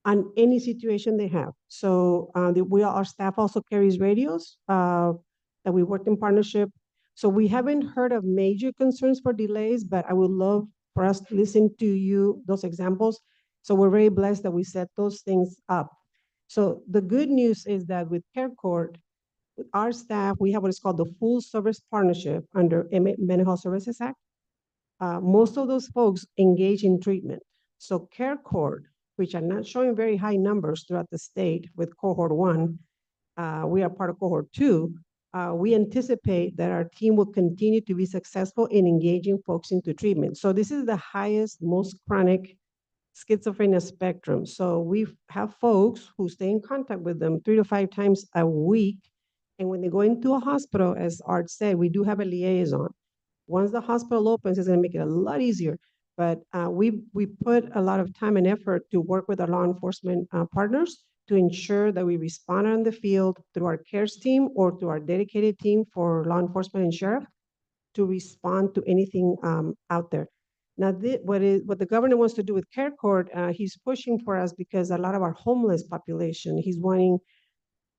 Speaker 10: on any situation they have. So our staff also carries radios that we worked in partnership. So we haven't heard of major concerns for delays, but I would love for us to listen to you, those examples. So we're very blessed that we set those things up. So the good news is that with Care Court, with our staff, we have what is called the Full Service Partnership under Mental Health Services Act. Most of those folks engage in treatment. So Care Court, which are not showing very high numbers throughout the state with cohort 1, we are part of cohort 2. We anticipate that our team will continue to be successful in engaging folks into treatment. So this is the highest, most chronic schizophrenia spectrum. So we have folks who stay in contact with them 3 to 5 times a week. And when they go into a hospital, as Art said, we do have a liaison. Once the hospital opens, it's going to make it a lot easier. But we put a lot of time and effort to work with our law enforcement partners to ensure that we respond on the field through our CARES team or through our dedicated team for law enforcement and sheriff to respond to anything out there. Now, what the governor wants to do with Care Court, he's pushing for us because a lot of our homeless population, he's wanting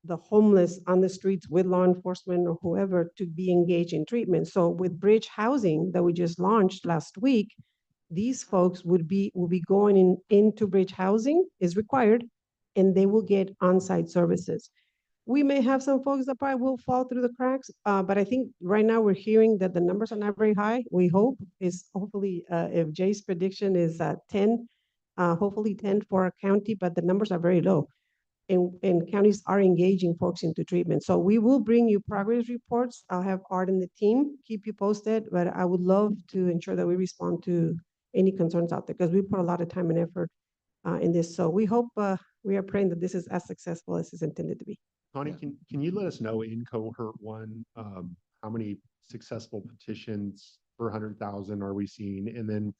Speaker 10: the homeless on the streets with law enforcement or whoever to be engaged in treatment. So with bridge housing that we just launched last week, these folks would be going into bridge housing is required, and they will get on-site services. We may have some folks that probably will fall through the cracks, but I think right now we're hearing that the numbers are not very high. We hope hopefully if Jay's prediction is 10, hopefully 10 for our county, but the numbers are very low. And counties are engaging folks into treatment. So we will bring you progress reports. I'll have Art and the team keep you posted, but I would love to ensure that we respond to any concerns out there because we put a lot of time and effort in this. So we hope, we are praying that this is as successful as it's intended to be.
Speaker 20: Connie, can you let us know in cohort 1, how many successful petitions per 100,000 are we seeing? And then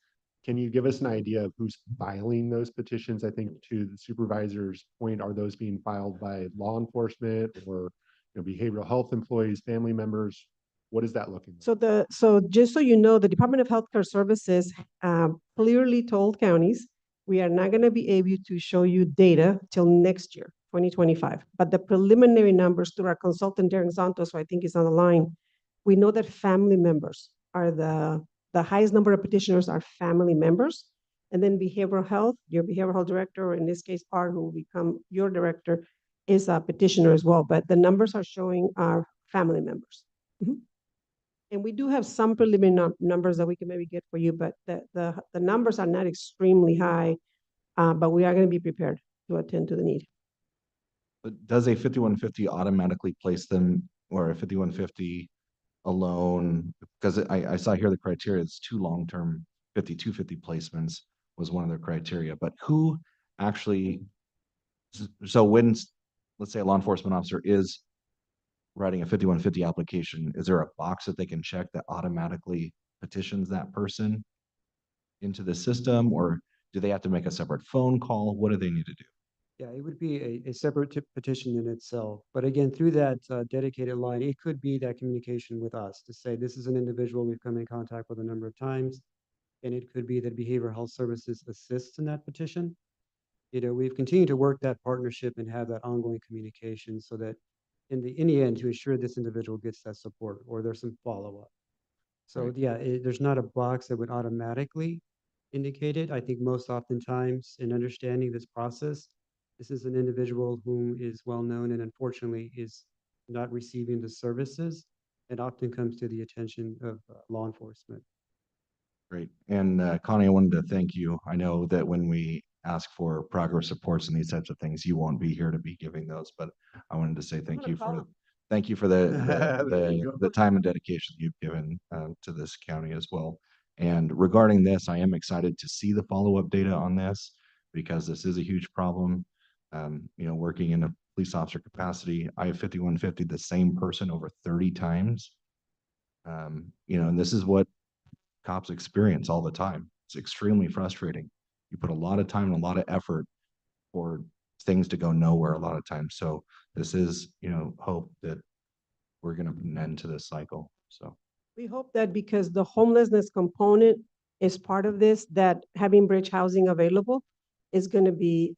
Speaker 20: can you give us an idea of who's filing those petitions? I think to the supervisor's point, are those being filed by law enforcement or behavioral health employees, family members? What is that looking like?
Speaker 10: So just so you know, the Department of Healthcare Services clearly told counties, we are not going to be able to show you data till next year, 2025. But the preliminary numbers through our consultant, Darren Santos, who I think is on the line, we know that family members are the highest number of petitioners are family members. And then behavioral health, your behavioral health director, or in this case, Art, who will become your director, is a petitioner as well. But the numbers are showing our family members. And we do have some preliminary numbers that we can maybe get for you, but the numbers are not extremely high, but we are going to be prepared to attend to the need.
Speaker 18: But does a 5150 automatically place them, or a 5150 alone? Because I saw here the criteria, it's 2 long-term 5250 placements was one of their criteria, but who actually, so when, let's say a law enforcement officer is writing a 5150 application, is there a box that they can check that automatically petitions that person into the system, or do they have to make a separate phone call? What do they need to do?
Speaker 11: Yeah, it would be a separate petition in itself. But again, through that dedicated line, it could be that communication with us to say, this is an individual we've come in contact with a number of times. And it could be that behavioral health services assists in that petition. We've continued to work that partnership and have that ongoing communication so that in the end, to ensure this individual gets that support or there's some follow-up. So yeah, there's not a box that would automatically indicated. I think most oftentimes in understanding this process, this is an individual whom is well-known and unfortunately is not receiving the services and often comes to the attention of law enforcement.
Speaker 18: Great. And Connie, I wanted to thank you. I know that when we ask for progress reports and these types of things, you won't be here to be giving those, but I wanted to say thank you for
Speaker 4: There you go.
Speaker 18: the time and dedication you've given to this county as well. And regarding this, I am excited to see the follow-up data on this because this is a huge problem. You know, working in a police officer capacity, I have 5150, the same person over 30 times. You know, and this is what cops experience all the time. It's extremely frustrating. You put a lot of time and a lot of effort for things to go nowhere a lot of times. So this is, you know, hope that we're going to put an end to this cycle. So
Speaker 10: We hope that because the homelessness component is part of this, that having bridge housing available is going to be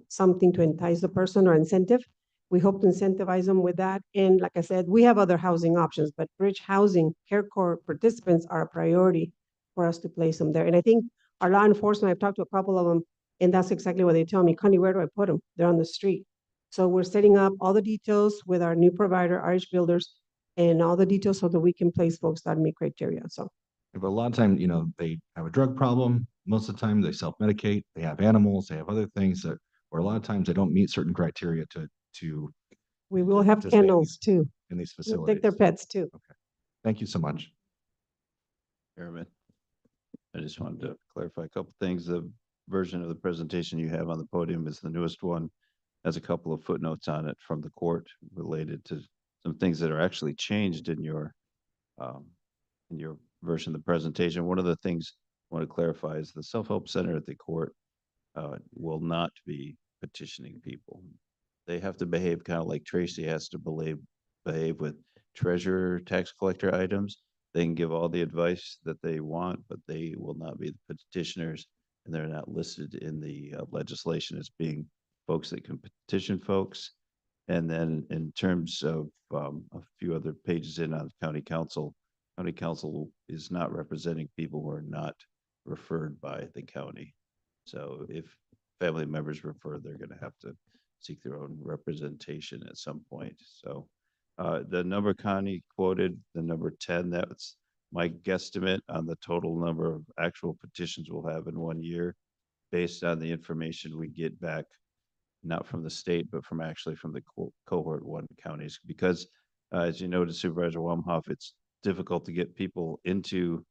Speaker 10: something to entice the person or incentive. We hope to incentivize them with that. And like I said, we have other housing options, but bridge housing, care corps participants are a priority for us to place them there. And I think our law enforcement, I've talked to a couple of them, and that's exactly what they tell me. Connie, where do I put them? They're on the street. So we're setting up all the details with our new provider, RH Builders, and all the details so that we can place folks that meet criteria. So,
Speaker 18: but a lot of times, you know, they have a drug problem. Most of the time they self-medicate, they have animals, they have other things that, or a lot of times they don't meet certain criteria to
Speaker 10: we will have
Speaker 18: participate
Speaker 10: kennels too.
Speaker 18: in these
Speaker 10: We'll
Speaker 18: facilities.
Speaker 10: take their pets too.
Speaker 18: Okay. Thank you so much.
Speaker 12: Chairman, I just wanted to clarify a couple things. The version of the presentation you have on the podium is the newest one. Has a couple of footnotes on it from the court related to some things that are actually changed in your version of the presentation. One of the things I want to clarify is the self-help center at the court will not be petitioning people. They have to behave kind of like Tracy has to behave with treasurer, tax collector items. They can give all the advice that they want, but they will not be the petitioners, and they're not listed in the legislation as being folks that can petition folks. And then in terms of a few other pages in on county council is not representing people who are not referred by the county. So if family members refer, they're going to have to seek their own representation at some point. So the number Connie quoted, the number 10, that's my guesstimate on the total number of actual petitions we'll have in 1 year based on the information we get back, not from the state, but from the cohort 1 counties. Because as you noted, Supervisor Wamhoff, it's difficult to get people into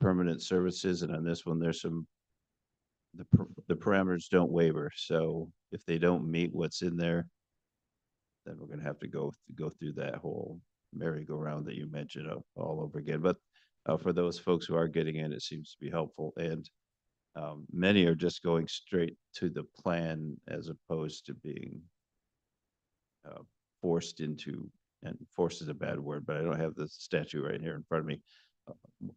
Speaker 12: permanent services. And on this one, there's the parameters don't waiver. So if they don't meet what's in there, then we're going to have to go through that whole merry-go-round that you mentioned all over again. But for those folks who are getting in, it seems to be helpful. And many are just going straight to the plan as opposed to being forced into, and forced is a bad word, but I don't have the statute right here in front of me.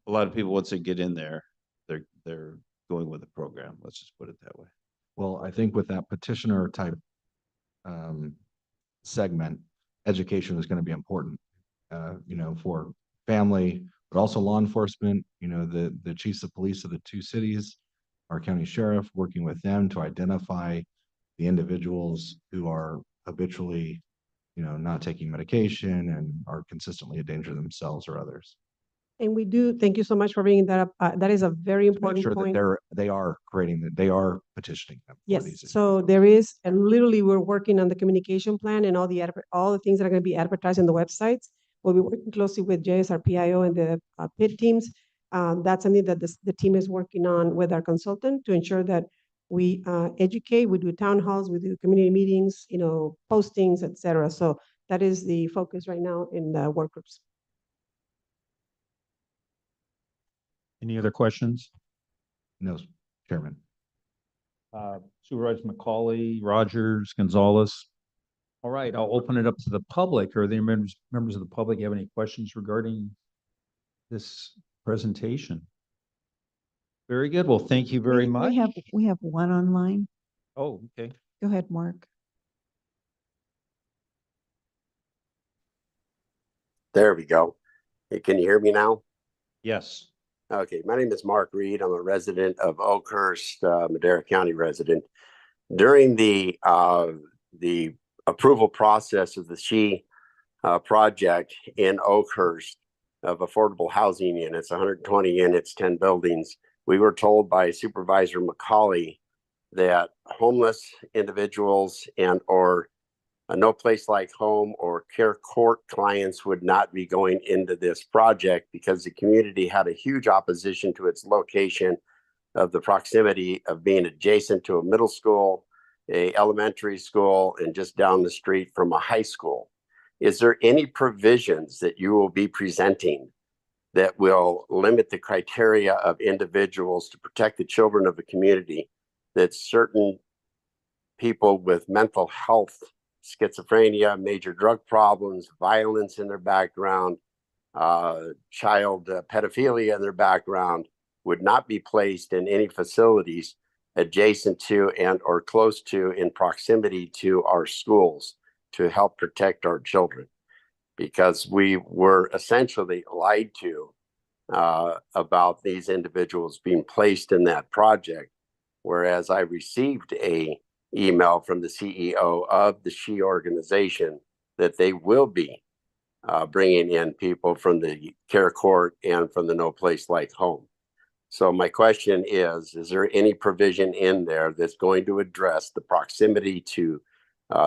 Speaker 12: A lot of people, once they get in there, they're going with the program. Let's just put it that way.
Speaker 18: Well, I think with that petitioner type segment, education is going to be important, you know, for family, but also law enforcement, you know, the chiefs of police of the 2 cities, our county sheriff, working with them to identify the individuals who are habitually, you know, not taking medication and are consistently a danger to themselves or others.
Speaker 10: And we do, thank you so much for bringing that up. That is a very
Speaker 18: Make
Speaker 10: important
Speaker 18: sure
Speaker 10: point.
Speaker 18: that they are creating that, they are petitioning them.
Speaker 10: Yes, so there is, and literally we're working on the communication plan and all the things that are going to be advertised in the websites. We'll be working closely with JSRPIO and the PIT teams. That's something that the team is working on with our consultant to ensure that we educate, we do town halls, we do community meetings, you know, postings, et cetera. So that is the focus right now in the work groups.
Speaker 5: Any other questions?
Speaker 18: No, Chairman.
Speaker 5: Supervisor McCauley, Rogers, Gonzalez. All right, I'll open it up to the public. Are there members of the public have any questions regarding this presentation? Very good. Well, thank you very much.
Speaker 1: We have one online.
Speaker 5: Oh, okay.
Speaker 1: Go ahead, Mark.
Speaker 13: There we go. Hey, can you hear me now?
Speaker 5: Yes.
Speaker 13: Okay, my name is Mark Reed. I'm a resident of Oakhurst, Madera County resident. During the approval process of the SHE project in Oakhurst of affordable housing units, 120 units, 10 buildings, we were told by Supervisor McCauley that homeless individuals and or no place like home or care court clients would not be going into this project because the community had a huge opposition to its location of the proximity of being adjacent to a middle school, a elementary school, and just down the street from a high school. Is there any provisions that you will be presenting that will limit the criteria of individuals to protect the children of the community, that certain people with mental health, schizophrenia, major drug problems, violence in their background, child pedophilia in their background would not be placed in any facilities adjacent to and or close to in proximity to our schools to help protect our children? Because we were essentially lied to about these individuals being placed in that project, whereas I received a email from the CEO of the SHE organization that they will be bringing in people from the care court and from the No Place Like Home. So my question is there any provision in there that's going to address the proximity to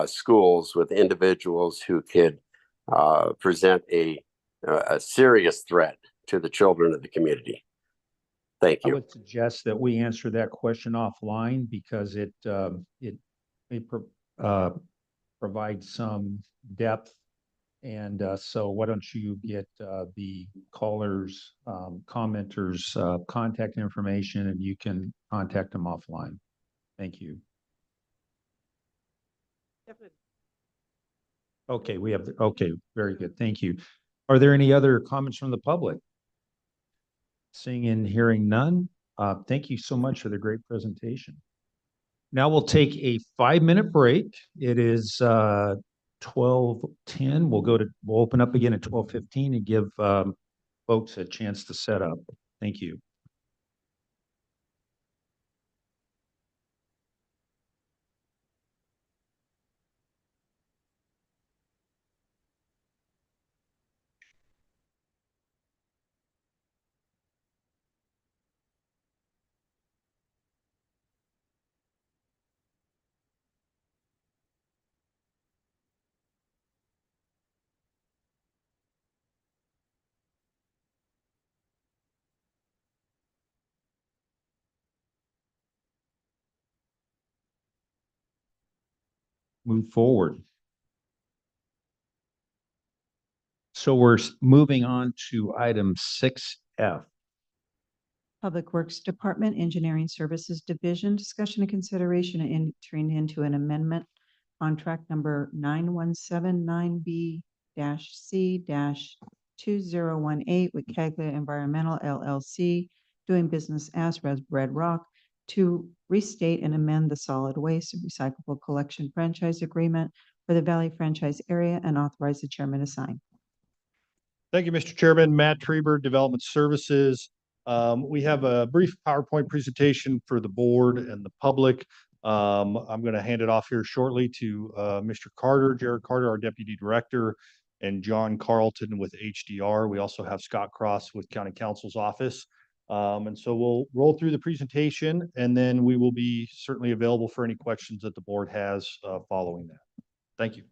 Speaker 13: schools with individuals who could present a serious threat to the children of the community? Thank
Speaker 5: I
Speaker 13: you.
Speaker 5: would suggest that we answer that question offline because it may provide some depth. And so why don't you get the callers, commenters, contact information, and you can contact them offline. Thank you. Okay, okay, very good. Thank you. Are there any other comments from the public? Seeing and hearing none, thank you so much for the great presentation. Now we'll take a 5-minute break. It is 12:10. We'll open up again at 12:15 and give folks a chance to set up. Thank you. Move forward. So we're moving on to item 6F.
Speaker 1: Public Works Department, Engineering Services Division, discussion and consideration of entering into an amendment contract number 9179B-C-2018 with Kaglia Environmental LLC, doing business as Red Rock, to restate and amend the solid waste and recyclable collection franchise agreement for the Valley franchise area and authorize the chairman to sign.
Speaker 20: Thank you, Mr. Chairman. Matt Treber, Development Services. We have a brief PowerPoint presentation for the board and the public. I'm going to hand it off here shortly to Mr. Carter, Jared Carter, our Deputy Director, and John Carlton with HDR. We also have Scott Cross with County Counsel's Office. And so we'll roll through the presentation, and then we will be certainly available for any questions that the board has following that. Thank you.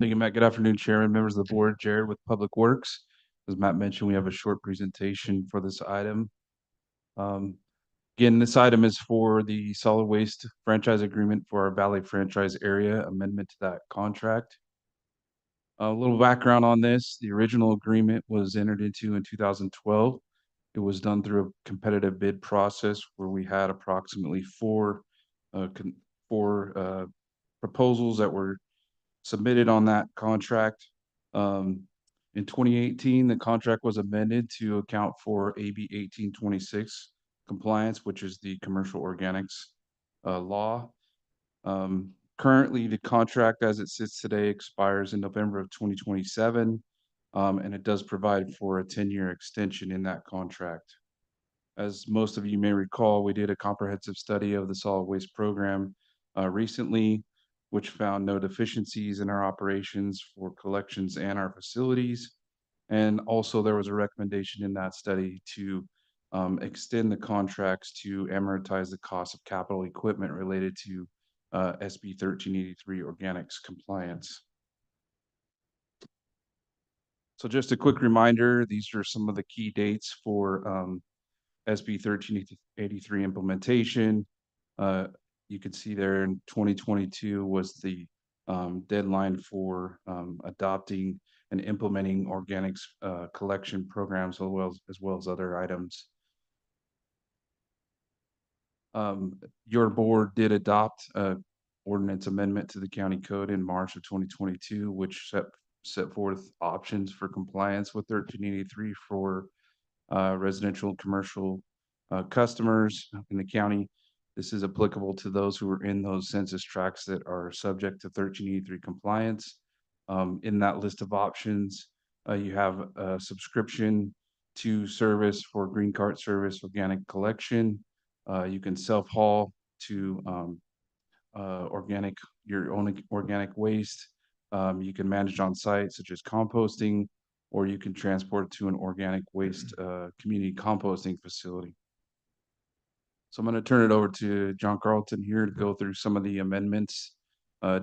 Speaker 14: Thank you, Matt. Good afternoon, Chairman, members of the board. Jared with Public Works. As Matt mentioned, we have a short presentation for this item. Again, this item is for the solid waste franchise agreement for our Valley franchise area, amendment to that contract. A little background on this: the original agreement was entered into in 2012. It was done through a competitive bid process where we had approximately four proposals that were submitted on that contract. In 2018, the contract was amended to account for AB 1826 compliance, which is the commercial organics law. Currently, the contract as it sits today expires in November of 2027. and it does provide for a 10-year extension in that contract. As most of you may recall, we did a comprehensive study of the solid waste program recently, which found no deficiencies in our operations for collections and our facilities. And also there was a recommendation in that study to extend the contracts to amortize the cost of capital equipment related to SB 1383 organics compliance. So just a quick reminder, these are some of the key dates for SB 1383 implementation. You can see there in 2022 was the deadline for adopting and implementing organics collection programs as well as other items. Your board did adopt a ordinance amendment to the county code in March of 2022, which set forth options for compliance with 1383 for residential and commercial customers in the county. This is applicable to those who are in those census tracts that are subject to 1383 compliance. In that list of options, you have a subscription to service for green cart service, organic collection. You can self-haul to your own organic waste. You can manage on site, such as composting, or you can transport to an organic waste community composting facility. So I'm going to turn it over to John Carlton here to go through some of the amendments,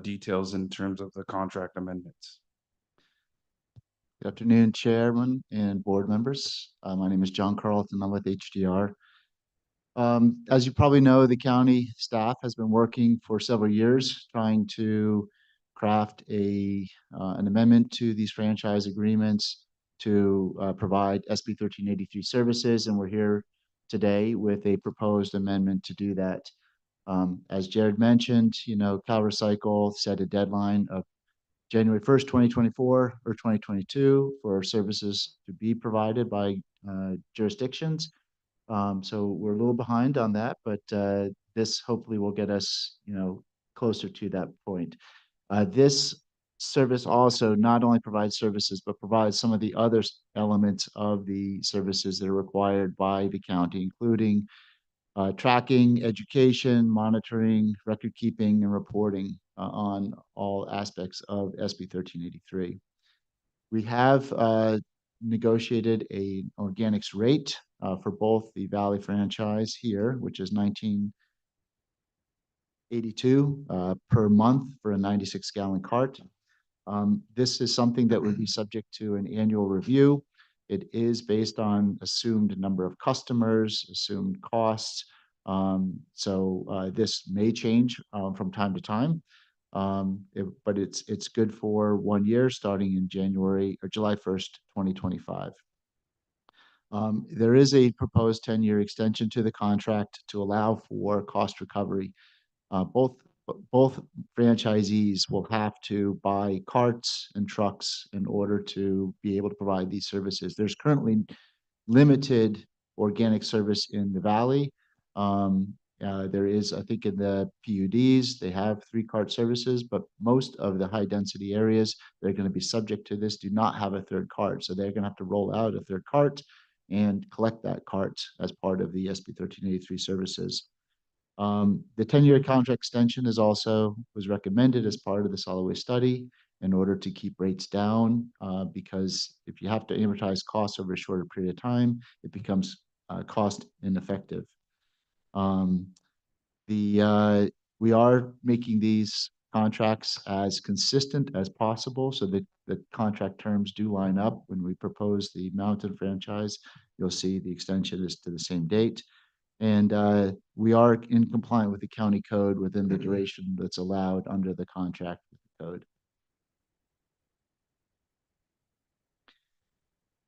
Speaker 14: details in terms of the contract amendments.
Speaker 2: Good afternoon, Chairman and board members. My name is John Carlton. I'm with HDR. As you probably know, the county staff has been working for several years trying to craft an amendment to these franchise agreements to provide SB 1383 services, and we're here today with a proposed amendment to do that. As Jared mentioned, Cal Recycle set a deadline of January 1st, 2024 or 2022 for services to be provided by jurisdictions. So we're a little behind on that, but this hopefully will get us, closer to that point. This service also not only provides services, but provides some of the other elements of the services that are required by the county, including tracking, education, monitoring, record keeping, and reporting on all aspects of SB 1383. We have negotiated an organics rate for both the Valley franchise here, which is $19.82 per month for a 96-gallon cart. This is something that would be subject to an annual review. It is based on assumed number of customers, assumed costs. So this may change from time to time, but it's good for 1 year starting in January or July 1st, 2025. There is a proposed 10-year extension to the contract to allow for cost recovery. Both franchisees will have to buy carts and trucks in order to be able to provide these services. There's currently limited organic service in the Valley. There is, I think, in the PUDs, they have 3-cart services, but most of the high-density areas that are going to be subject to this do not have a 3rd cart. So they're going to have to roll out a 3rd cart and collect that cart as part of the SB 1383 services. The 10-year contract extension was recommended as part of the solid waste study in order to keep rates down, because if you have to amortize costs over a shorter period of time, it becomes cost ineffective. We are making these contracts as consistent as possible so that the contract terms do line up. When we propose the Mountain franchise, you'll see the extension is to the same date. And we are in compliance with the county code within the duration that's allowed under the contract with the code.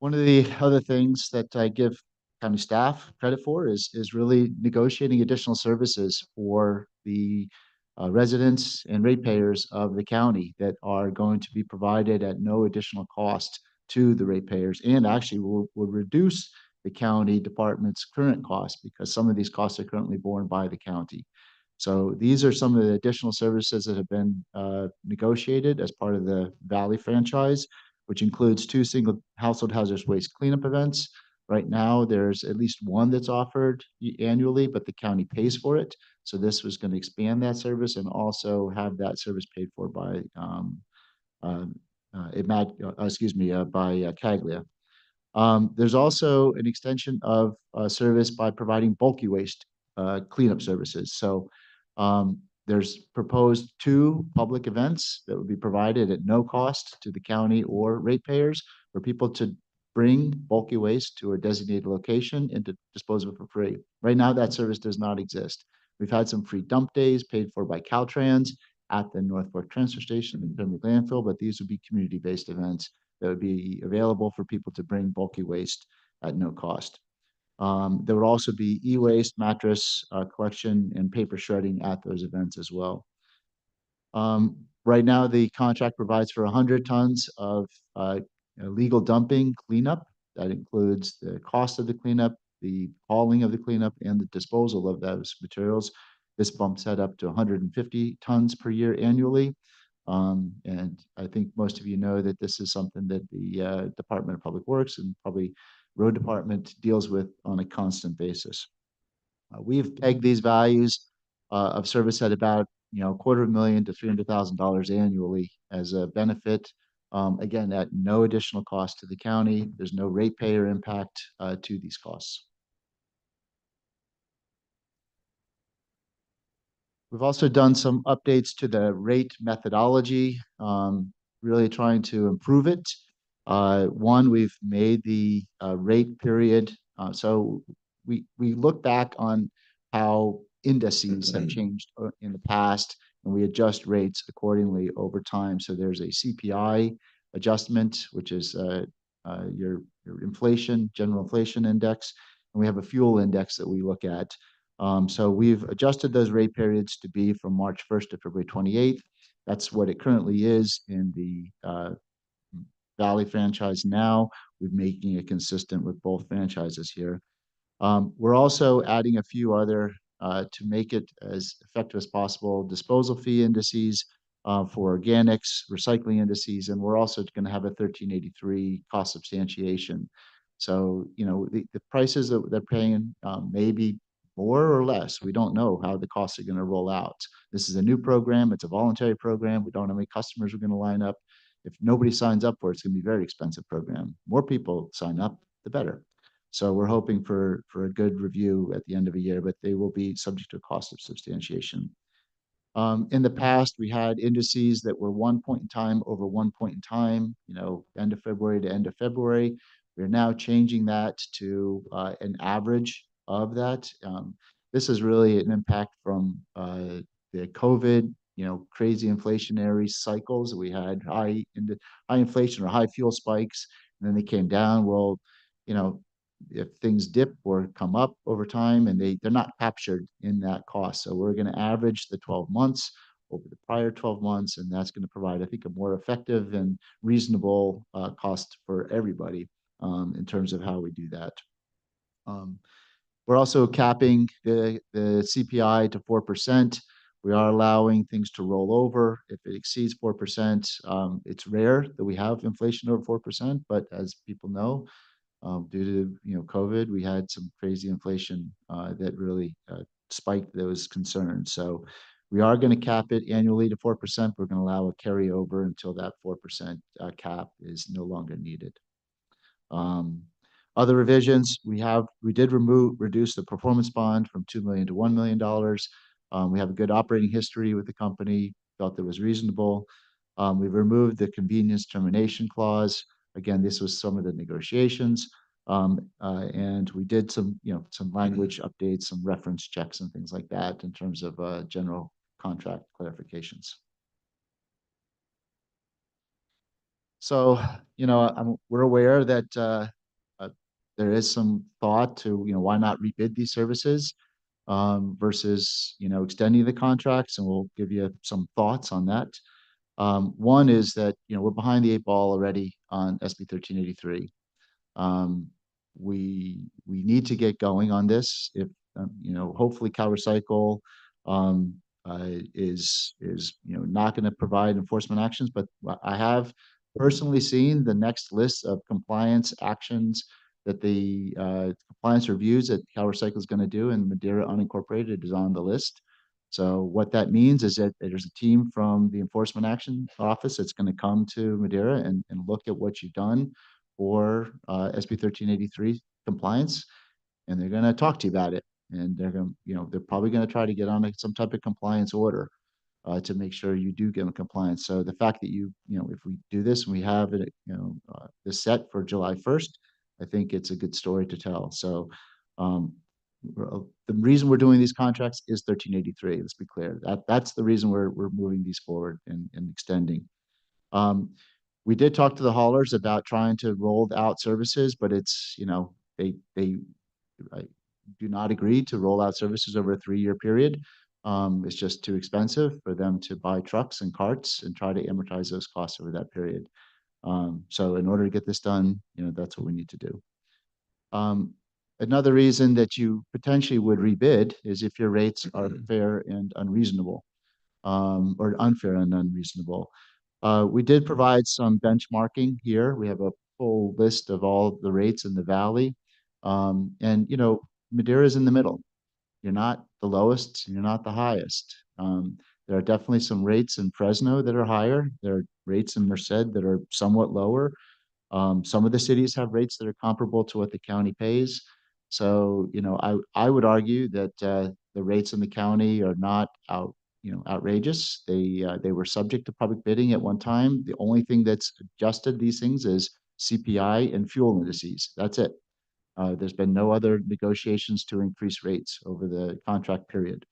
Speaker 2: One of the other things that I give county staff credit for is really negotiating additional services for the residents and ratepayers of the county that are going to be provided at no additional cost to the ratepayers, and actually will reduce the county department's current costs because some of these costs are currently borne by the county. So these are some of the additional services that have been negotiated as part of the Valley franchise. which includes 2 single household hazardous waste cleanup events. Right now, there's at least one that's offered annually, but the county pays for it. So this was going to expand that service and also have that service paid for by Caglia. There's also an extension of service by providing bulky waste cleanup services. So there's proposed 2 public events that would be provided at no cost to the county or ratepayers for people to bring bulky waste to a designated location and to dispose of it for free. Right now, that service does not exist. We've had some free dump days paid for by Caltrans at the North Fork Transfer Station and Pembroke Landfill, but these would be community-based events that would be available for people to bring bulky waste at no cost. There would also be e-waste, mattress collection, and paper shredding at those events as well. Right now, the contract provides for 100 tons of illegal dumping cleanup. That includes the cost of the cleanup, the hauling of the cleanup, and the disposal of those materials. This bumps that up to 150 tons per year annually. And I think most of you know that this is something that the Department of Public Works and probably Road Department deals with on a constant basis. We've pegged these values of service at about $250,000 to $300,000 annually as a benefit. Again, at no additional cost to the county. There's no ratepayer impact to these costs. We've also done some updates to the rate methodology, really trying to improve it. One, we've made the rate period. So we look back on how indices have changed in the past, and we adjust rates accordingly over time. So there's a CPI adjustment, which is your inflation, general inflation index, and we have a fuel index that we look at. So we've adjusted those rate periods to be from March 1st to February 28th. That's what it currently is in the Valley franchise now. We're making it consistent with both franchises here. We're also adding a few other, to make it as effective as possible, disposal fee indices for organics, recycling indices, and we're also going to have a 1383 cost substantiation. So, the prices that they're paying may be more or less. We don't know how the costs are going to roll out. This is a new program. It's a voluntary program. We don't know how many customers are going to line up. If nobody signs up for it, it's going to be a very expensive program. More people sign up, the better. So we're hoping for a good review at the end of a year, but they will be subject to a cost of substantiation. In the past, we had indices that were one point in time over one point in time, end of February to end of February. We're now changing that to an average of that. This is really an impact from the COVID, crazy inflationary cycles. We had high inflation or high fuel spikes, and then they came down. Well, if things dip or come up over time, and they're not captured in that cost. So we're going to average the 12 months over the prior 12 months, and that's going to provide, I think, a more effective and reasonable cost for everybody in terms of how we do that. We're also capping the CPI to 4%. We are allowing things to roll over. If it exceeds 4%, it's rare that we have inflation over 4%, but as people know, due to COVID, we had some crazy inflation that really spiked those concerns. So we are going to cap it annually to 4%. We're going to allow a carryover until that 4% cap is no longer needed. Other revisions, we did reduce the performance bond from $2 million to $1 million. We have a good operating history with the company, felt it was reasonable. We've removed the convenience termination clause. Again, this was some of the negotiations, and we did some language updates, some reference checks and things like that in terms of general contract clarifications. So, we're aware that there is some thought to, why not rebid these services versus, extending the contracts, and we'll give you some thoughts on that. One is that, we're behind the 8 ball already on SB 1383. We need to get going on this. If, hopefully CalRecycle is not going to provide enforcement actions, but I have personally seen the next list of compliance actions that the compliance reviews that CalRecycle is going to do and Madeira Unincorporated is on the list. So what that means is that there's a team from the Enforcement Action Office that's going to come to Madeira and look at what you've done for SB 1383 compliance, and they're going to talk to you about it. And they're going to, they're probably going to try to get on some type of compliance order to make sure you do get in compliance. So the fact that if we do this and we have it, this set for July 1st, I think it's a good story to tell. So the reason we're doing these contracts is 1383. Let's be clear. That's the reason we're moving these forward and extending. We did talk to the haulers about trying to roll out services, but it's, they do not agree to roll out services over a 3-year period. It's just too expensive for them to buy trucks and carts and try to amortize those costs over that period. So in order to get this done, that's what we need to do. Another reason that you potentially would rebid is if your rates are fair and unreasonable, or unfair and unreasonable. We did provide some benchmarking here. We have a full list of all the rates in the valley. And, Madeira is in the middle. You're not the lowest, and you're not the highest. There are definitely some rates in Fresno that are higher. There are rates in Merced that are somewhat lower. Some of the cities have rates that are comparable to what the county pays. So, I would argue that the rates in the county are not outrageous. They were subject to public bidding at one time. The only thing that's adjusted these things is CPI and fuel indices. That's it. There's been no other negotiations to increase rates over the contract period.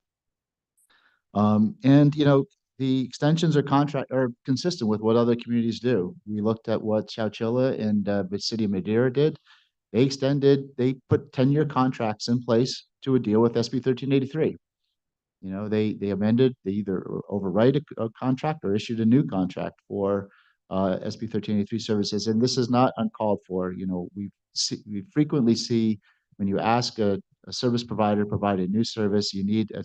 Speaker 2: The extensions are consistent with what other communities do. We looked at what Chowchilla and the city of Madeira did. They put 10-year contracts in place to a deal with SB 1383. They amended, they either overwrite a contract or issued a new contract for SB 1383 services. And this is not uncalled for. We frequently see when you ask a service provider to provide a new service, you need a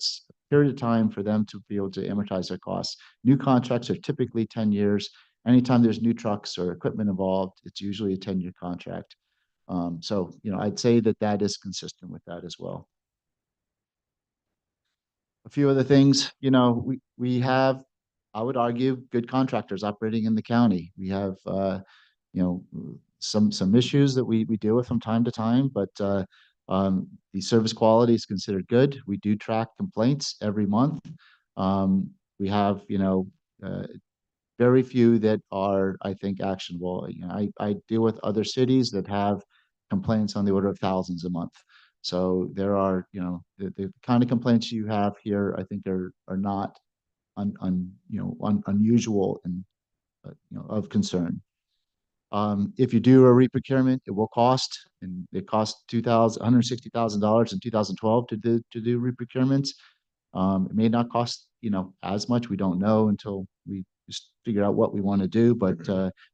Speaker 2: period of time for them to be able to amortize their costs. New contracts are typically 10 years. Anytime there's new trucks or equipment involved, it's usually a 10-year contract. So, I'd say that is consistent with that as well. A few other things, we have, I would argue, good contractors operating in the county. We have, some issues that we deal with from time to time, but the service quality is considered good. We do track complaints every month. We have, very few that are, I think, actionable. I deal with other cities that have complaints on the order of thousands a month. So there are, the kind of complaints you have here, I think are not unusual and of concern. If you do a reprocurement, it will cost, and it cost $160,000 in 2012 to do reprocurements. It may not cost as much. We don't know until we just figure out what we want to do, but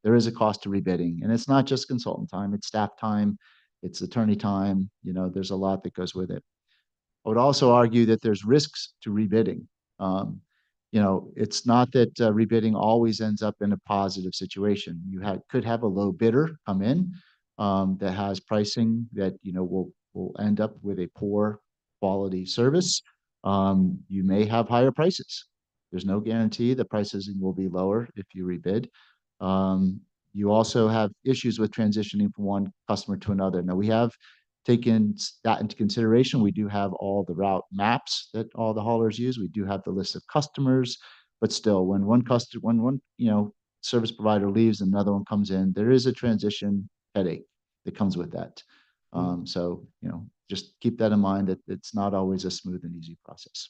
Speaker 2: there is a cost to rebidding, and it's not just consultant time; it's staff time, it's attorney time. There's a lot that goes with it. I would also argue that there's risks to rebidding. It's not that rebidding always ends up in a positive situation. You could have a low bidder come in that has pricing that will end up with a poor quality service. You may have higher prices. There's no guarantee the prices will be lower if you rebid. You also have issues with transitioning from one customer to another. Now, we have taken that into consideration. We do have all the route maps that all the haulers use. We do have the list of customers, but still, when one service provider leaves, another one comes in, there is a transition headache that comes with that. So, just keep that in mind that it's not always a smooth and easy process.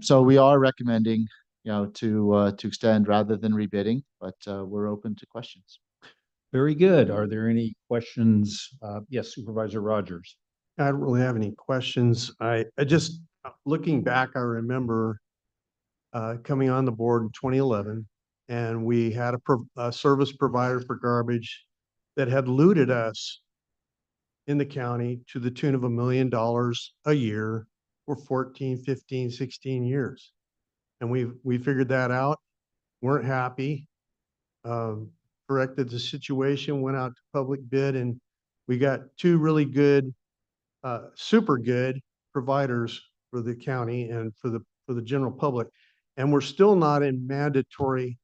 Speaker 2: So we are recommending, to extend rather than rebidding, but we're open to questions.
Speaker 5: Very good. Are there any questions? Yes, Supervisor Rogers.
Speaker 4: I don't really have any questions. I just, looking back, I remember coming on the board in 2011, and we had a service provider for garbage that had looted us in the county to the tune of $1 million a year for 14, 15, 16 years. And we figured that out. weren't happy. Corrected the situation, went out to public bid, and we got two really good, super good providers for the county and for the general public. And we're still not in mandatory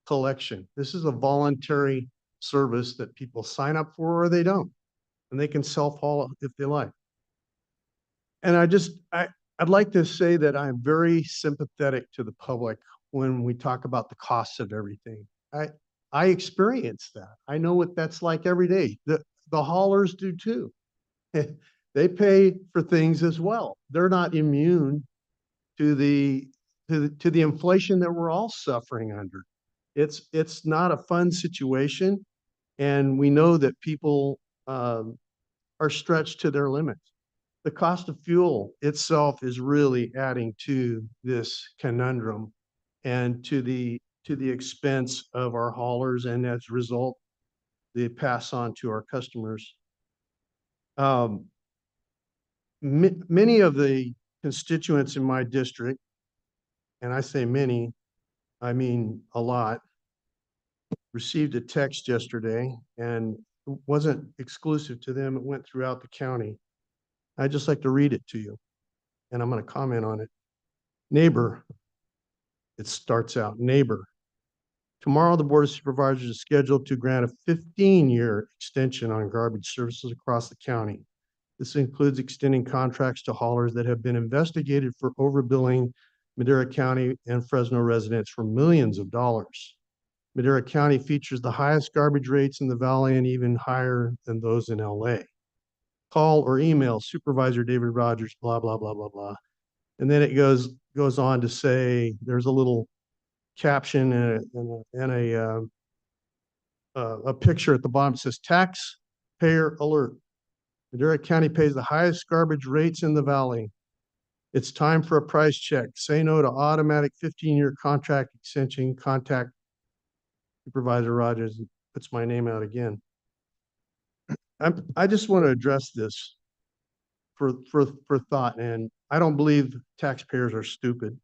Speaker 4: collection. This is a voluntary service that people sign up for or they don't, and they can self-haul if they like. And I'd like to say that I'm very sympathetic to the public when we talk about the costs of everything. I experience that. I know what that's like every day. The haulers do too. They pay for things as well. They're not immune to the inflation that we're all suffering under. It's not a fun situation, and we know that people are stretched to their limits. The cost of fuel itself is really adding to this conundrum and to the expense of our haulers, and as a result, they pass on to our customers. Many of the constituents in my district, and I say many, I mean a lot, received a text yesterday, and it wasn't exclusive to them. It went throughout the county. I'd just like to read it to you, and I'm going to comment on it. Neighbor, it starts out, neighbor. Tomorrow, the Board of Supervisors is scheduled to grant a 15-year extension on garbage services across the county. This includes extending contracts to haulers that have been investigated for overbilling Madera County and Fresno residents for millions of dollars. Madera County features the highest garbage rates in the valley and even higher than those in LA. Call or email Supervisor David Rogers, blah, blah, blah, blah, blah. And then it goes on to say, there's a little caption and a picture at the bottom. It says, taxpayer alert. Madera County pays the highest garbage rates in the valley. It's time for a price check. Say no to automatic 15-year contract extension. Contact Supervisor Rogers. Puts my name out again. I just want to address this for thought, and I don't believe taxpayers are stupid.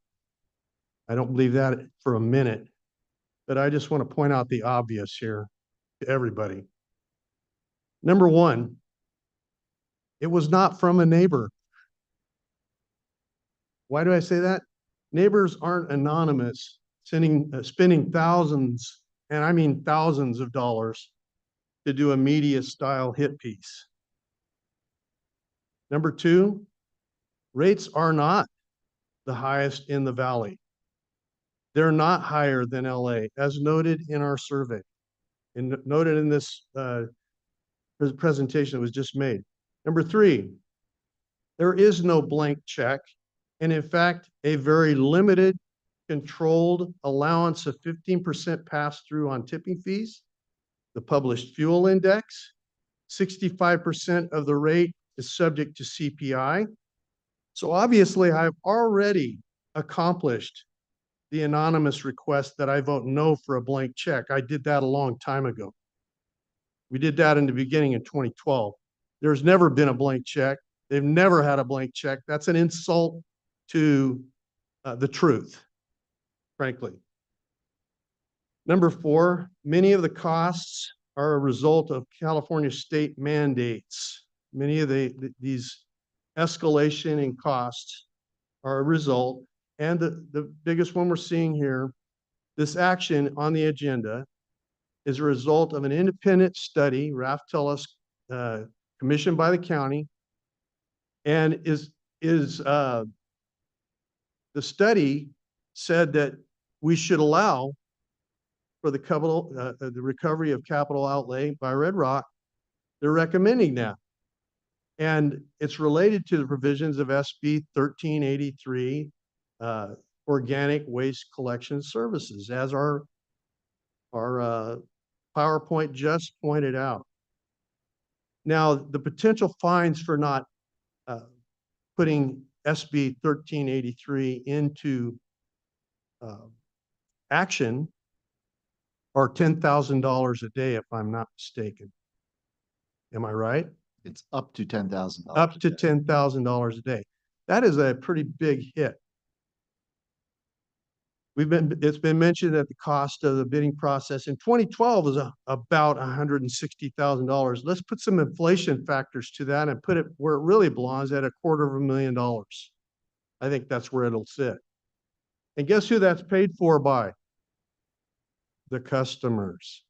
Speaker 4: I don't believe that for a minute, but I just want to point out the obvious here to everybody. Number one, it was not from a neighbor. Why do I say that? Neighbors aren't anonymous, spending thousands, and I mean thousands of dollars to do a media style hit piece. Number two, rates are not the highest in the valley. They're not higher than LA, as noted in our survey and noted in this presentation that was just made. Number three, there is no blank check. And in fact, a very limited controlled allowance of 15% pass through on tipping fees, the published fuel index, 65% of the rate is subject to CPI. So obviously I've already accomplished the anonymous request that I vote no for a blank check. I did that a long time ago. We did that in the beginning in 2012. There's never been a blank check. They've never had a blank check. That's an insult to the truth, frankly. Number four, many of the costs are a result of California state mandates. Many of these escalation in costs are a result. And the biggest one we're seeing here, this action on the agenda is a result of an independent study, Raf Telus, commissioned by the county, and the study said that we should allow for the recovery of capital outlay by Red Rock. They're recommending that. And it's related to the provisions of SB 1383, organic waste collection services, as our PowerPoint just pointed out. Now, the potential fines for not putting SB 1383 into action are $10,000 a day, if I'm not mistaken. Am I right?
Speaker 2: It's up to $10,000.
Speaker 4: Up to $10,000 a day. That is a pretty big hit. It's been mentioned that the cost of the bidding process in 2012 is about $160,000. Let's put some inflation factors to that and put it where it really belongs, at $250,000. I think that's where it'll sit. And guess who that's paid for by? The customers.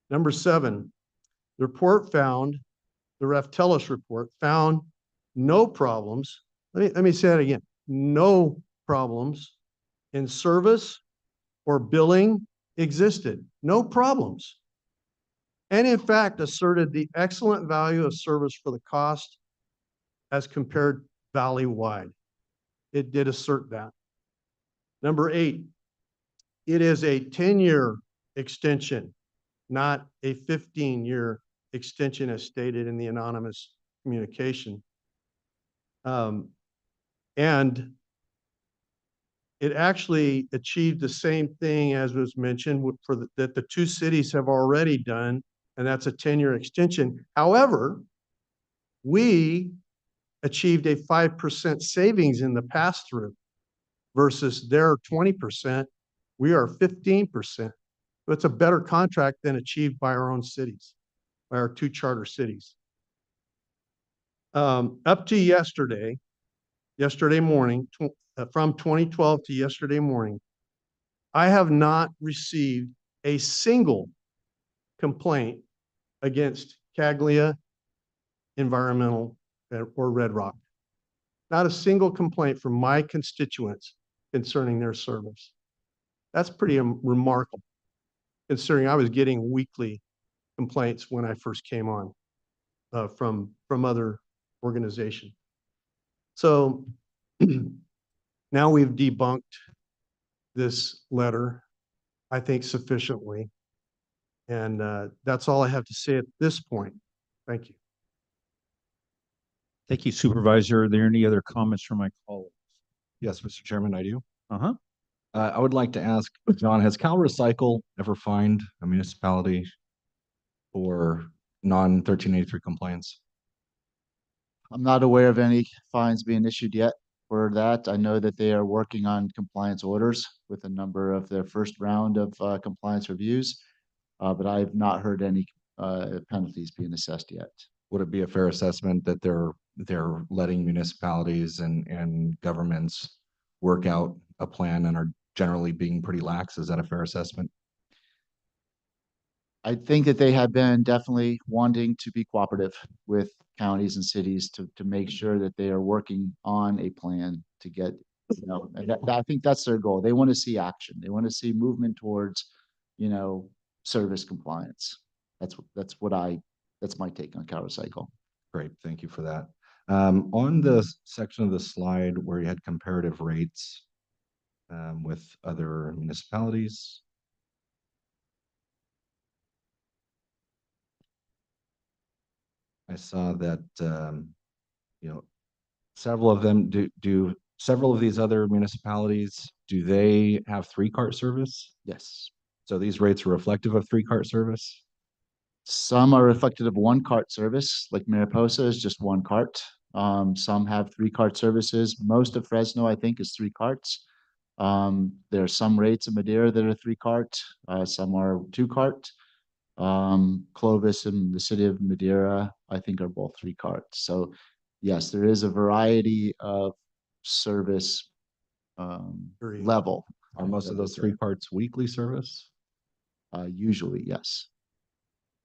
Speaker 4: Number 7, the report found, the Reftelis report found no problems. Let me say that again. No problems in service or billing existed. No problems. And in fact, asserted the excellent value of service for the cost as compared valley-wide. It did assert that. Number 8, it is a 10-year extension, not a 15-year extension as stated in the anonymous communication. And it actually achieved the same thing as was mentioned that the 2 cities have already done, and that's a 10-year extension. However, we achieved a 5% savings in the pass-through versus their 20%. We are 15%. So it's a better contract than achieved by our own cities, by our 2 charter cities. Up to yesterday morning, from 2012 to yesterday morning, I have not received a single complaint against Caglia Environmental or Red Rock. Not a single complaint from my constituents concerning their service. That's pretty remarkable, considering I was getting weekly complaints when I first came on from other organizations. So now we've debunked this letter, I think, sufficiently. And that's all I have to say at this point. Thank you.
Speaker 5: Thank you, Supervisor. Are there any other comments from my colleagues?
Speaker 18: Yes, Mr. Chairman, I do.
Speaker 5: Uh-huh.
Speaker 18: I would like to ask, John, has Cal Recycle ever fined a municipality for non-1383 compliance?
Speaker 2: I'm not aware of any fines being issued yet for that. I know that they are working on compliance orders with a number of their first round of compliance reviews, but I have not heard any penalties being assessed yet.
Speaker 18: Would it be a fair assessment that they're letting municipalities and governments work out a plan and are generally being pretty lax? Is that a fair assessment?
Speaker 2: I think that they have been definitely wanting to be cooperative with counties and cities to make sure that they are working on a plan to get, and I think that's their goal. They want to see action. They want to see movement towards, service compliance. That's my take on Cal Recycle.
Speaker 18: Great, thank you for that. On the section of the slide where you had comparative rates with other municipalities, I saw that several of them do several of these other municipalities, do they have 3-cart service?
Speaker 2: Yes.
Speaker 18: So these rates are reflective of 3-cart service?
Speaker 2: Some are reflective of 1-cart service, like Mariposa is just 1 cart. Some have 3-cart services. Most of Fresno, I think, is 3 carts. There are some rates in Madera that are 3-cart. Some are 2-cart. Clovis and the city of Madera, I think, are both 3-carts. So yes, there is a variety of service level.
Speaker 18: Are most of those 3-carts weekly service?
Speaker 2: Usually, yes.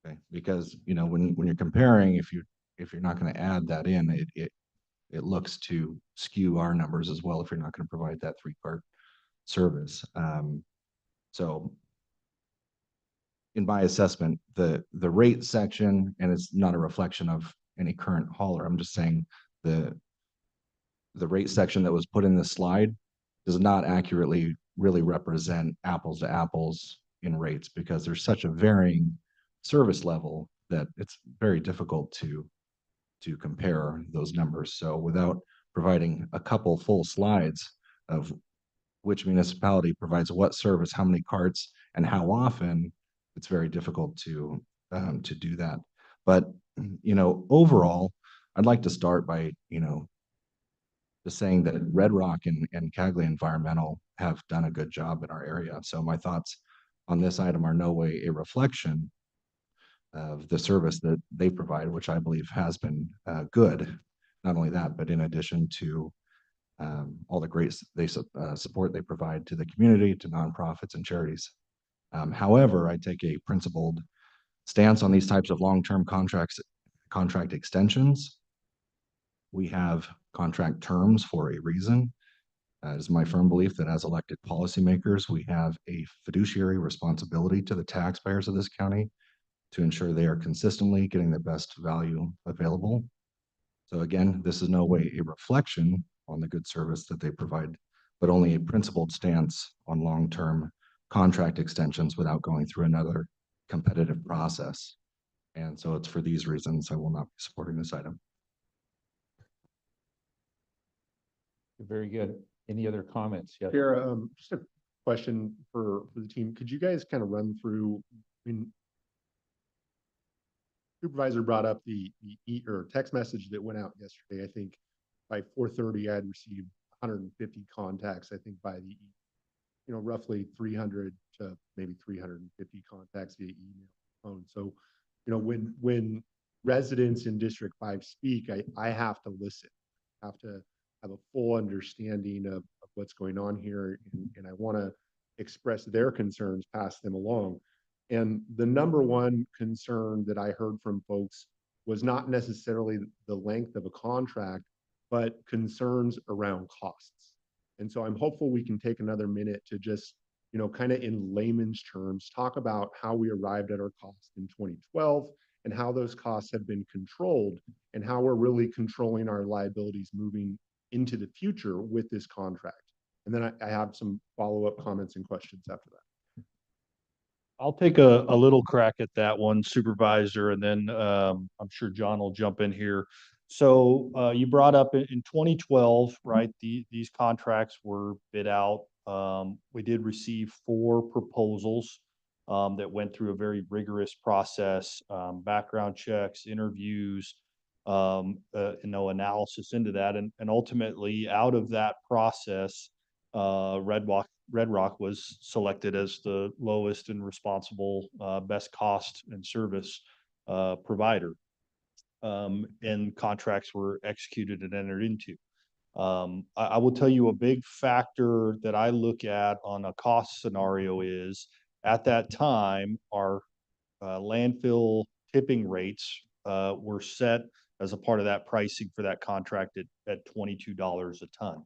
Speaker 18: Okay, because when you're comparing, if you're not going to add that in, it looks to skew our numbers as well if you're not going to provide that 3-cart service. So in my assessment, the rate section, and it's not a reflection of any current hauler, I'm just saying the rate section that was put in this slide does not accurately really represent apples to apples in rates, because there's such a varying service level that it's very difficult to compare those numbers. So without providing a couple full slides of which municipality provides what service, how many carts, and how often, it's very difficult to do that. But overall, I'd like to start by just saying that Red Rock and Cagley Environmental have done a good job in our area. So my thoughts on this item are no way a reflection of the service that they provide, which I believe has been good. Not only that, but in addition to all the great support they provide to the community, to nonprofits and charities. However, I take a principled stance on these types of long-term contract extensions. We have contract terms for a reason. It is my firm belief that as elected policymakers, we have a fiduciary responsibility to the taxpayers of this county to ensure they are consistently getting the best value available. So again, this is no way a reflection on the good service that they provide, but only a principled stance on long-term contract extensions without going through another competitive process. And so it's for these reasons I will not be supporting this item.
Speaker 5: Very good. Any other comments? Yes.
Speaker 20: Chair, just a question for the team. Could you guys kind of run through, I mean, Supervisor brought up the or text message that went out yesterday. I think by 4:30, I had received 150 contacts. I think by the, roughly 300 to maybe 350 contacts via email, phone. So, when residents in District 5 speak, I have to listen, have to have a full understanding of what's going on here, and I want to express their concerns, pass them along. And the number one concern that I heard from folks was not necessarily the length of a contract, but concerns around costs. And so I'm hopeful we can take another minute to just, kind of in layman's terms, talk about how we arrived at our cost in 2012 and how those costs have been controlled and how we're really controlling our liabilities moving into the future with this contract. And then I have some follow-up comments and questions after that.
Speaker 15: I'll take a little crack at that one, Supervisor, and then I'm sure John will jump in here. So you brought up in 2012, right? These contracts were bid out. We did receive 4 proposals that went through a very rigorous process, background checks, interviews, analysis into that, and ultimately out of that process, Red Rock was selected as the lowest and responsible, best cost and service provider. And contracts were executed and entered into. I will tell you a big factor that I look at on a cost scenario is at that time, our landfill tipping rates were set as a part of that pricing for that contract at $22 a ton.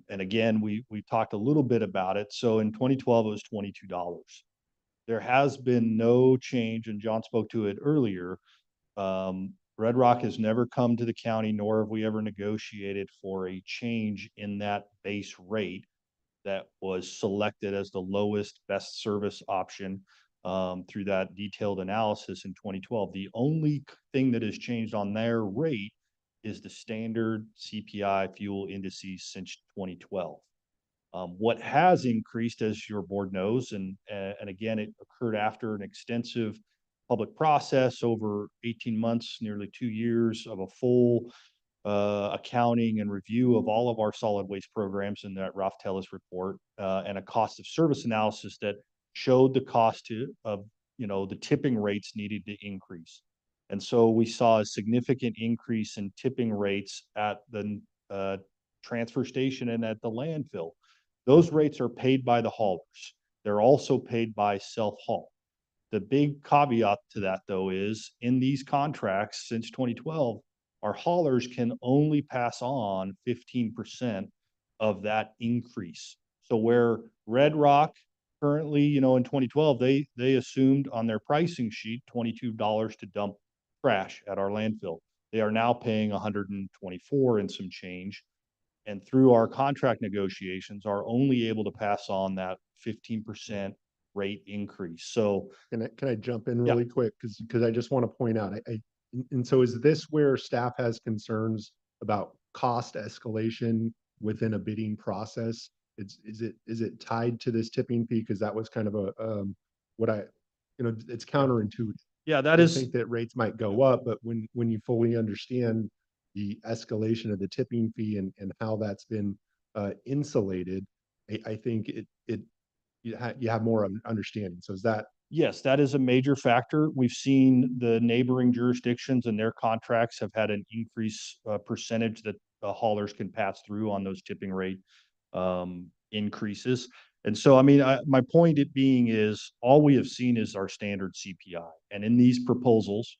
Speaker 15: And again, we talked a little bit about it. So in 2012, it was $22. There has been no change, and John spoke to it earlier. Red Rock has never come to the county, nor have we ever negotiated for a change in that base rate that was selected as the lowest best service option through that detailed analysis in 2012. The only thing that has changed on their rate is the standard CPI fuel indices since 2012. What has increased, as your board knows, and again, it occurred after an extensive public process over 18 months, nearly 2 years of a full accounting and review of all of our solid waste programs in that Ralph Tellis report, and a cost of service analysis that showed the cost of the tipping rates needed to increase. And so we saw a significant increase in tipping rates at the transfer station and at the landfill. Those rates are paid by the haulers. They're also paid by self-haul. The big caveat to that, though, is in these contracts since 2012, our haulers can only pass on 15% of that increase. So where Red Rock currently, in 2012, they assumed on their pricing sheet $22 to dump trash at our landfill. They are now paying $124 and some change. And through our contract negotiations, are only able to pass on that 15% rate increase. So
Speaker 20: can I jump in really quick? Because I just want to point out, and so is this where staff has concerns about cost escalation within a bidding process? Is it tied to this tipping fee? Because that was kind of a it's counterintuitive.
Speaker 15: Yeah, that
Speaker 20: I
Speaker 15: is.
Speaker 20: think that rates might go up, but when you fully understand the escalation of the tipping fee and how that's been insulated, I think you have more understanding. So is that?
Speaker 15: Yes, that is a major factor. We've seen the neighboring jurisdictions and their contracts have had an increase percentage that haulers can pass through on those tipping rate increases. And so, I mean, my point it being is all we have seen is our standard CPI. And in these proposals,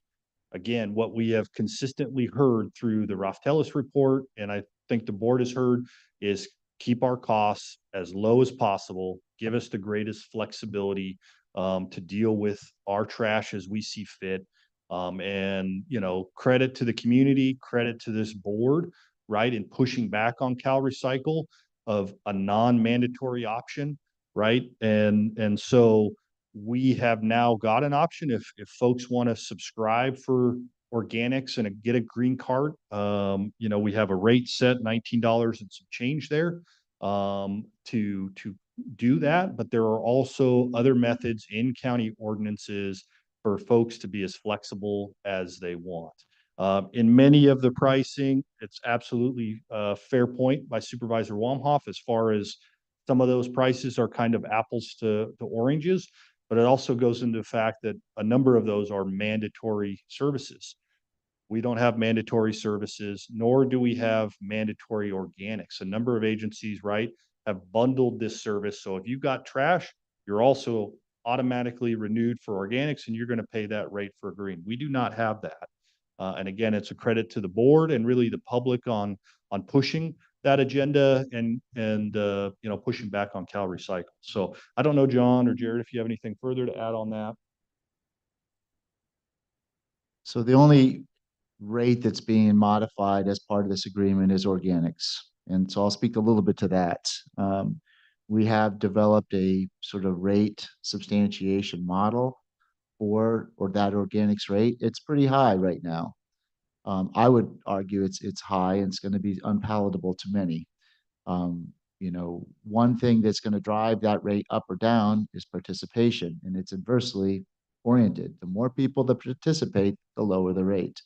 Speaker 15: again, what we have consistently heard through the Raftelis report, and I think the board has heard, is keep our costs as low as possible, give us the greatest flexibility to deal with our trash as we see fit. And, you know, credit to the community, credit to this board, right, in pushing back on Cal Recycle of a non-mandatory option, right? And so we have now got an option if folks want to subscribe for organics and get a green card. You know, we have a rate set, $19 and some change there to do that. But there are also other methods in county ordinances for folks to be as flexible as they want. In many of the pricing, it's absolutely a fair point by Supervisor Wamhoff as far as some of those prices are kind of apples to oranges, but it also goes into the fact that a number of those are mandatory services. We don't have mandatory services, nor do we have mandatory organics. A number of agencies, right, have bundled this service. So if you've got trash, you're also automatically renewed for organics and you're going to pay that rate for green. We do not have that. And again, it's a credit to the board and really the public on pushing that agenda and you know, pushing back on Cal Recycle. So I don't know, John or Jared, if you have anything further to add on that.
Speaker 2: So the only rate that's being modified as part of this agreement is organics. And so I'll speak a little bit to that. We have developed a sort of rate substantiation model for or that organics rate. It's pretty high right now. I would argue it's high and it's going to be unpalatable to many. You know, one thing that's going to drive that rate up or down is participation, and it's inversely oriented. The more people that participate, the lower the rate.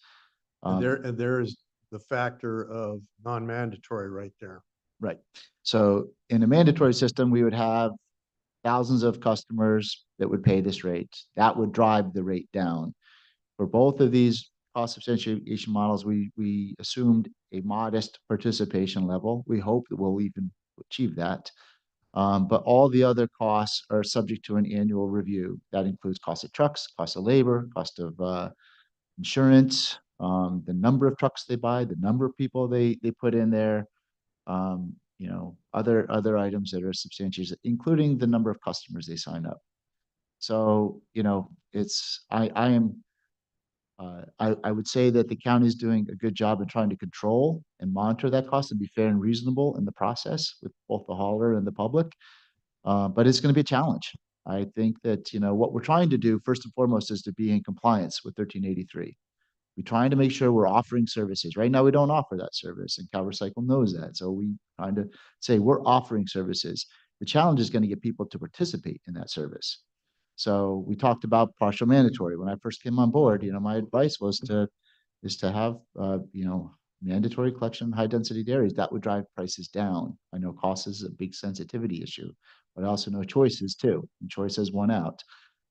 Speaker 4: And there is the factor of non-mandatory right there.
Speaker 2: Right. So in a mandatory system, we would have thousands of customers that would pay this rate. That would drive the rate down. For both of these cost substantiation models, we assumed a modest participation level. We hope that we'll even achieve that. But all the other costs are subject to an annual review. That includes cost of trucks, cost of labor, cost of insurance, the number of trucks they buy, the number of people they put in there, you know, other items that are substantiated, including the number of customers they sign up. So, you know, I would say that the county is doing a good job in trying to control and monitor that cost and be fair and reasonable in the process with both the hauler and the public. But it's going to be a challenge. I think that, you know, what we're trying to do first and foremost is to be in compliance with 1383. We're trying to make sure we're offering services. Right now, we don't offer that service, and Cal Recycle knows that. So we trying to say we're offering services. The challenge is going to get people to participate in that service. So we talked about partial mandatory. When I first came on board, you know, my advice was to have you know, mandatory collection high density dairies. That would drive prices down. I know cost is a big sensitivity issue, but I also know choices too. And choice has won out.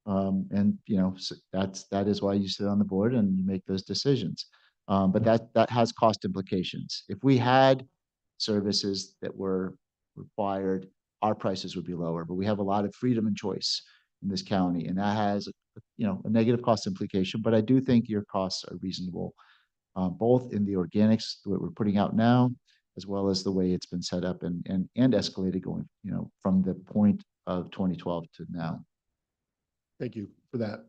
Speaker 2: And you know, so that is why you sit on the board and you make those decisions. But that has cost implications. If we had services that were required, our prices would be lower. But we have a lot of freedom and choice in this county, and that has, you know, a negative cost implication. But I do think your costs are reasonable, both in the organics that we're putting out now, as well as the way it's been set up and escalated going, you know, from the point of 2012 to now.
Speaker 20: Thank you for that.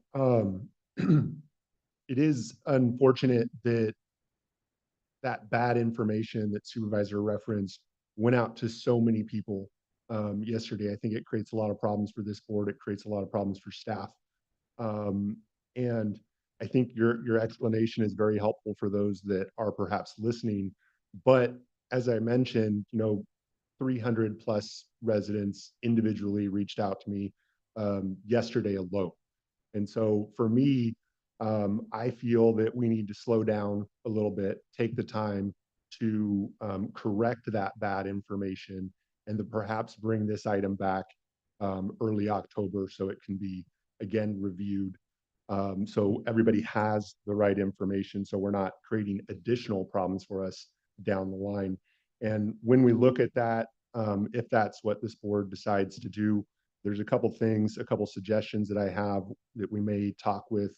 Speaker 20: It is unfortunate that that bad information that Supervisor referenced went out to so many people yesterday. I think it creates a lot of problems for this board. It creates a lot of problems for staff. And I think your explanation is very helpful for those that are perhaps listening. But as I mentioned, you know, 300 plus residents individually reached out to me yesterday alone. And so for me, I feel that we need to slow down a little bit, take the time to correct that bad information, and to perhaps bring this item back early October so it can be again reviewed. So everybody has the right information, so we're not creating additional problems for us down the line. And when we look at that, if that's what this board decides to do, there's a couple things, a couple suggestions that I have that we may talk with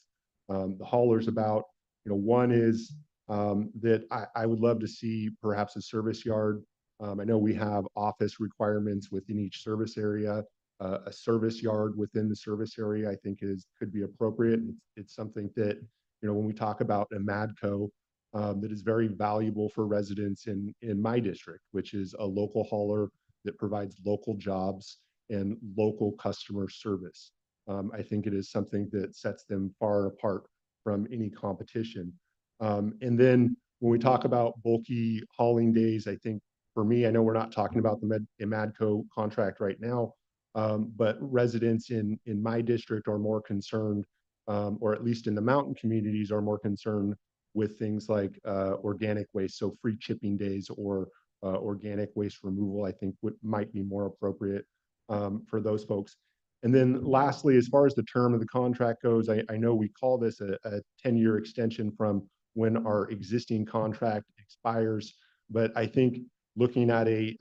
Speaker 20: the haulers about. One is that I would love to see perhaps a service yard. I know we have office requirements within each service area. A service yard within the service area, I think could be appropriate. It's something that, when we talk about a MADCO, that is very valuable for residents in my district, which is a local hauler that provides local jobs and local customer service. I think it is something that sets them far apart from any competition. And then when we talk about bulky hauling days, I think for me, I know we're not talking about the MADCO contract right now, but residents in my district are more concerned, or at least in the mountain communities are more concerned with things like organic waste, so free chipping days or organic waste removal, I think might be more appropriate for those folks. And then lastly, as far as the term of the contract goes, I know we call this a 10-year extension from when our existing contract expires, but I think looking at a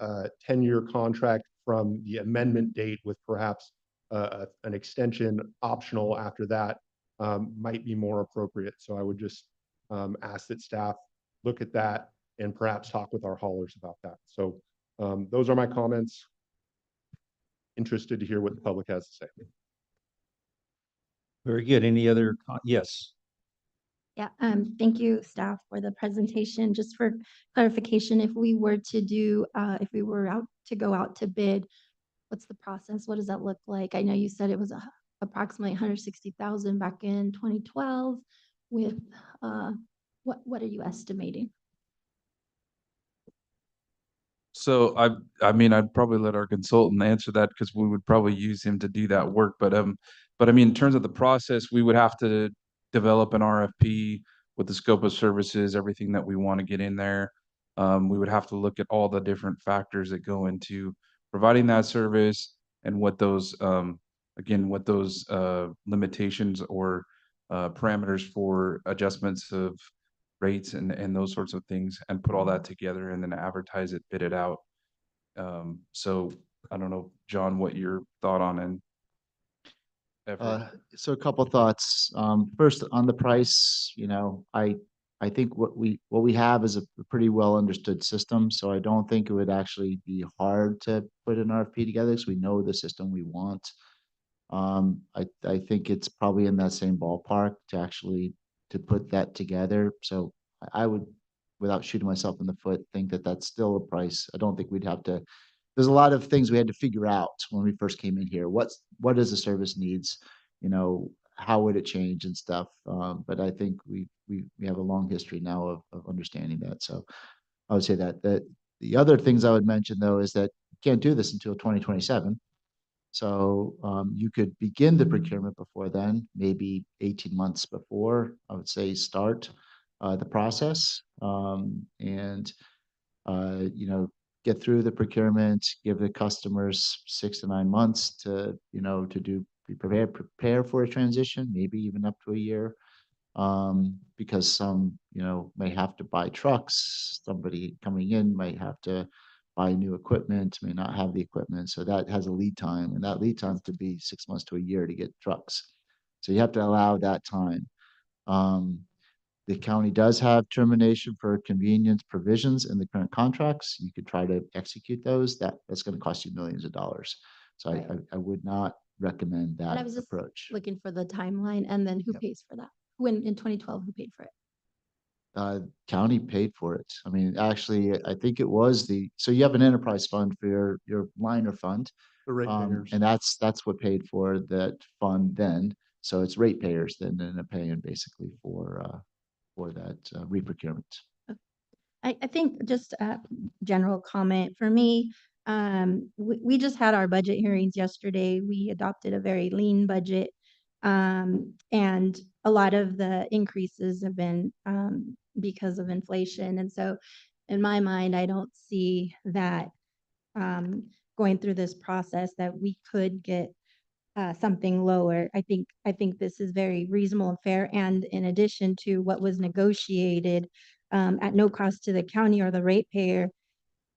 Speaker 20: 10-year contract from the amendment date with perhaps an extension optional after that might be more appropriate. So I would just ask that staff look at that and perhaps talk with our haulers about that. So those are my comments. Interested to hear what the public has to say.
Speaker 5: Very good. Any other, yes.
Speaker 8: Yeah, thank you, staff, for the presentation. Just for clarification, if we were to do, if we were to go out to bid, what's the process? What does that look like? I know you said it was approximately 160,000 back in 2012 with, what are you estimating?
Speaker 14: So I mean, I'd probably let our consultant answer that because we would probably use him to do that work. But I mean, in terms of the process, we would have to develop an RFP with the scope of services, everything that we want to get in there. We would have to look at all the different factors that go into providing that service and what those again, what those limitations or parameters for adjustments of rates and those sorts of things, and put all that together and then advertise it, bid it out. So I don't know, John, what your thought on and effort?
Speaker 2: So a couple thoughts. First, on the price, I think what we have is a pretty well understood system. So I don't think it would actually be hard to put an RFP together because we know the system we want. I think it's probably in that same ballpark to put that together. So I would, without shooting myself in the foot, think that that's still a price. I don't think we'd have to. There's a lot of things we had to figure out when we first came in here. What does the service needs? How would it change and stuff? But I think we have a long history now of understanding that. So I would say that the other things I would mention though is that you can't do this until 2027. So you could begin the procurement before then, maybe 18 months before, I would say start the process and get through the procurement, give the customers 6 to 9 months to prepare for a transition, maybe even up to a year. Because some, may have to buy trucks, somebody coming in might have to buy new equipment, may not have the equipment. So that has a lead time, and that lead time could be 6 months to a year to get trucks. So you have to allow that time. The county does have termination for convenience provisions in the current contracts. You could try to execute those. That's going to cost you millions of dollars. So
Speaker 8: Right.
Speaker 2: I would not recommend
Speaker 8: And I
Speaker 2: that
Speaker 8: was just
Speaker 2: approach.
Speaker 8: looking for the timeline, and then who pays for that? When in 2012, who paid for it?
Speaker 2: County paid for it. I mean, actually, I think it was so you have an enterprise fund for your liner fund.
Speaker 20: The ratepayers.
Speaker 2: And that's what paid for that fund then. So it's ratepayers then end up paying basically for that reprocurement.
Speaker 8: I think just a general comment for me, we just had our budget hearings yesterday. We adopted a very lean budget. And a lot of the increases have been because of inflation. And so in my mind, I don't see that going through this process that we could get something lower. I think this is very reasonable and fair. And in addition to what was negotiated at no cost to the county or the ratepayer,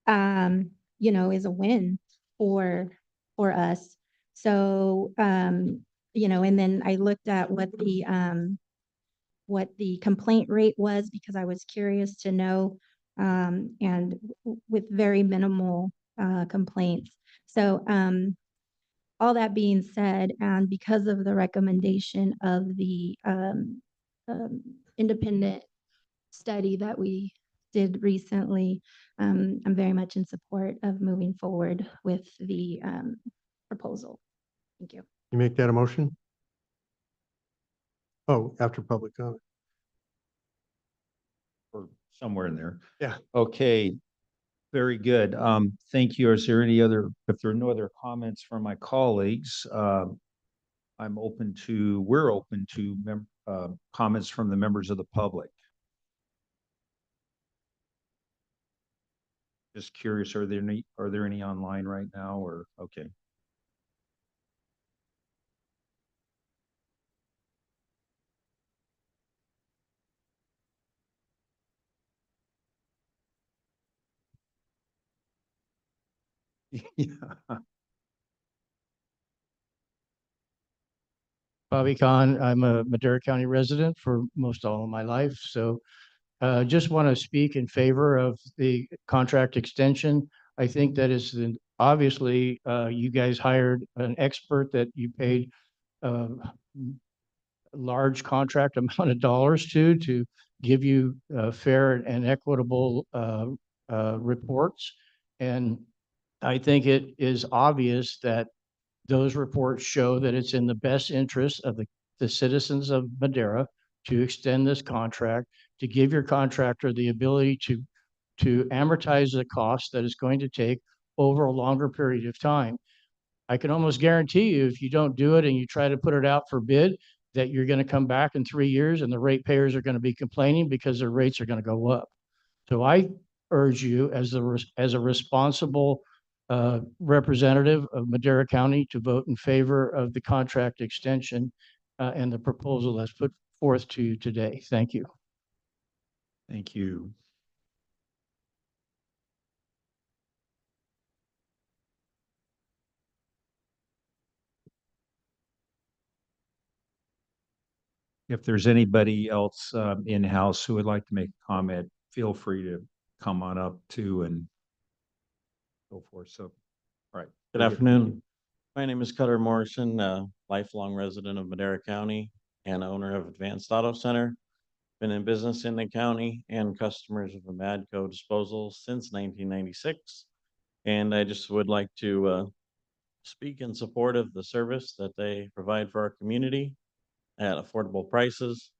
Speaker 8: is a win for us. So, and then I looked at what the complaint rate was because I was curious to know, and with very minimal complaints. So, all that being said, and because of the recommendation of the independent study that we did recently, I'm very much in support of moving forward with the proposal. Thank you.
Speaker 4: You make that a motion? Oh, after public comment.
Speaker 5: Or somewhere in there.
Speaker 4: Yeah.
Speaker 5: Okay, very good. Thank you. Is there any other, if there are no other comments from my colleagues, we're open to comments from the members of the public. Just curious, are there any online right now or, okay. Yeah.
Speaker 3: Bobby Kahn, I'm a Madera County resident for most all of my life, so just want to speak in favor of the contract extension. I think that is obviously you guys hired an expert that you paid a large contract amount of dollars to give you fair and equitable reports. And I think it is obvious that those reports show that it's in the best interest of the citizens of Madera to extend this contract, to give your contractor the ability to amortize the cost that it's going to take over a longer period of time. I can almost guarantee you, if you don't do it and you try to put it out for bid, that you're going to come back in 3 years and the ratepayers are going to be complaining because their rates are going to go up. So I urge you as a responsible representative of Madera County to vote in favor of the contract extension and the proposal that's put forth to you today. Thank you.
Speaker 5: Thank you. If there's anybody else in-house who would like to make a comment, feel free to come on up too and go for it. So, all right.
Speaker 16: Good afternoon. My name is Cutter Morrison, lifelong resident of Madera County and owner of Advanced Auto Center. Been in business in the county and customers of Madco Disposal since 1996. And I just would like to speak in support of the service that they provide for our community at affordable prices,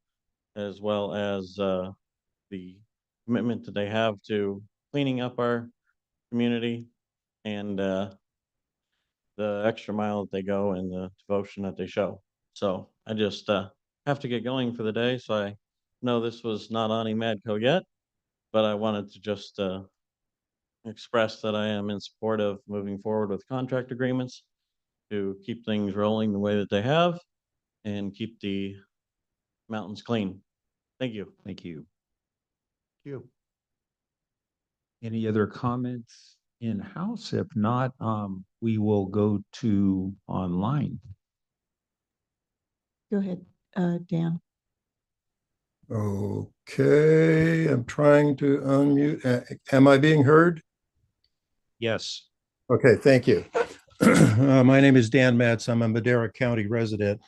Speaker 16: as well as the commitment that they have to cleaning up our community and the extra mile that they go and the devotion that they show. So I just have to get going for the day. So I know this was not on Madco yet, but I wanted to just express that I am in support of moving forward with contract agreements to keep things rolling the way that they have and keep the mountains clean. Thank you.
Speaker 5: Thank you.
Speaker 4: Thank you.
Speaker 5: Any other comments in-house? If not, we will go to online.
Speaker 1: Go ahead, Dan.
Speaker 21: Okay, I'm trying to unmute. Am I being heard?
Speaker 5: Yes.
Speaker 21: Okay, thank you. My name is Dan Metz. I'm a Madera County resident.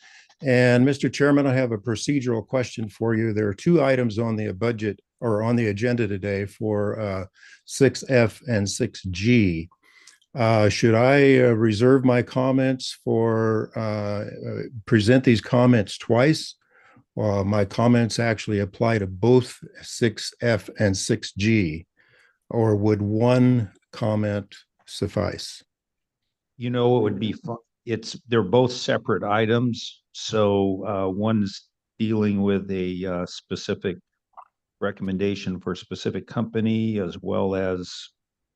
Speaker 21: And Mr. Chairman, I have a procedural question for you. There are 2 items on the budget or on the agenda today for 6F and 6G. Should I reserve my comments for present these comments twice? My comments actually apply to both 6F and 6G, or would one comment suffice?
Speaker 5: You know, it would be fun. they're both separate items. So one's dealing with a specific recommendation for a specific company as well as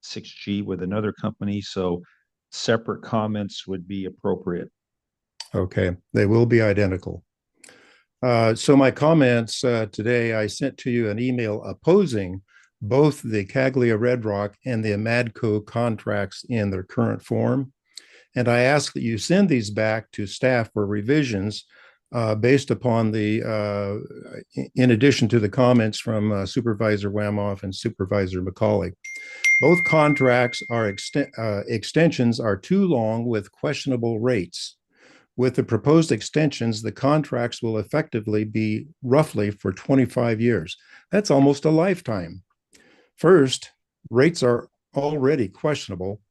Speaker 5: 6G with another company. So separate comments would be appropriate.
Speaker 21: Okay, they will be identical. So my comments today, I sent to you an email opposing both the Caglia Red Rock and the Amadco contracts in their current form. And I ask that you send these back to staff for revisions based upon in addition to the comments from Supervisor Wamoff and Supervisor McCauley. Both contracts are extensions are too long with questionable rates. With the proposed extensions, the contracts will effectively be roughly for 25 years. That's almost a lifetime. First, rates are already questionable,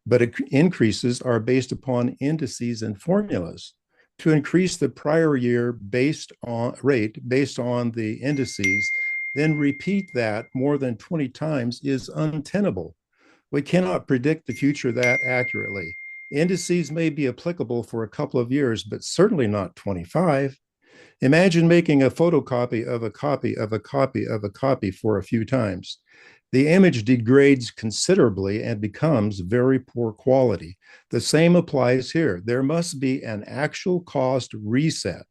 Speaker 21: but increases are based upon indices and formulas. To increase the prior year rate based on the indices, then repeat that more than 20 times is untenable. We cannot predict the future that accurately. Indices may be applicable for a couple of years, but certainly not 25. Imagine making a photocopy of a copy of a copy of a copy for a few times. The image degrades considerably and becomes very poor quality. The same applies here. There must be an actual cost reset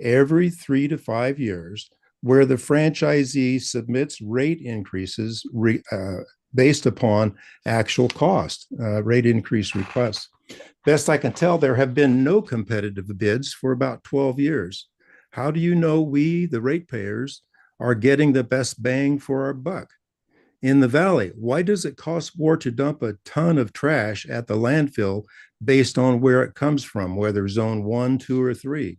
Speaker 21: every 3 to 5 years where the franchisee submits rate increases based upon actual cost, rate increase requests. Best I can tell, there have been no competitive bids for about 12 years. How do you know we, the ratepayers, are getting the best bang for our buck? In the valley, why does it cost more to dump a ton of trash at the landfill based on where it comes from, whether zone 1, 2, or 3?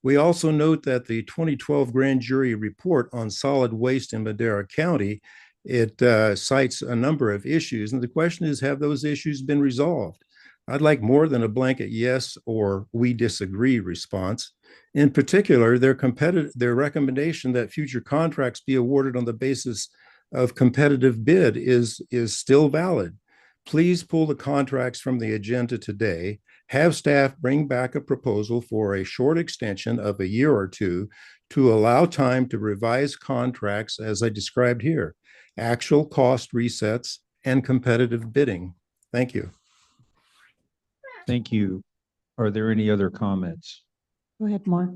Speaker 21: We also note that the 2012 grand jury report on solid waste in Madera County, it cites a number of issues. And the question is, have those issues been resolved? I'd like more than a blanket yes or we disagree response. In particular, their recommendation that future contracts be awarded on the basis of competitive bid is still valid. Please pull the contracts from the agenda today. Have staff bring back a proposal for a short extension of a year or two to allow time to revise contracts as I described here, actual cost resets and competitive bidding. Thank you.
Speaker 5: Thank you. Are there any other comments?
Speaker 1: Go ahead, Mark.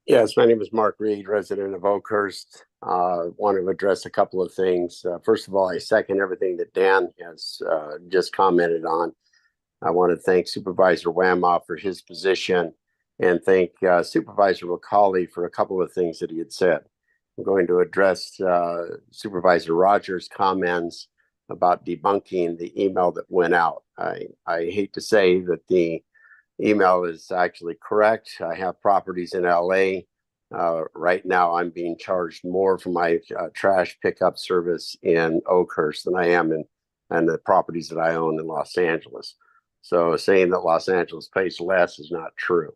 Speaker 13: Yes, my name is Mark Reed, resident of Oakhurst. Want to address a couple of things. First of all, I second everything that Dan has just commented on. I want to thank Supervisor Wamoff for his position and thank Supervisor McCauley for a couple of things that he had said. I'm going to address Supervisor Rogers' comments about debunking the email that went out. I hate to say that the email is actually correct. I have properties in LA. Right now, I'm being charged more for my trash pickup service in Oakhurst than I am in the properties that I own in Los Angeles. So saying that Los Angeles pays less is not true.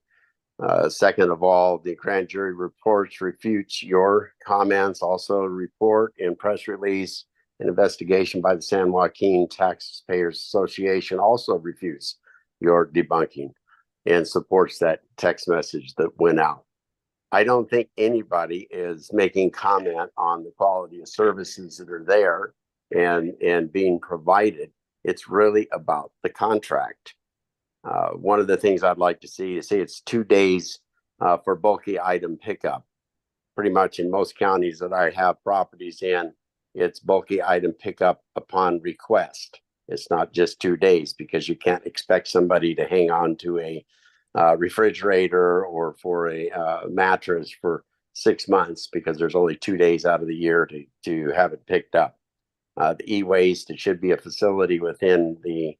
Speaker 13: Second of all, the grand jury reports refutes your comments. Also, report and press release, an investigation by the San Joaquin Taxpayers Association also refutes your debunking and supports that text message that went out. I don't think anybody is making comment on the quality of services that are there and being provided. It's really about the contract. One of the things I'd like to see is say it's 2 days for bulky item pickup. Pretty much in most counties that I have properties in, it's bulky item pickup upon request. It's not just 2 days because you can't expect somebody to hang on to a refrigerator or for a mattress for 6 months because there's only 2 days out of the year to have it picked up. The e-waste, it should be a facility within the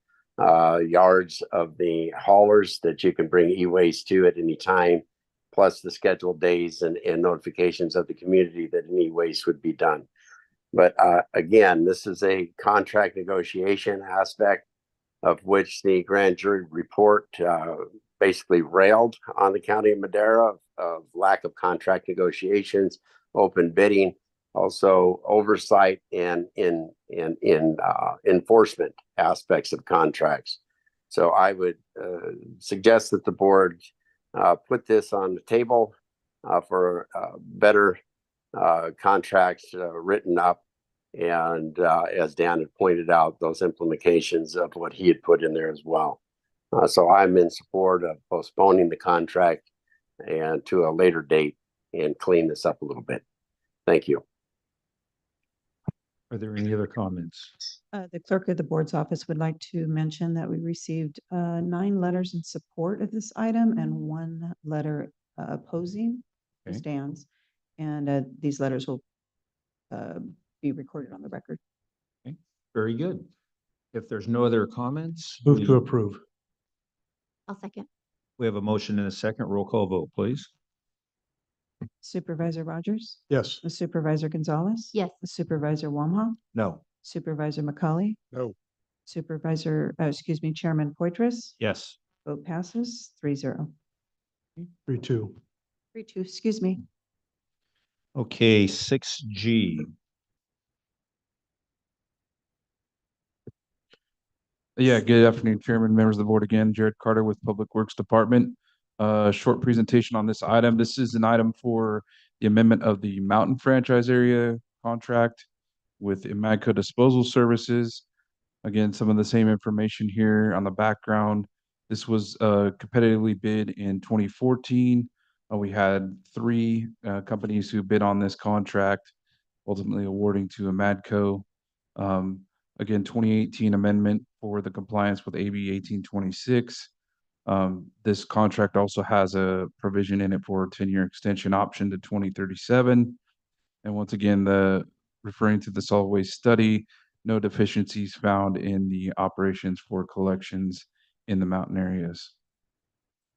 Speaker 13: yards of the haulers that you can bring e-waste to at any time, plus the scheduled days and notifications of the community that an e-waste would be done. But again, this is a contract negotiation aspect of which the grand jury report basically railed on the county of Madera of lack of contract negotiations, open bidding, also oversight and in enforcement aspects of contracts. So I would suggest that the board put this on the table for better contracts written up. And as Dan had pointed out, those implications of what he had put in there as well. So I'm in support of postponing the contract and to a later date and clean this up a little bit. Thank you.
Speaker 5: Are there any other comments?
Speaker 1: The clerk of the board's office would like to mention that we received 9 letters in support of this item and 1 letter opposing the
Speaker 5: Okay.
Speaker 1: stands. And these letters will be recorded on the record.
Speaker 5: Okay, very good. If there's no other comments.
Speaker 4: Move to approve.
Speaker 8: I'll second.
Speaker 5: We have a motion and a second. Roll call vote, please.
Speaker 1: Supervisor Rogers?
Speaker 4: Yes.
Speaker 1: Supervisor Gonzalez?
Speaker 8: Yes.
Speaker 1: Supervisor Wamhaugh?
Speaker 5: No.
Speaker 1: Supervisor McCauley?
Speaker 20: No.
Speaker 1: Chairman Poitras?
Speaker 5: Yes.
Speaker 1: Vote passes 3-0.
Speaker 4: 3-2.
Speaker 1: 3-2, excuse me.
Speaker 5: Okay, 6G.
Speaker 14: Yeah, good afternoon, Chairman, members of the board. Again, Jared Carter with Public Works Department. Short presentation on this item. This is an item for the amendment of the Mountain Franchise Area contract with Imadco Disposal Services. Again, some of the same information here on the background. This was competitively bid in 2014. We had 3 companies who bid on this contract, ultimately awarding to Imadco. Again, 2018 amendment for the compliance with AB 1826. This contract also has a provision in it for a 10-year extension option to 2037. And once again, referring to the solid waste study, no deficiencies found in the operations for collections in the mountain areas.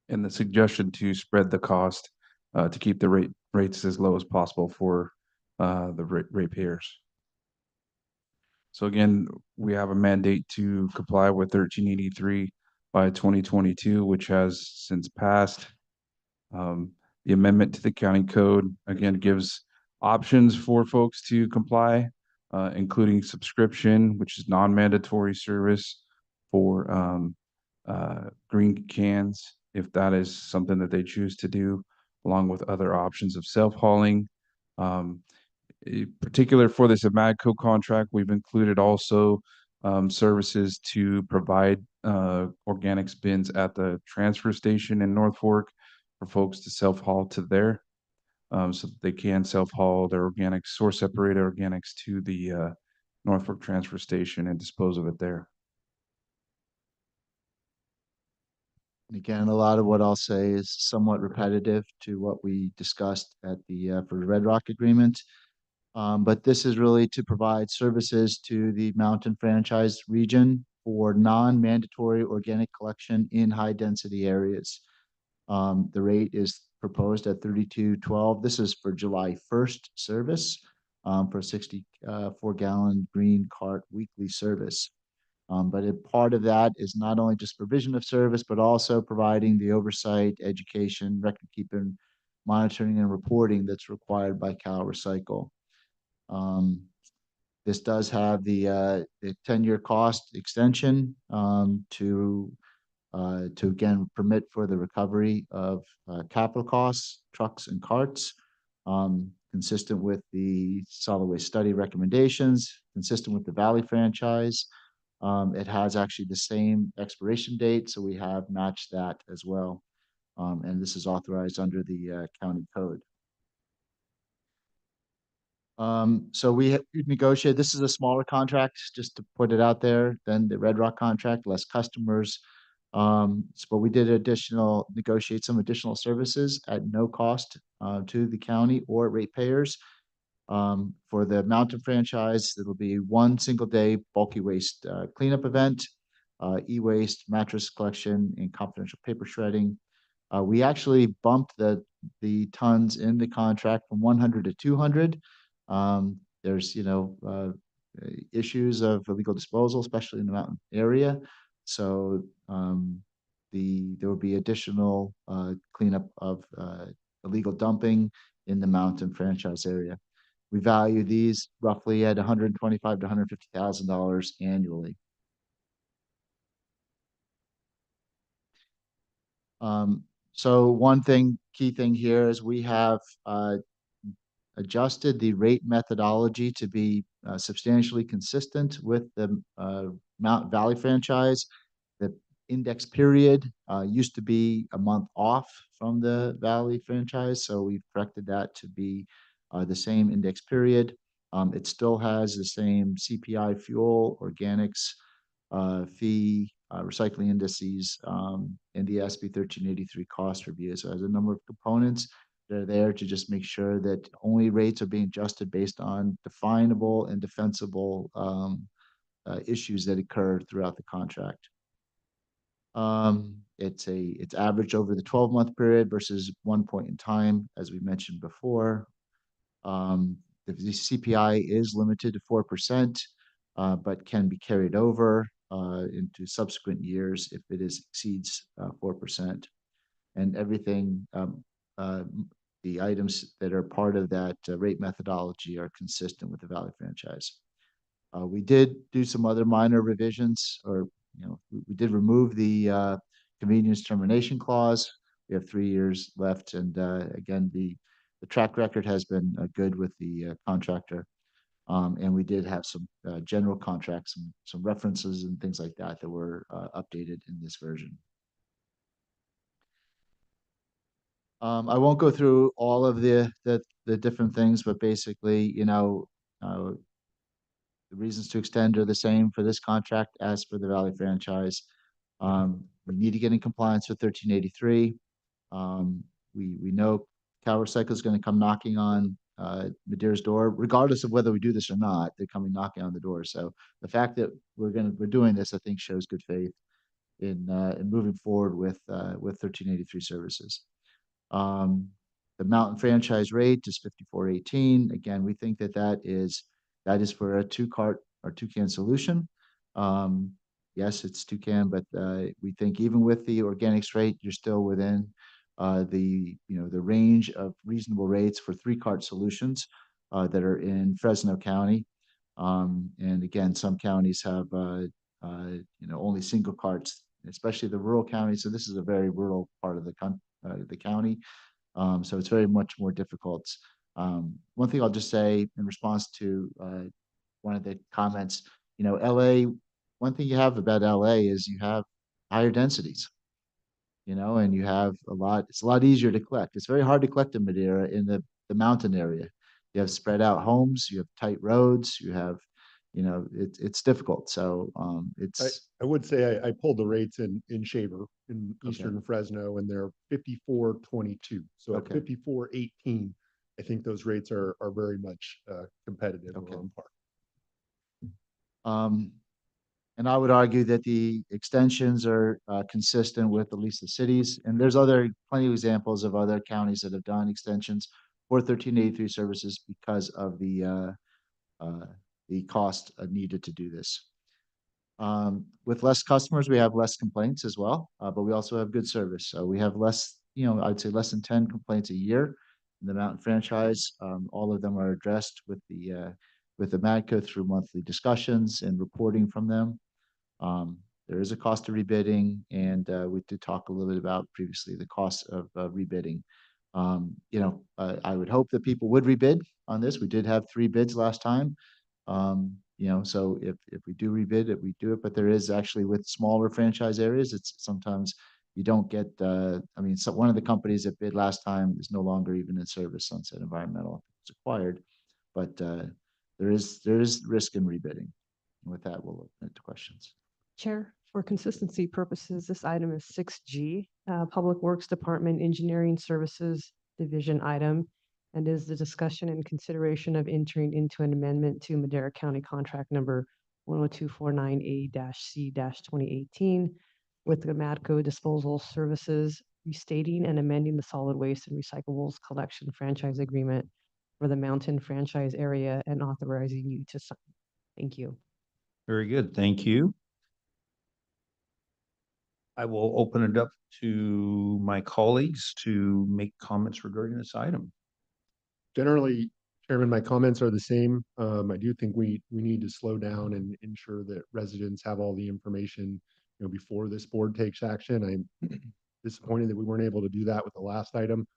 Speaker 14: And the suggestion to spread the cost to keep the rates as low as possible for the ratepayers. So again, we have a mandate to comply with 1383 by 2022, which has since passed. The amendment to the county code, again, gives options for folks to comply, including subscription, which is non-mandatory service for green cans, if that is something that they choose to do, along with other options of self-hauling. In particular for this Imadco contract, we've included also services to provide organics bins at the transfer station in North Fork for folks to self-haul to there, so that they can self-haul their organics, source separated organics to the North Fork transfer station and dispose of it there.
Speaker 2: And again, a lot of what I'll say is somewhat repetitive to what we discussed at the for the Red Rock agreement. But this is really to provide services to the mountain franchise region for non-mandatory organic collection in high-density areas. The rate is proposed at $32.12. This is for July 1st service for 64-gallon green cart weekly service. But a part of that is not only just provision of service, but also providing the oversight, education, record keeping, monitoring, and reporting that's required by Cal Recycle. This does have the 10-year cost extension to again permit for the recovery of capital costs, trucks and carts, consistent with the solid waste study recommendations, consistent with the Valley franchise. It has actually the same expiration date, so we have matched that as well. And this is authorized under the county code. So we negotiated, this is a smaller contract, just to put it out there, than the Red Rock contract, less customers. But we did negotiate some additional services at no cost to the county or ratepayers. For the mountain franchise, it'll be 1 single day bulky waste cleanup event, e-waste, mattress collection, and confidential paper shredding. We actually bumped the tons in the contract from 100 to 200. There's issues of illegal disposal, especially in the mountain area. So there will be additional cleanup of illegal dumping in the mountain franchise area. We value these roughly at $125,000 to $150,000 annually. So one key thing here is we have adjusted the rate methodology to be substantially consistent with the Mountain Valley franchise. The index period used to be a month off from the Valley franchise, so we've corrected that to be the same index period. It still has the same CPI fuel, organics, fee, recycling indices, and the SB 1383 cost review. So it has a number of components that are there to just make sure that only rates are being adjusted based on definable and defensible issues that occur throughout the contract. It's averaged over the 12-month period versus one point in time, as we mentioned before. The CPI is limited to 4%, but can be carried over into subsequent years if it exceeds 4%. And everything, the items that are part of that rate methodology are consistent with the Valley franchise. We did do some other minor revisions, or we did remove the convenience termination clause. We have 3 years left, and again, the track record has been good with the contractor. And we did have some general contracts, some references and things like that that were updated in this version. I won't go through all of the different things, but basically, the reasons to extend are the same for this contract as for the Valley franchise. We need to get in compliance with 1383. We know Cal Recycle is going to come knocking on Madeira's door, regardless of whether we do this or not. They're coming knocking on the door. So the fact that we're doing this, I think, shows good faith in moving forward with 1383 services. The Mountain franchise rate is 54.18. Again, we think that is for a 2-cart or 2-can solution. Yes, it's 2-can, but we think even with the organics rate, you're still within the range of reasonable rates for 3-cart solutions that are in Fresno County. And again, some counties have only single carts, especially the rural counties. So this is a very rural part of the county. So it's very much more difficult. One thing I'll just say in response to one of the comments, LA, one thing you have about LA is you have higher densities, and you have it's a lot easier to collect. It's very hard to collect in Madeira in the mountain area. You have spread out homes, you have tight roads, you have, it's difficult. So
Speaker 20: I would say I pulled the rates in Shaver in Eastern Fresno, and they're 54.22. So at 54.18, I think those rates are very much competitive or on par.
Speaker 2: And I would argue that the extensions are consistent with at least the cities. And there's plenty of examples of other counties that have done extensions for 1383 services because of the cost needed to do this. With less customers, we have less complaints as well, but we also have good service. So we have less, I'd say less than 10 complaints a year in the Mountain franchise. All of them are addressed with the MADCO through monthly discussions and reporting from them. There is a cost of rebidding, and we did talk a little bit about previously the cost of rebidding. I would hope that people would rebid on this. We did have 3 bids last time. So if we do rebid it, we do it. But there is actually, with smaller franchise areas, it's sometimes you don't get. So one of the companies that bid last time is no longer even in service. Sunset Environmental was acquired, but there is risk in rebidding. And with that, we'll open it to questions.
Speaker 10: Chair, for consistency purposes, this item is 6G, Public Works Department Engineering Services Division item, and is the discussion and consideration of entering into an amendment to Madera County Contract Number 10249A-C-2018 with the MADCO Disposal Services, restating and amending the solid waste and recyclables collection franchise agreement for the Mountain franchise area and authorizing you to sign. Thank you.
Speaker 5: Very good. Thank you. I will open it up to my colleagues to make comments regarding this item.
Speaker 20: Generally, Chairman, my comments are the same. I do think we need to slow down and ensure that residents have all the information, before this board takes action. disappointed that we weren't able to do that with the last item.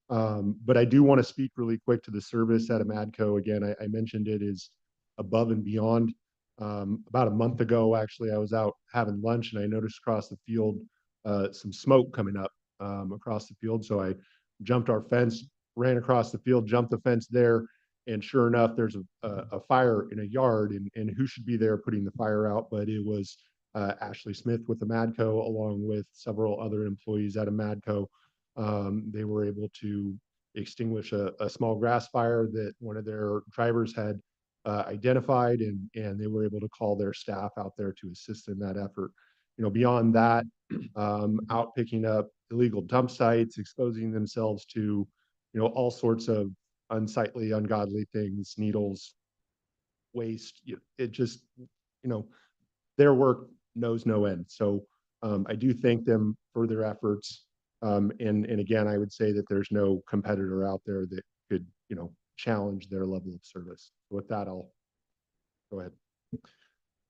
Speaker 20: But I do want to speak really quick to the service at Amadco. Again, I mentioned it is above and beyond. About a month ago, actually, I was out having lunch and I noticed across the field some smoke coming up across the field. So I jumped our fence, ran across the field, jumped the fence there, and sure enough, there's a fire in a yard, and who should be there putting the fire out? But it was Ashley Smith with Amadco, along with several other employees at Amadco. They were able to extinguish a small grass fire that one of their drivers had identified, and they were able to call their staff out there to assist in that effort. You know, beyond that, out picking up illegal dump sites, exposing themselves to, you know, all sorts of unsightly, ungodly things, needles, waste. It just, you know, their work knows no end. So I do thank them for their efforts. And again, I would say that there's no competitor out there that could, you know, challenge their level of service. With that, I'll go ahead.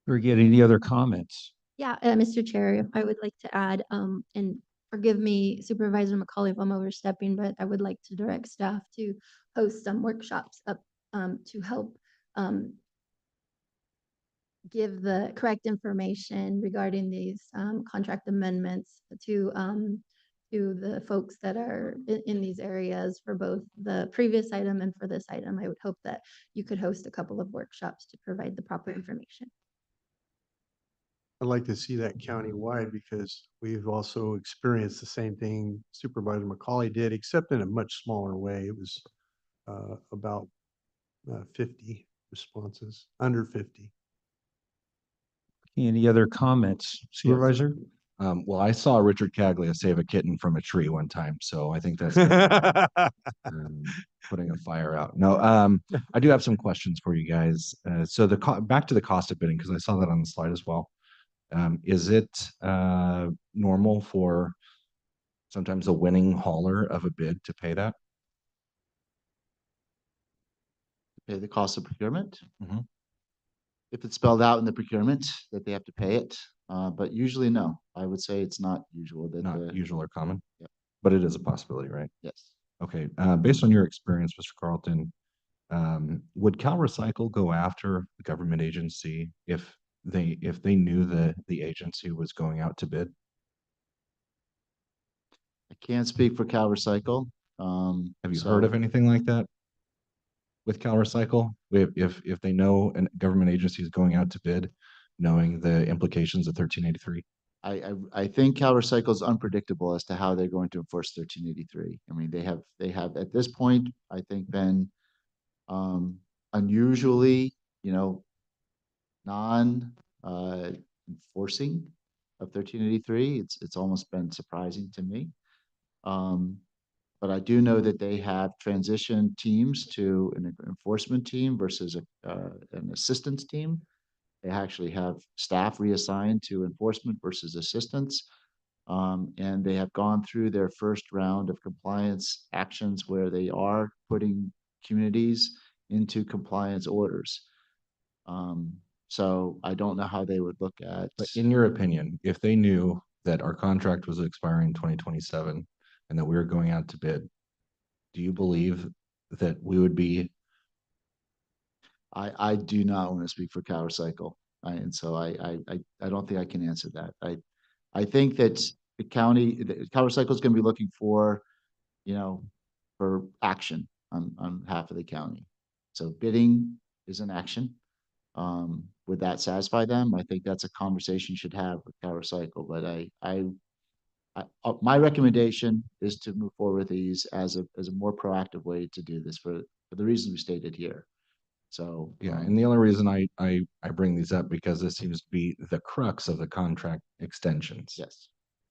Speaker 5: Very good. Any other comments?
Speaker 8: Yeah, Mr. Chair, I would like to add, and forgive me, Supervisor McCauley, if I'm overstepping, but I would like to direct staff to host some workshops up to help give the correct information regarding these contract amendments to the folks that are in these areas for both the previous item and for this item. I would hope that you could host a couple of workshops to provide the proper information.
Speaker 4: I'd like to see that county-wide because we've also experienced the same thing Supervisor McCauley did, except in a much smaller way. It was about 50 responses, under 50.
Speaker 5: Any other comments, Supervisor?
Speaker 18: Well, I saw Richard Caglia save a kitten from a tree one time, so I think that's putting a fire out. No, I do have some questions for you guys. So back to the cost of bidding, because I saw that on the slide as well. Is it normal for sometimes a winning hauler of a bid to pay that?
Speaker 2: Pay the cost of procurement.
Speaker 18: Mhm.
Speaker 2: If it's spelled out in the procurement that they have to pay it, but usually no. I would say it's not usual that
Speaker 18: Not usual or common?
Speaker 2: Yep.
Speaker 18: But it is a possibility, right?
Speaker 2: Yes.
Speaker 18: Okay, based on your experience, Mr. Carlton, would Cal Recycle go after the government agency if they knew that the agency was going out to bid?
Speaker 2: I can't speak for Cal Recycle.
Speaker 18: Have you heard of anything like that with Cal Recycle? If they know a government agency is going out to bid, knowing the implications of 1383?
Speaker 2: I think Cal Recycle is unpredictable as to how they're going to enforce 1383. I mean, they have at this point, I think, been unusually, you know, non enforcing of 1383. It's almost been surprising to me. But I do know that they have transitioned teams to an enforcement team versus an assistance team. They actually have staff reassigned to enforcement versus assistance. And they have gone through their first round of compliance actions where they are putting communities into compliance orders. So I don't know how they would look at.
Speaker 18: But in your opinion, if they knew that our contract was expiring in 2027 and that we were going out to bid, do you believe that we would be?
Speaker 2: I do not want to speak for Cal Recycle. And so I don't think I can answer that. I think that the Cal Recycle is going to be looking for, you know, for action on behalf of the county. So bidding is an action. Would that satisfy them? I think that's a conversation you should have with Cal Recycle. But my recommendation is to move forward with these as a more proactive way to do this for the reasons we stated here. So
Speaker 18: Yeah, and the only reason I bring these up because this seems to be the crux of the contract extensions.
Speaker 2: Yes.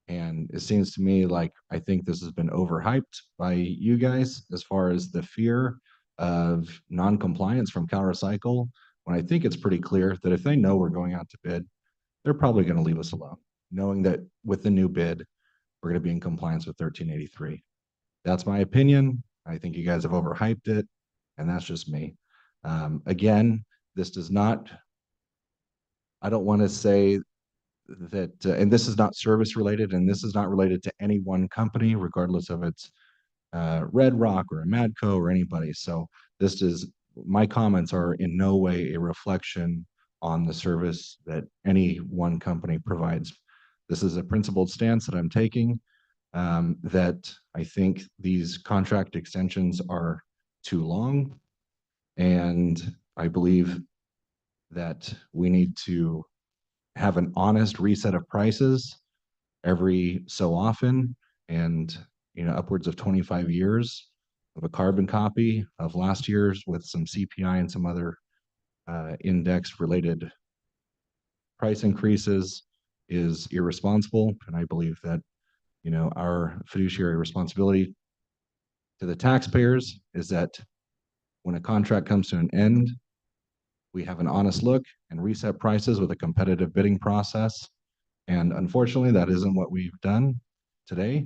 Speaker 18: And it seems to me like I think this has been overhyped by you guys as far as the fear of non-compliance from Cal Recycle. When I think it's pretty clear that if they know we're going out to bid, they're probably going to leave us alone, knowing that with the new bid, we're going to be in compliance with 1383. That's my opinion. I think you guys have overhyped it, and that's just me. Again, this does not, I don't want to say and this is not service related, and this is not related to any one company, regardless of its Red Rock or a Madco or anybody. So my comments are in no way a reflection on the service that any one company provides. This is a principled stance that I'm taking, that I think these contract extensions are too long. And I believe that we need to have an honest reset of prices every so often, and upwards of 25 years of a carbon copy of last year's with some CPI and some other index related price increases is irresponsible. And I believe that our fiduciary responsibility to the taxpayers is that when a contract comes to an end, we have an honest look and reset prices with a competitive bidding process. And unfortunately, that isn't what we've done today,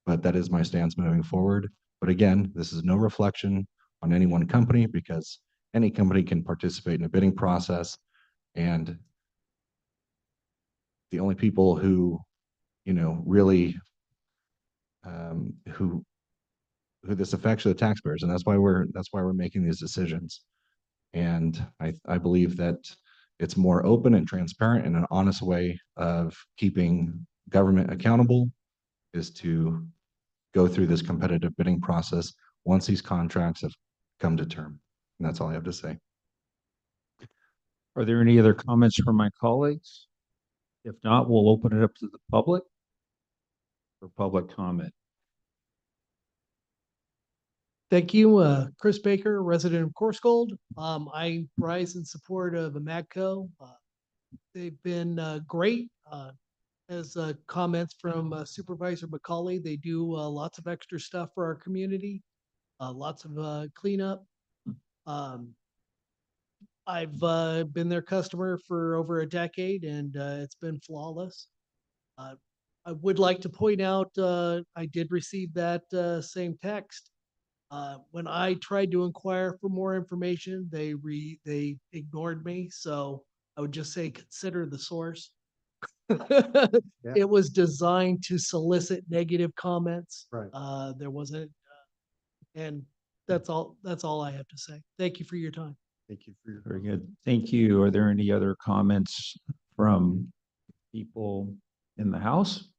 Speaker 18: but that is my stance moving forward. But again, this is no reflection on any one company, because any company can participate in a bidding process. And the only people who, really, who this affects are the taxpayers. And that's why we're making these decisions. And I believe that it's more open and transparent and an honest way of keeping government accountable is to go through this competitive bidding process once these contracts have come to term. And that's all I have to say.
Speaker 5: Are there any other comments from my colleagues? If not, we'll open it up to the public for public comment.
Speaker 9: Thank you, Chris Baker, resident of Course Gold. I rise in support of Amadco. They've been great. As comments from Supervisor McCauley, they do lots of extra stuff for our community, lots of cleanup. I've been their customer for over a decade, and it's been flawless. I would like to point out I did receive that same text. When I tried to inquire for more information, they ignored me. So I would just say consider the source. It was designed to solicit negative comments.
Speaker 4: Right.
Speaker 9: There wasn't, and that's all I have to say. Thank you for your time.
Speaker 4: Thank you for your.
Speaker 5: Very good. Thank you. Are there any other comments from people in the House?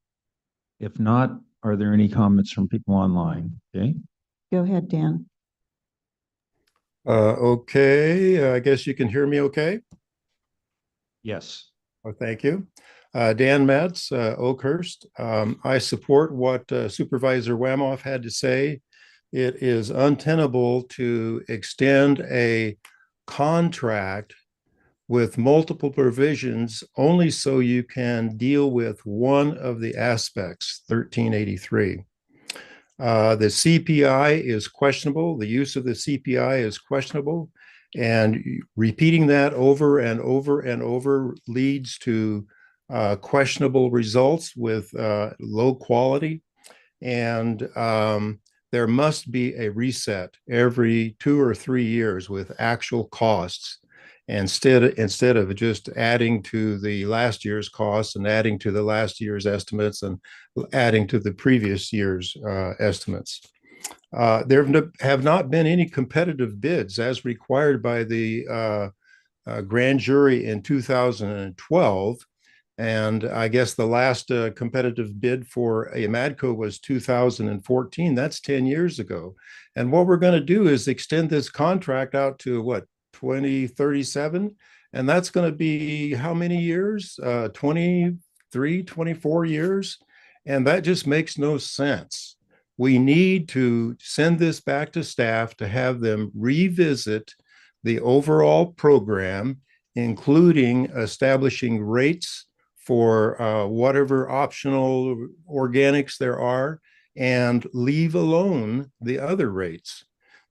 Speaker 5: If not, are there any comments from people online? Okay.
Speaker 1: Go ahead, Dan.
Speaker 21: Okay, I guess you can hear me okay?
Speaker 5: Yes.
Speaker 21: Oh, thank you. Dan Metz, Oakhurst. I support what Supervisor Wamoff had to say. It is untenable to extend a contract with multiple provisions only so you can deal with one of the aspects, 1383. The CPI is questionable. The use of the CPI is questionable. And repeating that over and over and over leads to questionable results with low quality. And there must be a reset every 2 or 3 years with actual costs, instead of just adding to the last year's costs and adding to the last year's estimates and adding to the previous year's estimates. There have not been any competitive bids as required by the grand jury in 2012. And I guess the last competitive bid for Amadco was 2014. That's 10 years ago. And what we're going to do is extend this contract out to what, 2037? And that's going to be how many years? 23, 24 years? And that just makes no sense. We need to send this back to staff to have them revisit the overall program, including establishing rates for whatever optional organics there are, and leave alone the other rates.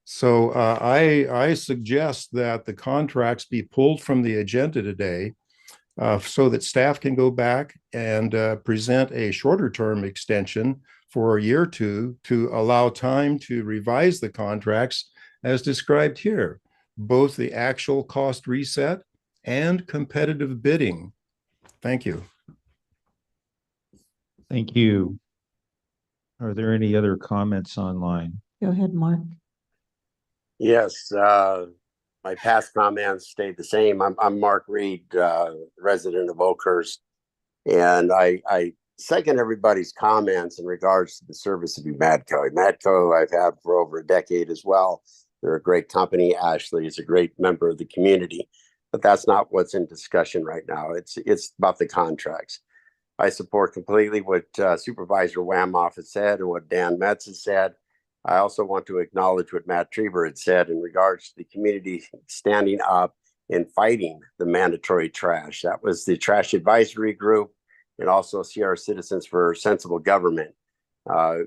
Speaker 21: So I suggest that the contracts be pulled from the agenda today so that staff can go back and present a shorter term extension for a year or two to allow time to revise the contracts as described here, both the actual cost reset and competitive bidding. Thank you.
Speaker 5: Thank you. Are there any other comments online?
Speaker 1: Go ahead, Mark.
Speaker 13: Yes, my past comments stayed the same. I'm Mark Reed, resident of Oakhurst. And I second everybody's comments in regards to the service of Madco. Madco I've had for over a decade as well. They're a great company. Ashley is a great member of the community, but that's not what's in discussion right now. It's about the contracts. I support completely what Supervisor Whamoff has said and what Dan Metz has said. I also want to acknowledge what Matt Trieber had said in regards to the community standing up and fighting the mandatory trash. That was the Trash Advisory Group and also Sierra Citizens for Sensible Government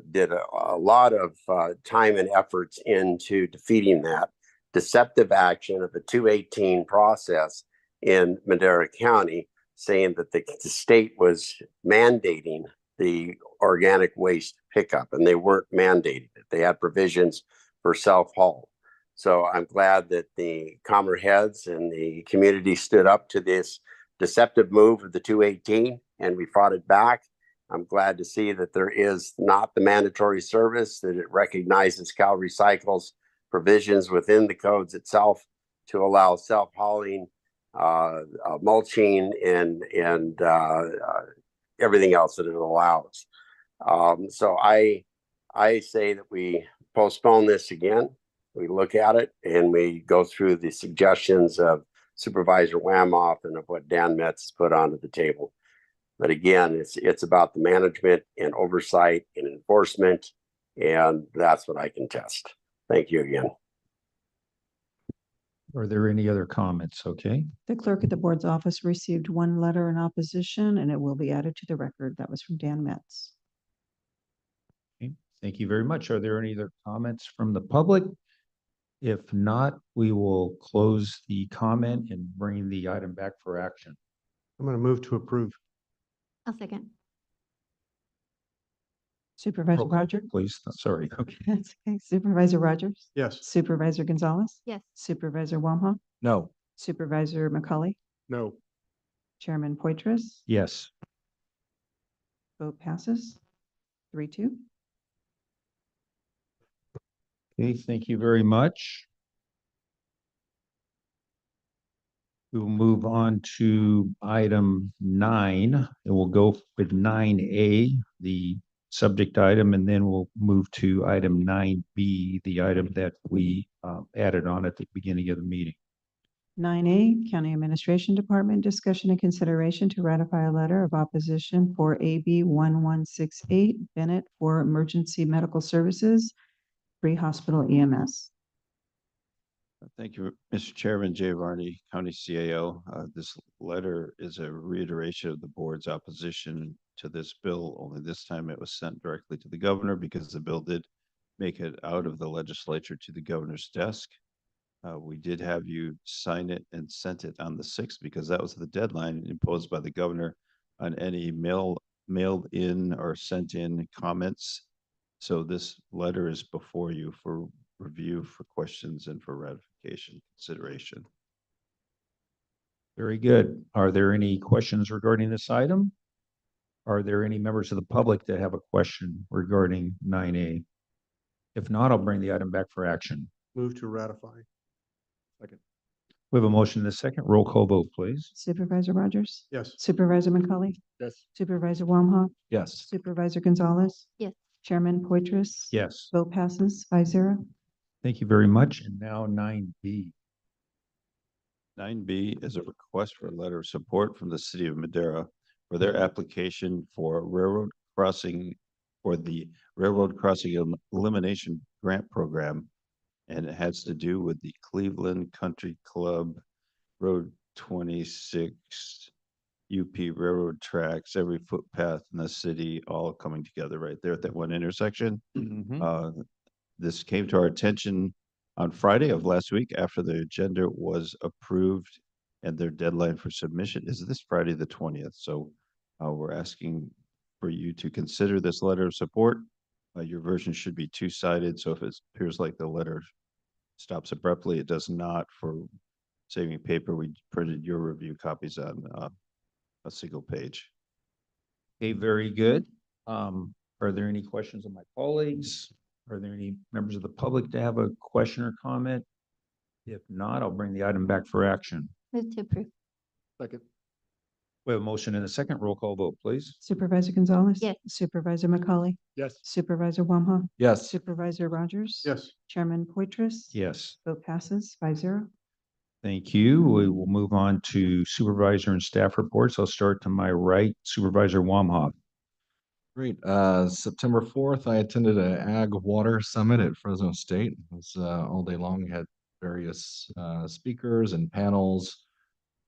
Speaker 13: did a lot of time and efforts into defeating that deceptive action of a 218 process in Madera County, saying that the state was mandating the organic waste pickup, and they weren't mandating it. They had provisions for self-haul. So I'm glad that the Commer heads and the community stood up to this deceptive move of the 218, and we fought it back. I'm glad to see that there is not the mandatory service, that it recognizes Cal Recycle's provisions within the codes itself to allow self-hauling, mulching, and everything else that it allows. So I say that we postpone this again. We look at it and we go through the suggestions of Supervisor Whamoff and of what Dan Metz has put onto the table. But again, it's about the management and oversight and enforcement, and that's what I can test. Thank you again.
Speaker 5: Are there any other comments? Okay.
Speaker 1: The clerk at the board's office received one letter in opposition, and it will be added to the record. That was from Dan Metz.
Speaker 5: Okay. Thank you very much. Are there any other comments from the public? If not, we will close the comment and bring the item back for action.
Speaker 4: I'm going to move to approve.
Speaker 8: I'll second.
Speaker 1: Supervisor
Speaker 5: Roll call,
Speaker 1: Rogers?
Speaker 5: please. Sorry. Okay.
Speaker 1: That's okay. Supervisor Rogers?
Speaker 4: Yes.
Speaker 1: Supervisor Gonzalez?
Speaker 8: Yes.
Speaker 1: Supervisor Wamha?
Speaker 5: No.
Speaker 1: Supervisor McCauley?
Speaker 20: No.
Speaker 1: Chairman Poitras?
Speaker 5: Yes.
Speaker 1: Vote passes 3-2.
Speaker 5: Okay, thank you very much. We will move on to item 9, and we'll go with 9A, the subject item, and then we'll move to item 9B, the item that we added on at the beginning of the meeting.
Speaker 1: 9A, County Administration Department, discussion and consideration to ratify a letter of opposition for AB 1168 Bennett for emergency medical services, pre-hospital EMS.
Speaker 12: Thank you, Mr. Chairman. Jay Varney, County CAO. This letter is a reiteration of the board's opposition to this bill, only this time it was sent directly to the governor because the bill did make it out of the legislature to the governor's desk. We did have you sign it and sent it on the 6th because that was the deadline imposed by the governor on any mailed in or sent in comments. So this letter is before you for review, for questions, and for ratification consideration.
Speaker 5: Very good. Are there any questions regarding this item? Are there any members of the public that have a question regarding 9A? If not, I'll bring the item back for action.
Speaker 4: Move to ratify. Second.
Speaker 5: We have a motion and a second. Roll call vote, please.
Speaker 1: Supervisor Rogers?
Speaker 4: Yes.
Speaker 1: Supervisor McCauley?
Speaker 4: Yes.
Speaker 1: Supervisor Wamha?
Speaker 5: Yes.
Speaker 1: Supervisor Gonzalez?
Speaker 8: Yes.
Speaker 1: Chairman Poitras?
Speaker 5: Yes.
Speaker 1: Vote passes 5-0.
Speaker 5: Thank you very much. And now 9B.
Speaker 12: 9B is a request for a letter of support from the city of Madera for their application for railroad crossing for the Railroad Crossing Elimination Grant Program. And it has to do with the Cleveland Country Club Road 26 UP railroad tracks, every footpath in the city, all coming together right there at that one intersection. This came to our attention on Friday of last week after the agenda was approved, and their deadline for submission is this Friday, the 20th. So we're asking for you to consider this letter of support. Your version should be two-sided, so if it appears like the letter stops abruptly, it does not. For saving paper, we printed your review copies on a single page.
Speaker 5: Okay, very good. Are there any questions of my colleagues? Are there any members of the public to have a question or comment? If not, I'll bring the item back for action.
Speaker 8: Move to approve.
Speaker 20: Second.
Speaker 5: We have a motion and a second. Roll call vote, please.
Speaker 1: Supervisor Gonzalez.
Speaker 8: Yes.
Speaker 1: Supervisor McCauley.
Speaker 20: Yes.
Speaker 1: Supervisor Wamhaugh.
Speaker 18: Yes.
Speaker 1: Supervisor Rogers.
Speaker 20: Yes.
Speaker 1: Chairman Poitras.
Speaker 5: Yes.
Speaker 1: Vote passes 5-0.
Speaker 5: Thank you. We will move on to supervisor and staff reports. I'll start to my right, Supervisor Wamhaugh.
Speaker 18: Great. September 4th, I attended a Ag Water Summit at Fresno State. It was all day long. We had various speakers and panels,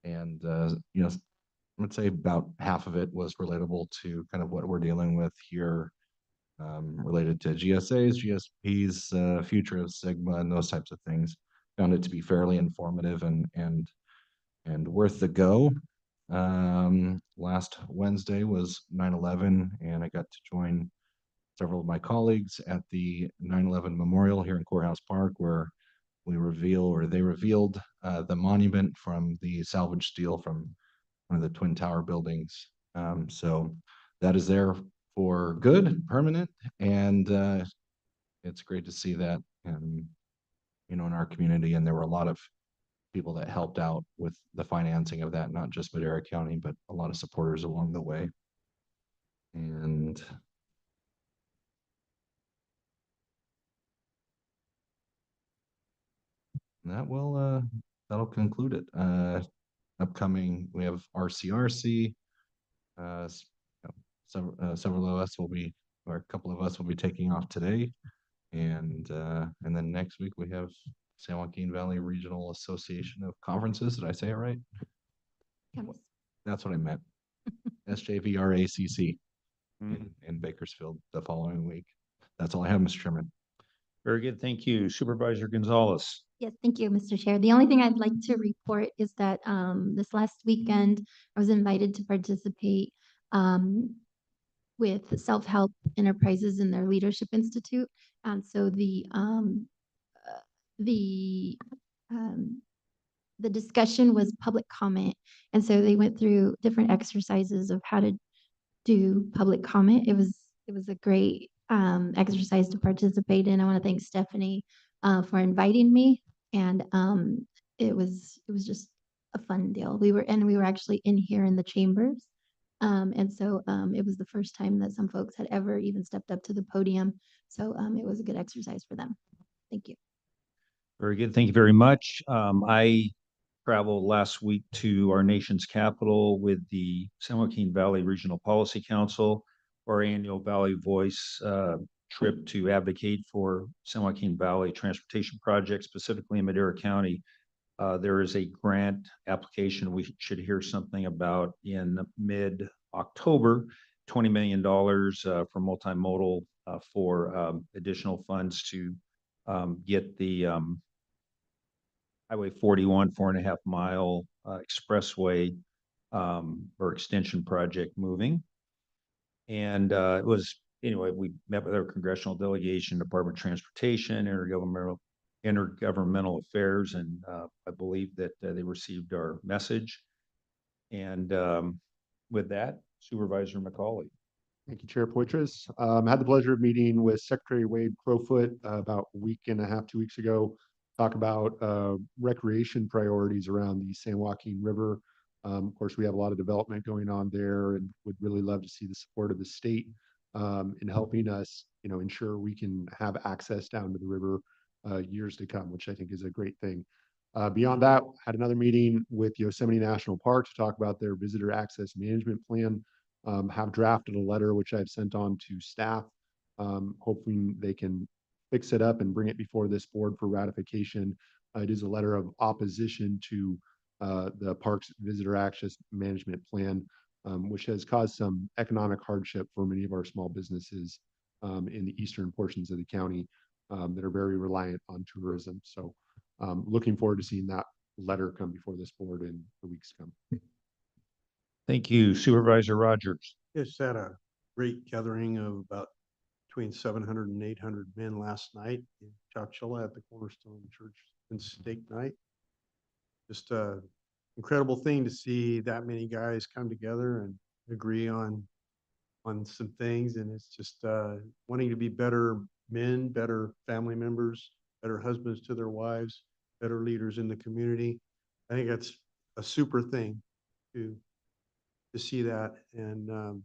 Speaker 18: and you know, I would say about half of it was relatable to kind of what we're dealing with here, related to GSAs, GSPs, future of Sigma, and those types of things. Found it to be fairly informative and worth the go. Last Wednesday was 9/11, and I got to join several of my colleagues at the 9/11 Memorial here in Courthouse Park, where they revealed the monument from the salvage steel from one of the Twin Tower buildings. So that is there for good, permanent, and it's great to see that, in our community. And there were a lot of people that helped out with the financing of that, not just Madera County, but a lot of supporters along the way. And that'll conclude it. Upcoming, we have RCRC. Several of us will be, or a couple of us will be taking off today. And then next week we have San Joaquin Valley Regional Association of Conferences. Did I say it right? That's what I meant. SJVRACC in Bakersfield the following week. That's all I have, Mr. Chairman.
Speaker 5: Very good. Thank you. Supervisor Gonzalez.
Speaker 8: Yes, thank you, Mr. Chair. The only thing I'd like to report is that this last weekend, I was invited to participate with Self-Help Enterprises in their Leadership Institute. And so the discussion was public comment. And so they went through different exercises of how to do public comment. It was a great exercise to participate in. I want to thank Stephanie for inviting me. And it was just a fun deal. We were actually in here in the chambers. And so it was the first time that some folks had ever even stepped up to the podium. So it was a good exercise for them. Thank you.
Speaker 5: Very good. Thank you very much. I traveled last week to our nation's capital with the San Joaquin Valley Regional Policy Council, our annual Valley Voice trip to advocate for San Joaquin Valley transportation projects, specifically in Madera County. There is a grant application we should hear something about in mid-October, $20 million for multimodal for additional funds to get the Highway 41 4.5 mile expressway or extension project moving. And it was, anyway, we met with our congressional delegation, Department of Transportation, Intergovernmental Affairs, and I believe that they received our message. And with that, Supervisor McCauley.
Speaker 20: Thank you, Chair Poitras. Had the pleasure of meeting with Secretary Wade Crowfoot about a week and a half, 2 weeks ago, talk about recreation priorities around the San Joaquin River. Of course, we have a lot of development going on there and would really love to see the support of the state in helping us, ensure we can have access down to the river years to come, which I think is a great thing. Beyond that, had another meeting with Yosemite National Park to talk about their visitor access management plan. Have drafted a letter which I've sent on to staff, hoping they can fix it up and bring it before this board for ratification. It is a letter of opposition to the park's visitor access management plan, which has caused some economic hardship for many of our small businesses in the eastern portions of the county that are very reliant on tourism. So looking forward to seeing that letter come before this board in the weeks to come.
Speaker 5: Thank you, Supervisor Rogers.
Speaker 4: Just had a great gathering of about between 700 and 800 men last night in Chowchilla at the Cornerstone Church and Stake Night. Just a incredible thing to see that many guys come together and agree on on some things, and it's just wanting to be better men, better family members, better husbands to their wives, better leaders in the community. I think that's a super thing to see that, and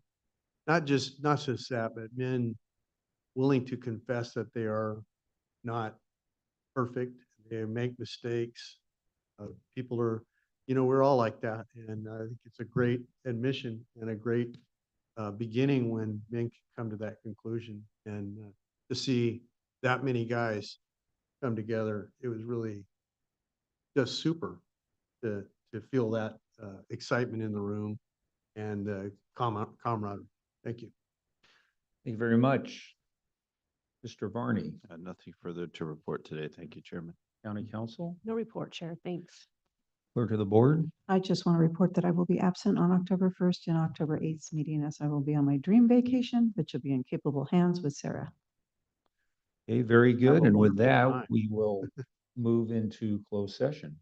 Speaker 4: not just that, but men willing to confess that they are not perfect, they make mistakes. People are, we're all like that, and I think it's a great admission and a great beginning when men can come to that conclusion. And to see that many guys come together, it was really just super to feel that excitement in the room and camaraderie. Thank you.
Speaker 5: Thank you very much. Mr. Varney,
Speaker 12: Nothing further to report today. Thank you, Chairman.
Speaker 5: County Council,
Speaker 6: No report, Chair. Thanks.
Speaker 5: clerk of the board.
Speaker 1: I just want to report that I will be absent on October 1st and October 8th meeting, as I will be on my dream vacation, but you'll be in capable hands with Sarah.
Speaker 5: Okay, very good. And with
Speaker 4: wonderful
Speaker 5: that,
Speaker 4: time.
Speaker 5: we will move into closed session.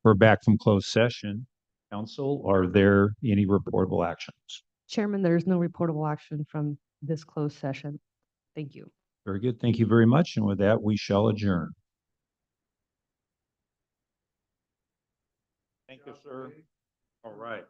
Speaker 5: We're back from closed session. Council, are there any reportable actions?
Speaker 6: Chairman, there is no reportable action from this closed session. Thank you.
Speaker 5: Very good. Thank you very much. And with that, we shall adjourn. Thank you, sir. All right.